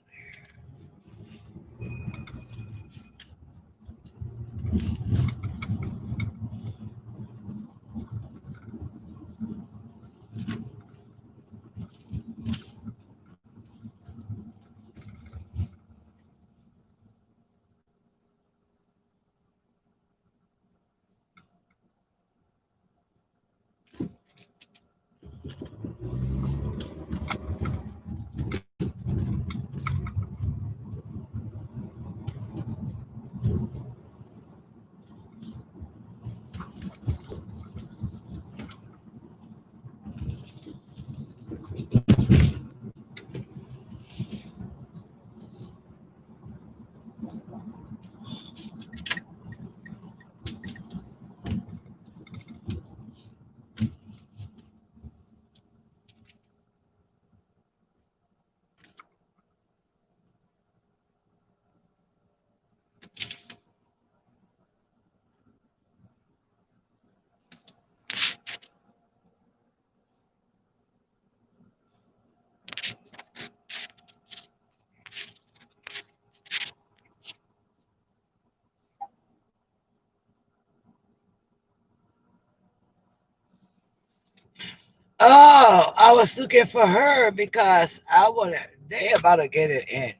Oh, I was looking for her because I want to. They about to get it in.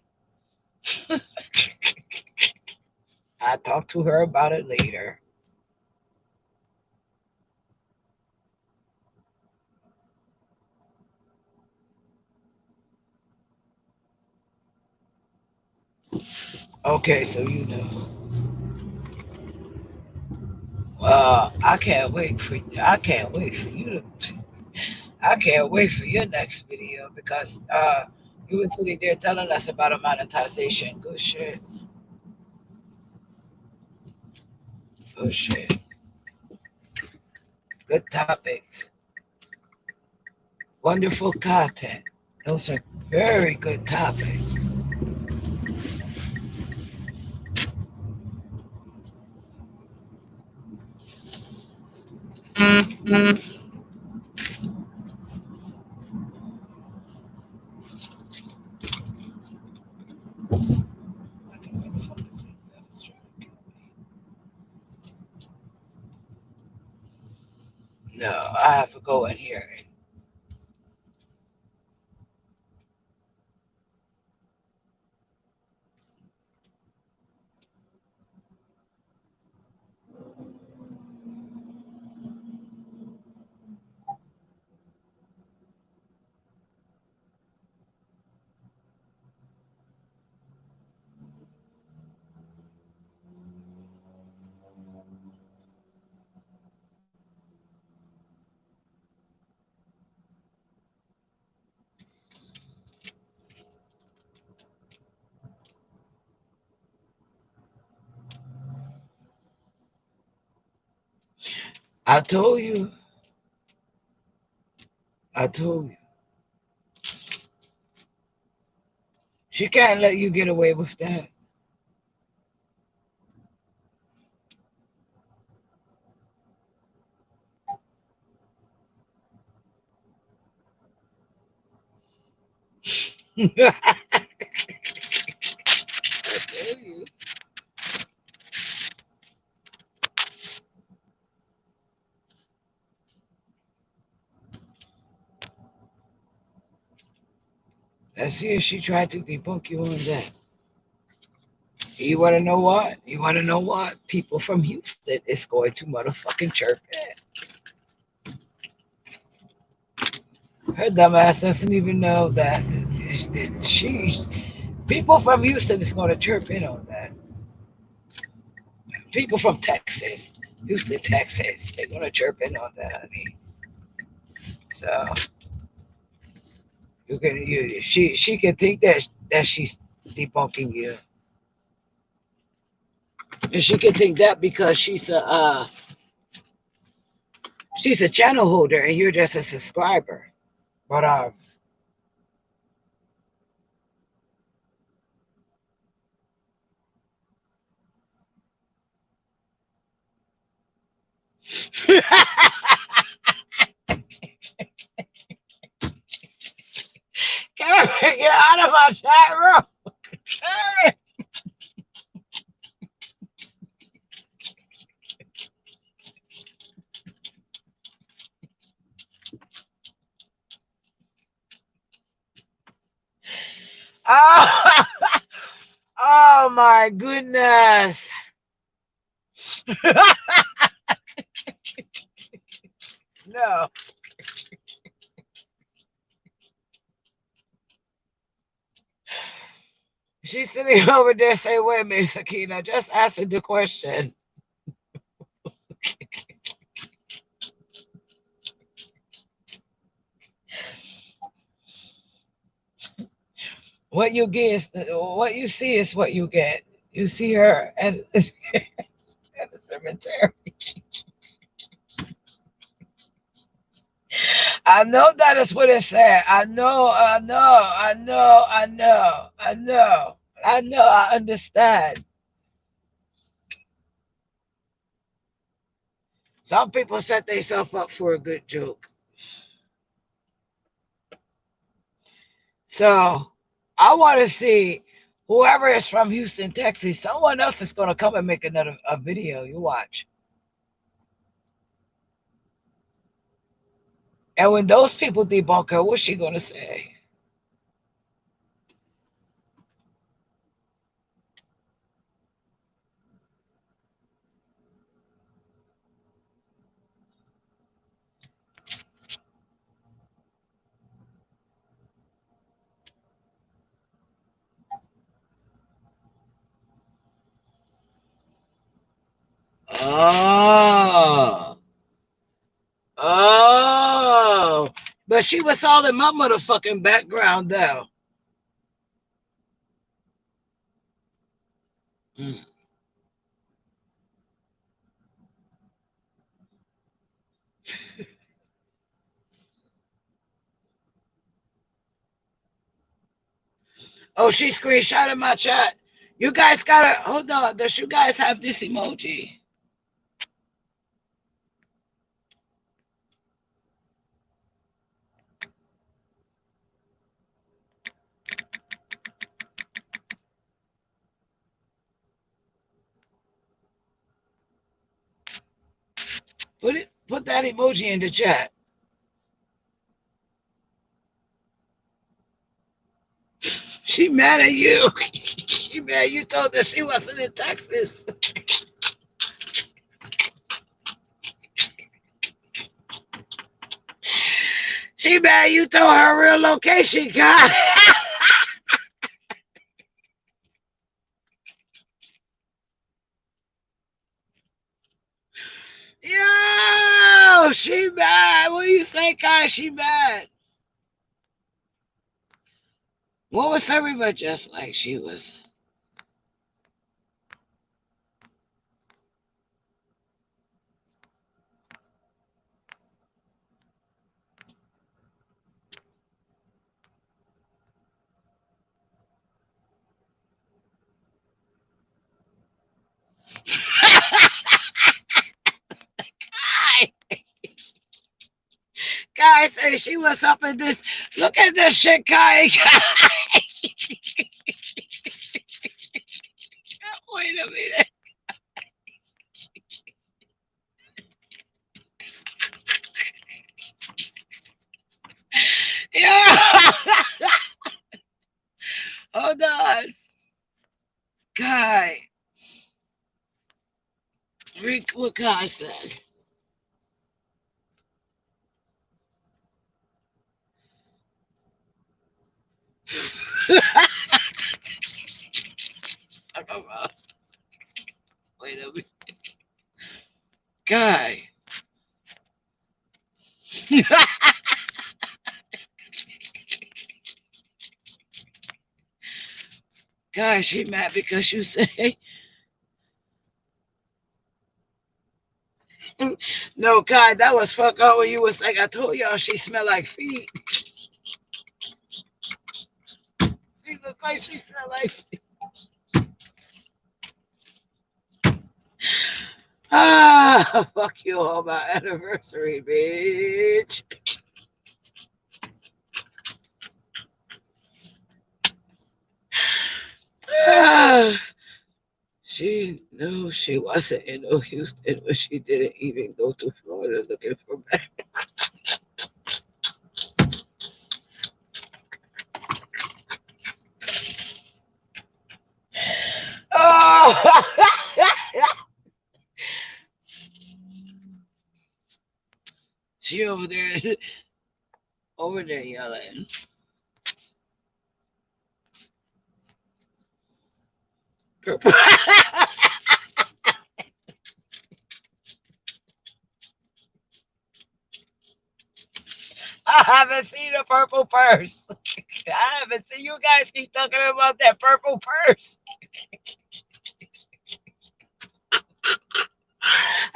I talked to her about it later. Okay, so you know. I can't wait for I can't wait for you to I can't wait for your next video because You were sitting there telling us about a monetization. Good shit. Good shit. Good topics. Wonderful content. Those are very good topics. No, I have to go in here. I told you. I told you. She can't let you get away with that. I tell you. Let's see if she tried to debunk you on that. You want to know what? You want to know what? People from Houston is going to motherfucking chirp it. Her dumb ass doesn't even know that she's. People from Houston is going to chirp in on that. People from Texas, Houston, Texas, they're going to chirp in on that, honey. So she can think that she's debunking you, and she can think that because she's a channel holder and you're just a subscriber. But Karen, get out of my chat room. Karen. Oh, oh my goodness. No. She's sitting over there saying, wait a minute, Sakina, just answer the question. What you get is what you see is what you get. You see her at, at the cemetery. I know that is what it said. I know, I know, I know, I know, I know, I know, I understand. Some people set themselves up for a good joke. So I want to see whoever is from Houston, Texas, someone else is going to come and make another a video. You watch. And when those people debunk her, what's she going to say? Oh. Oh. But she was all in my motherfucking background, though. Mm. Oh, she screenshotted my chat. You guys gotta hold on. Does you guys have this emoji? Put that emoji in the chat. She mad at you. She mad you told her she wasn't in Texas. She mad you told her real location, God. Yo, she mad. What you say, Kai? She mad. What was everybody just like she was? Kai say she was up in this. Look at this shit, Kai. Wait a minute. Yeah. Hold on. Kai. Read what Kai said. Wait a minute. Kai. Kai, she mad because you say. No, Kai, that was fuck up when you was like, I told y'all she smell like feet. She look like she smell like feet. Ah, fuck you on my anniversary, bitch. Ah, she knew she wasn't in no Houston when she didn't even go to Florida looking for me. Oh, she over there yelling. I haven't seen a purple purse. I haven't seen you guys keep talking about that purple purse.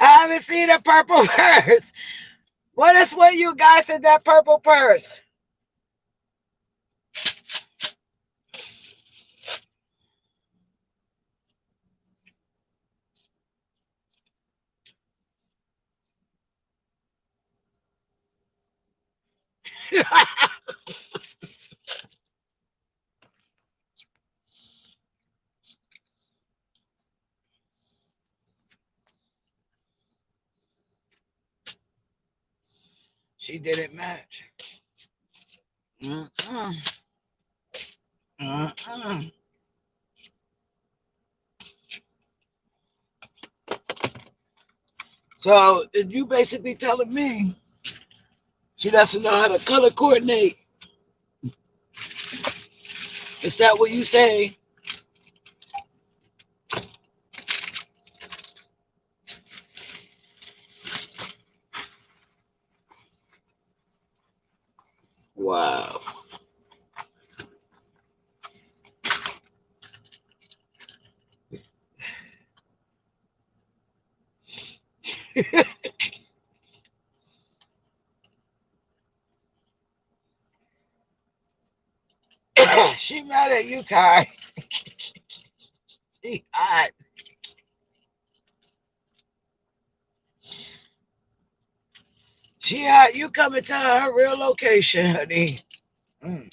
I haven't seen a purple purse. What is with you guys in that purple purse? She didn't match. Mm-mm. Mm-mm. So you basically telling me she doesn't know how to color coordinate? Is that what you say? Wow. She mad at you, Kai. She hot. She hot. You come and tell her real location, honey. Mm.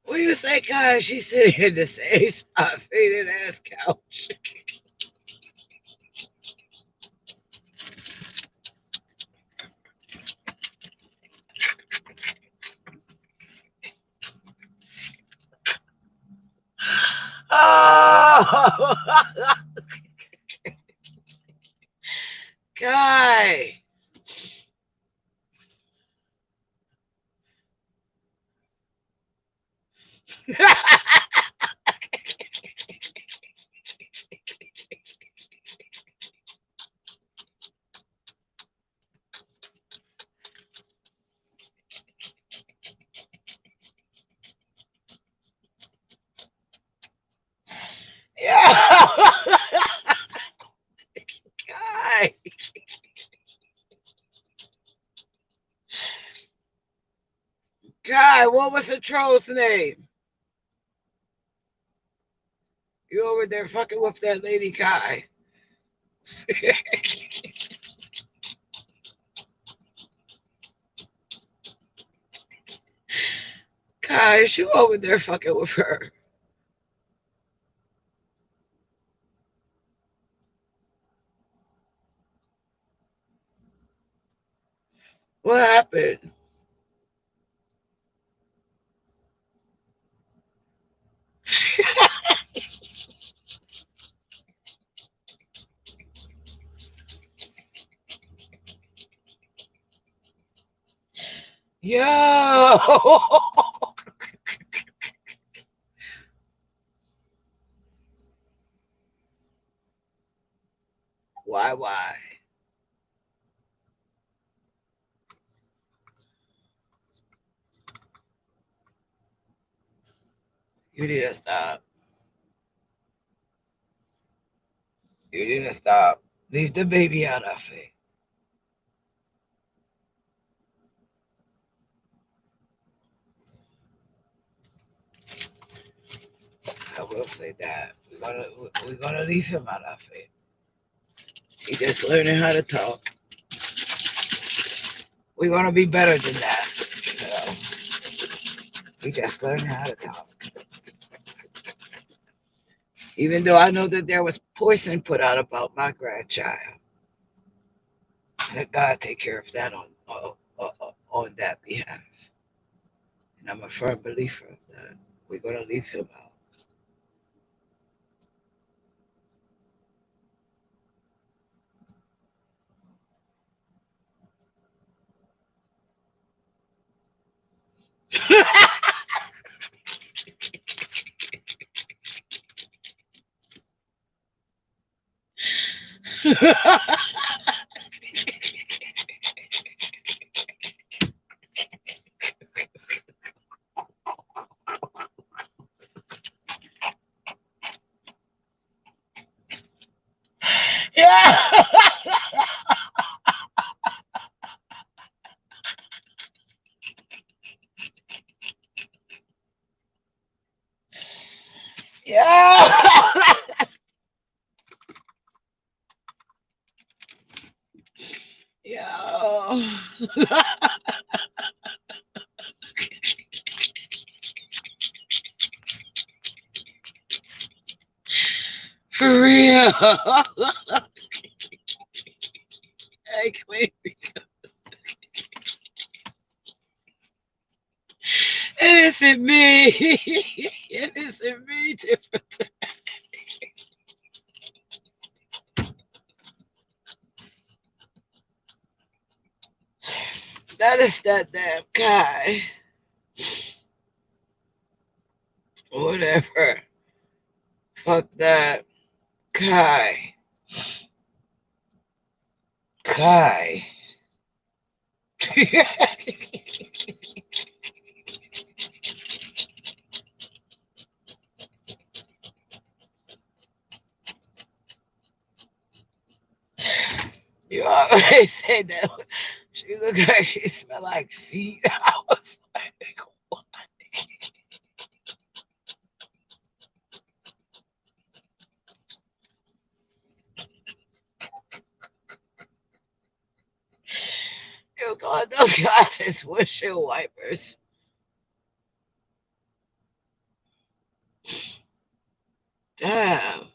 What you say, Kai? She's sitting in the same spot, faded ass couch. Oh, Kai. Yeah. Kai. Kai, what was the troll's name? You over there fucking with that lady, Kai. Kai, is you over there fucking with her? What happened? Yo. Why? You need to stop. You need to stop. Leave the baby out of it. I will say that. We're gonna leave him out of it. He just learning how to talk. We're gonna be better than that. You know, he just learning how to talk. Even though I know that there was poison put out about my grandchild, let God take care of that on that behalf. And I'm a firm believer of that. We're gonna leave him out. Yeah. Yeah. Yo. For real. Hey, Queen. It isn't me. It isn't me. That is that damn guy. Whatever. Fuck that guy. Kai. You always say that she look like she smell like feet. I was like, what? You got those guys as windshield wipers. Damn.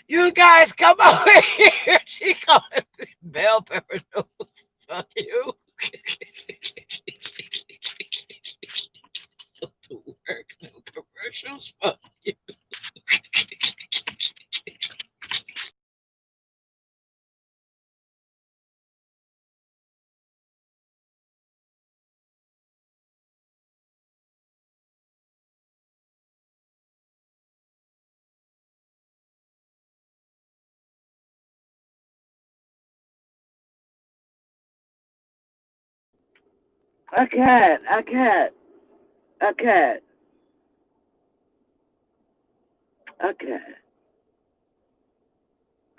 You guys come over here. She calling me bell pepper nose. Fuck you. To work, no commercials. Fuck you. I can't. I can't. I can't. I can't.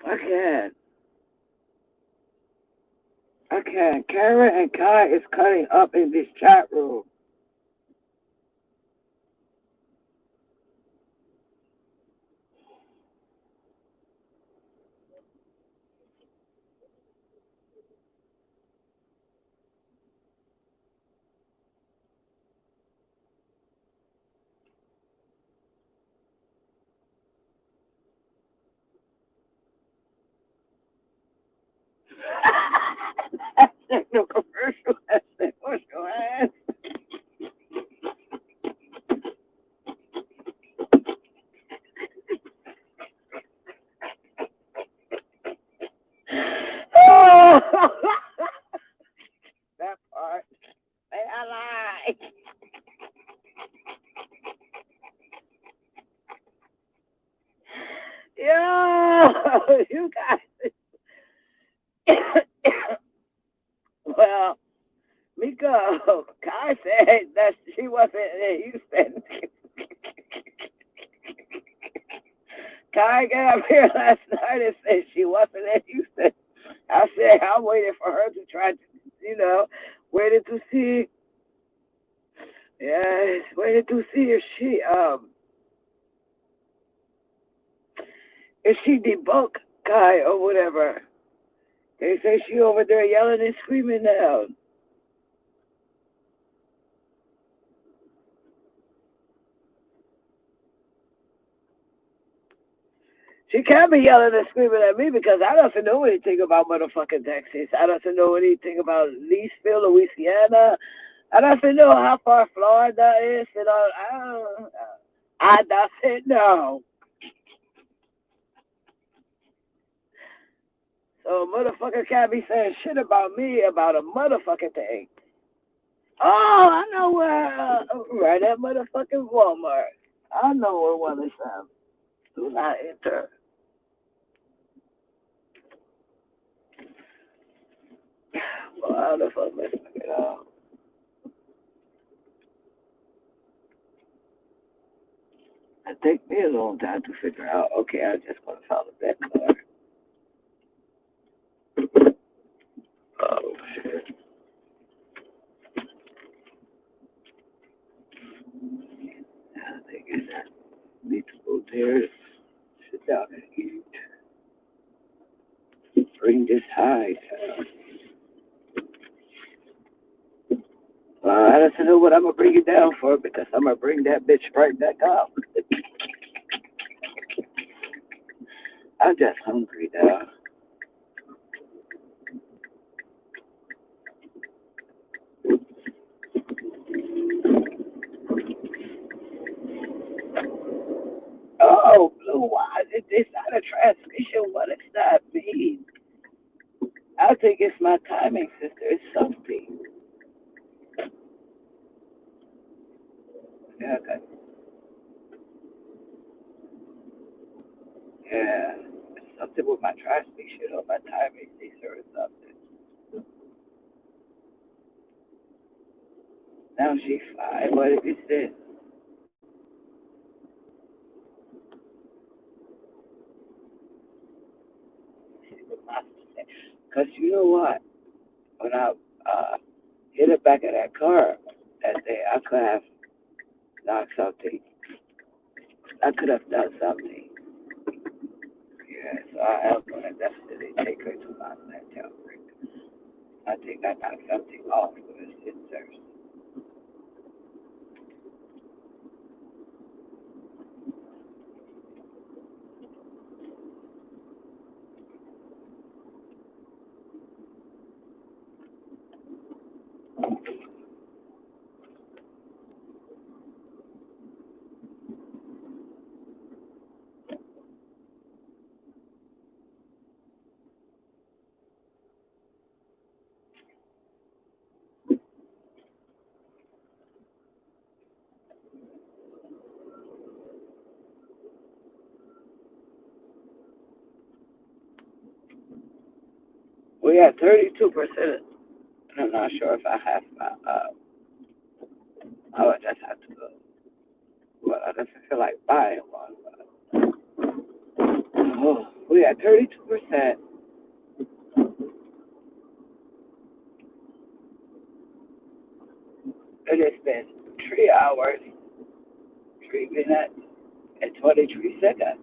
I can't. I can't. Karen and Kai is cutting up in this chat room. That's no commercial. That's what's your ass. That part. Say I lie. Yo, you guys. Well, Miko, Kai said that she wasn't in Houston. Kai got up here last night and said she wasn't in Houston. I said I'm waiting for her to try to, waiting to see, yeah, waiting to see if she debunk Kai or whatever. They say she over there yelling and screaming now. She can't be yelling and screaming at me because I don't know anything about motherfucking Texas. I don't know anything about Leesville, Louisiana. I don't know how far Florida is. I don't know. So a motherfucker can't be saying shit about me about a motherfucking thing. Oh, I know where, right at motherfucking Walmart. I know where one is from. Do not enter. Well, how the fuck let's figure it out. It take me a long time to figure out. Okay, I just want to find that card. Oh shit. I think I need to go there, sit down and eat. Bring this high down. Well, I don't know what I'm gonna bring it down for because I'm gonna bring that bitch right back up. I'm just hungry now. And what does that mean? I think it's my timing, sister. It's something. Yeah, yeah. It's something with my transmission or my timing, sister, or something. Now she's fine. What if it's this? Because you know what? When I hit the back of that car that day, I could have knocked something. I could have done something. Yeah, so I am going to definitely take her to my mental break. I think I knocked something off with his Thursday. We had 32%. I'm not sure if I have my, I would just have to go. Well, I just feel like buying one. But, oh, we had 32%. And it's been 3 hours, 3 minutes, and 23 seconds.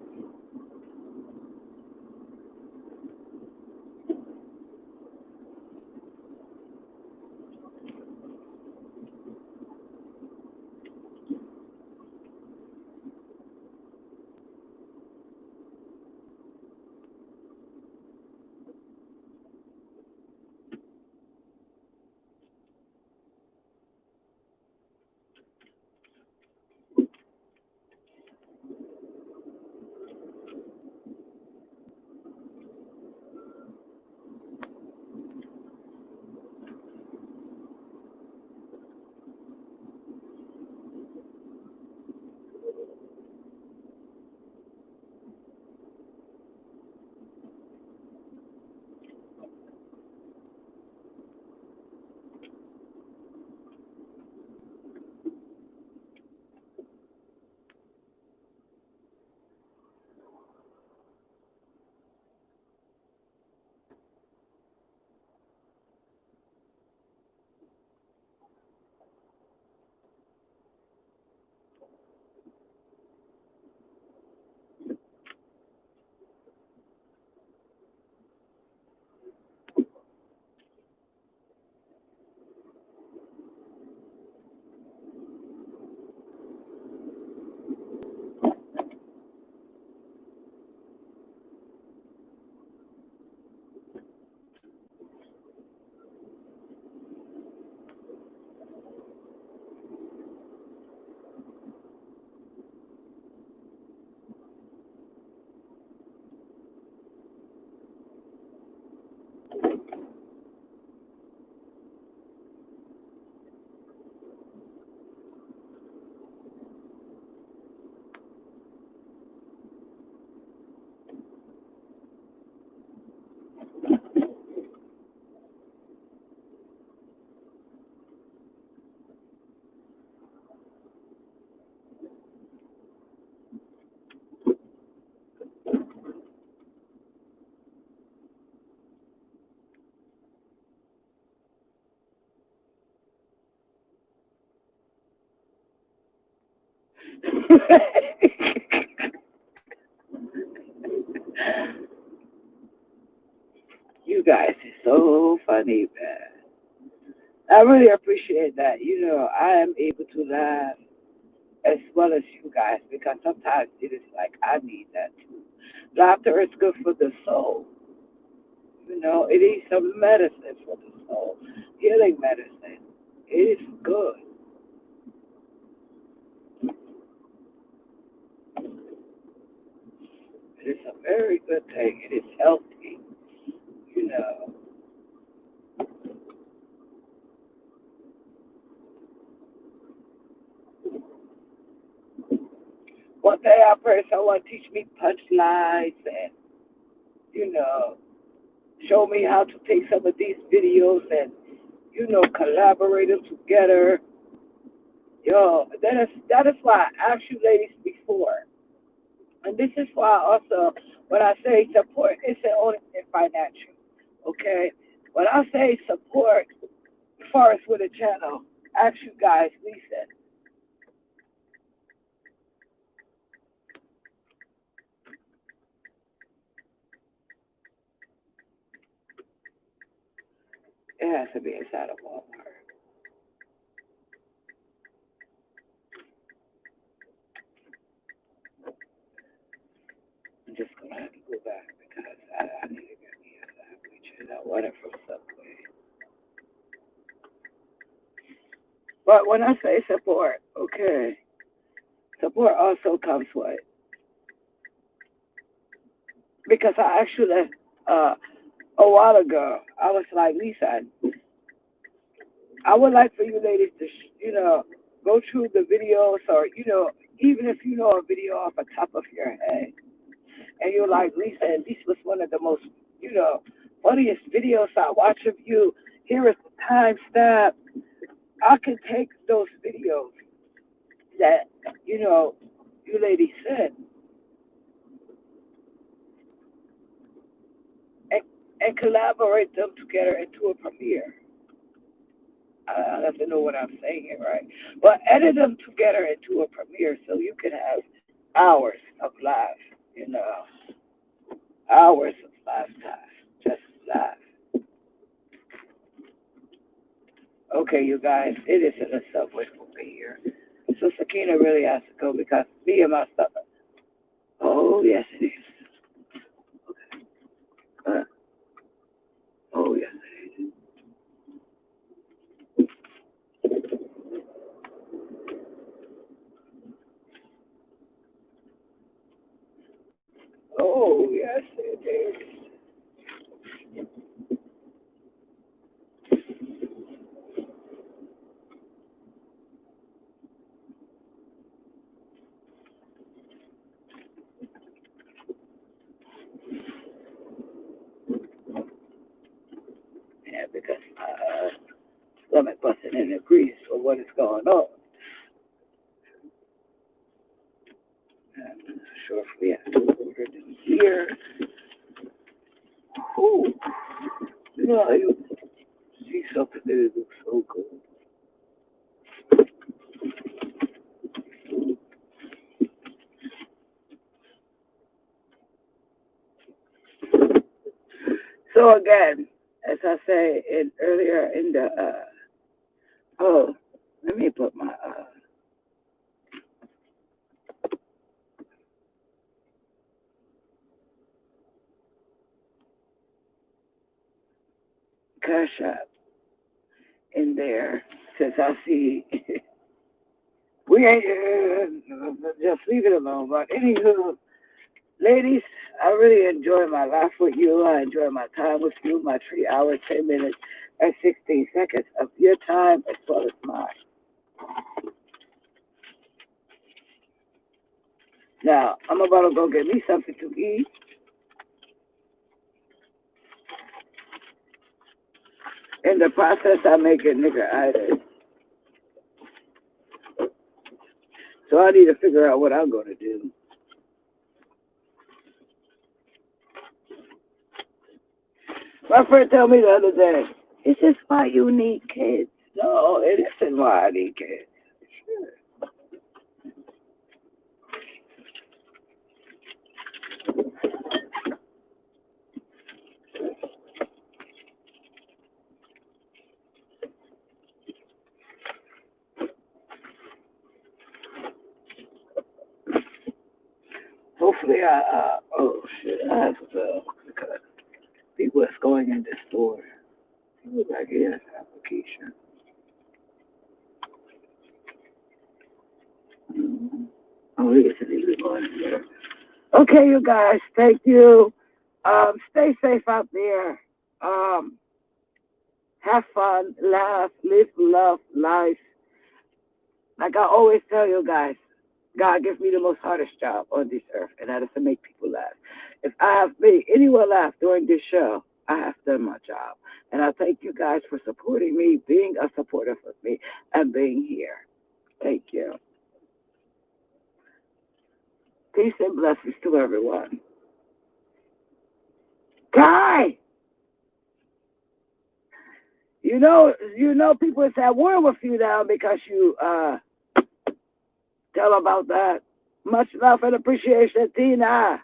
You guys are so funny, man. I really appreciate that. I am able to laugh as well as you guys because sometimes it is like I need that too. Laughter is good for the soul. It is some medicine for the soul. Healing medicine. It is good. It is a very good thing. It is healthy, you know. One day I pray someone teach me punchlines and, you know, show me how to take some of these videos and, you know, collaborate them together. Yo, that is why I asked you ladies before. And this is why also when I say support, it's only financial. Okay? When I say support, as far as with a channel, ask you guys, listen. It has to be inside of Walmart. I'm just gonna have to go back because I need to get me a sandwich and I want it from Subway. But when I say support, okay, support also comes with, because I actually, a while ago, I was like, Lisa, I would like for you ladies to, you know, go through the videos or, you know, even if you know a video off the top of your head and you're like, Lisa, and this was one of the most, you know, funniest videos I watch of you. Here is the timestamp. I can take those videos that, you know, you ladies said and, and collaborate them together into a premiere. I have to know what I'm saying it right. But edit them together into a premiere so you can have hours of live, you know, hours of live time, just live. Okay, you guys, it is in the subway over here. So Sakina really has to go because me and my stuff. Oh, yes, it is. Uh, oh, yes, it is. Oh, yes, it is. Yeah, because stomach busting in the grease for what is going on. I'm not sure if we have to order them here. Ooh, you know how you see something that looks so good. So again, as I say in earlier in the oh, let me put my cash app in there since I see we ain't just leave it alone. But anywho, ladies, I really enjoy my life with you. I enjoy my time with you, my 3 hours, 10 minutes, and 16 seconds of your time as well as mine. Now, I'm about to go get me something to eat. In the process, I make it nigger items. So I need to figure out what I'm going to do. My friend told me the other day, it's just why you need kids. No, it isn't why I need kids. Sure. Hopefully oh shit, I have to go because people is going in the store. People like, yes, application. Mm-hmm. Oh, he is going in there. Okay, you guys, thank you. Stay safe out there. Um, have fun, laugh, live, love, life. Like I always tell you guys, God gives me the most hardest job on this earth, and that is to make people laugh. If I have made anyone laugh during this show, I have done my job. And I thank you guys for supporting me, being a supporter of me, and being here. Thank you. Peace and blessings to everyone. Guy, people is at war with you now because you tell about that. Much love and appreciation, Tina.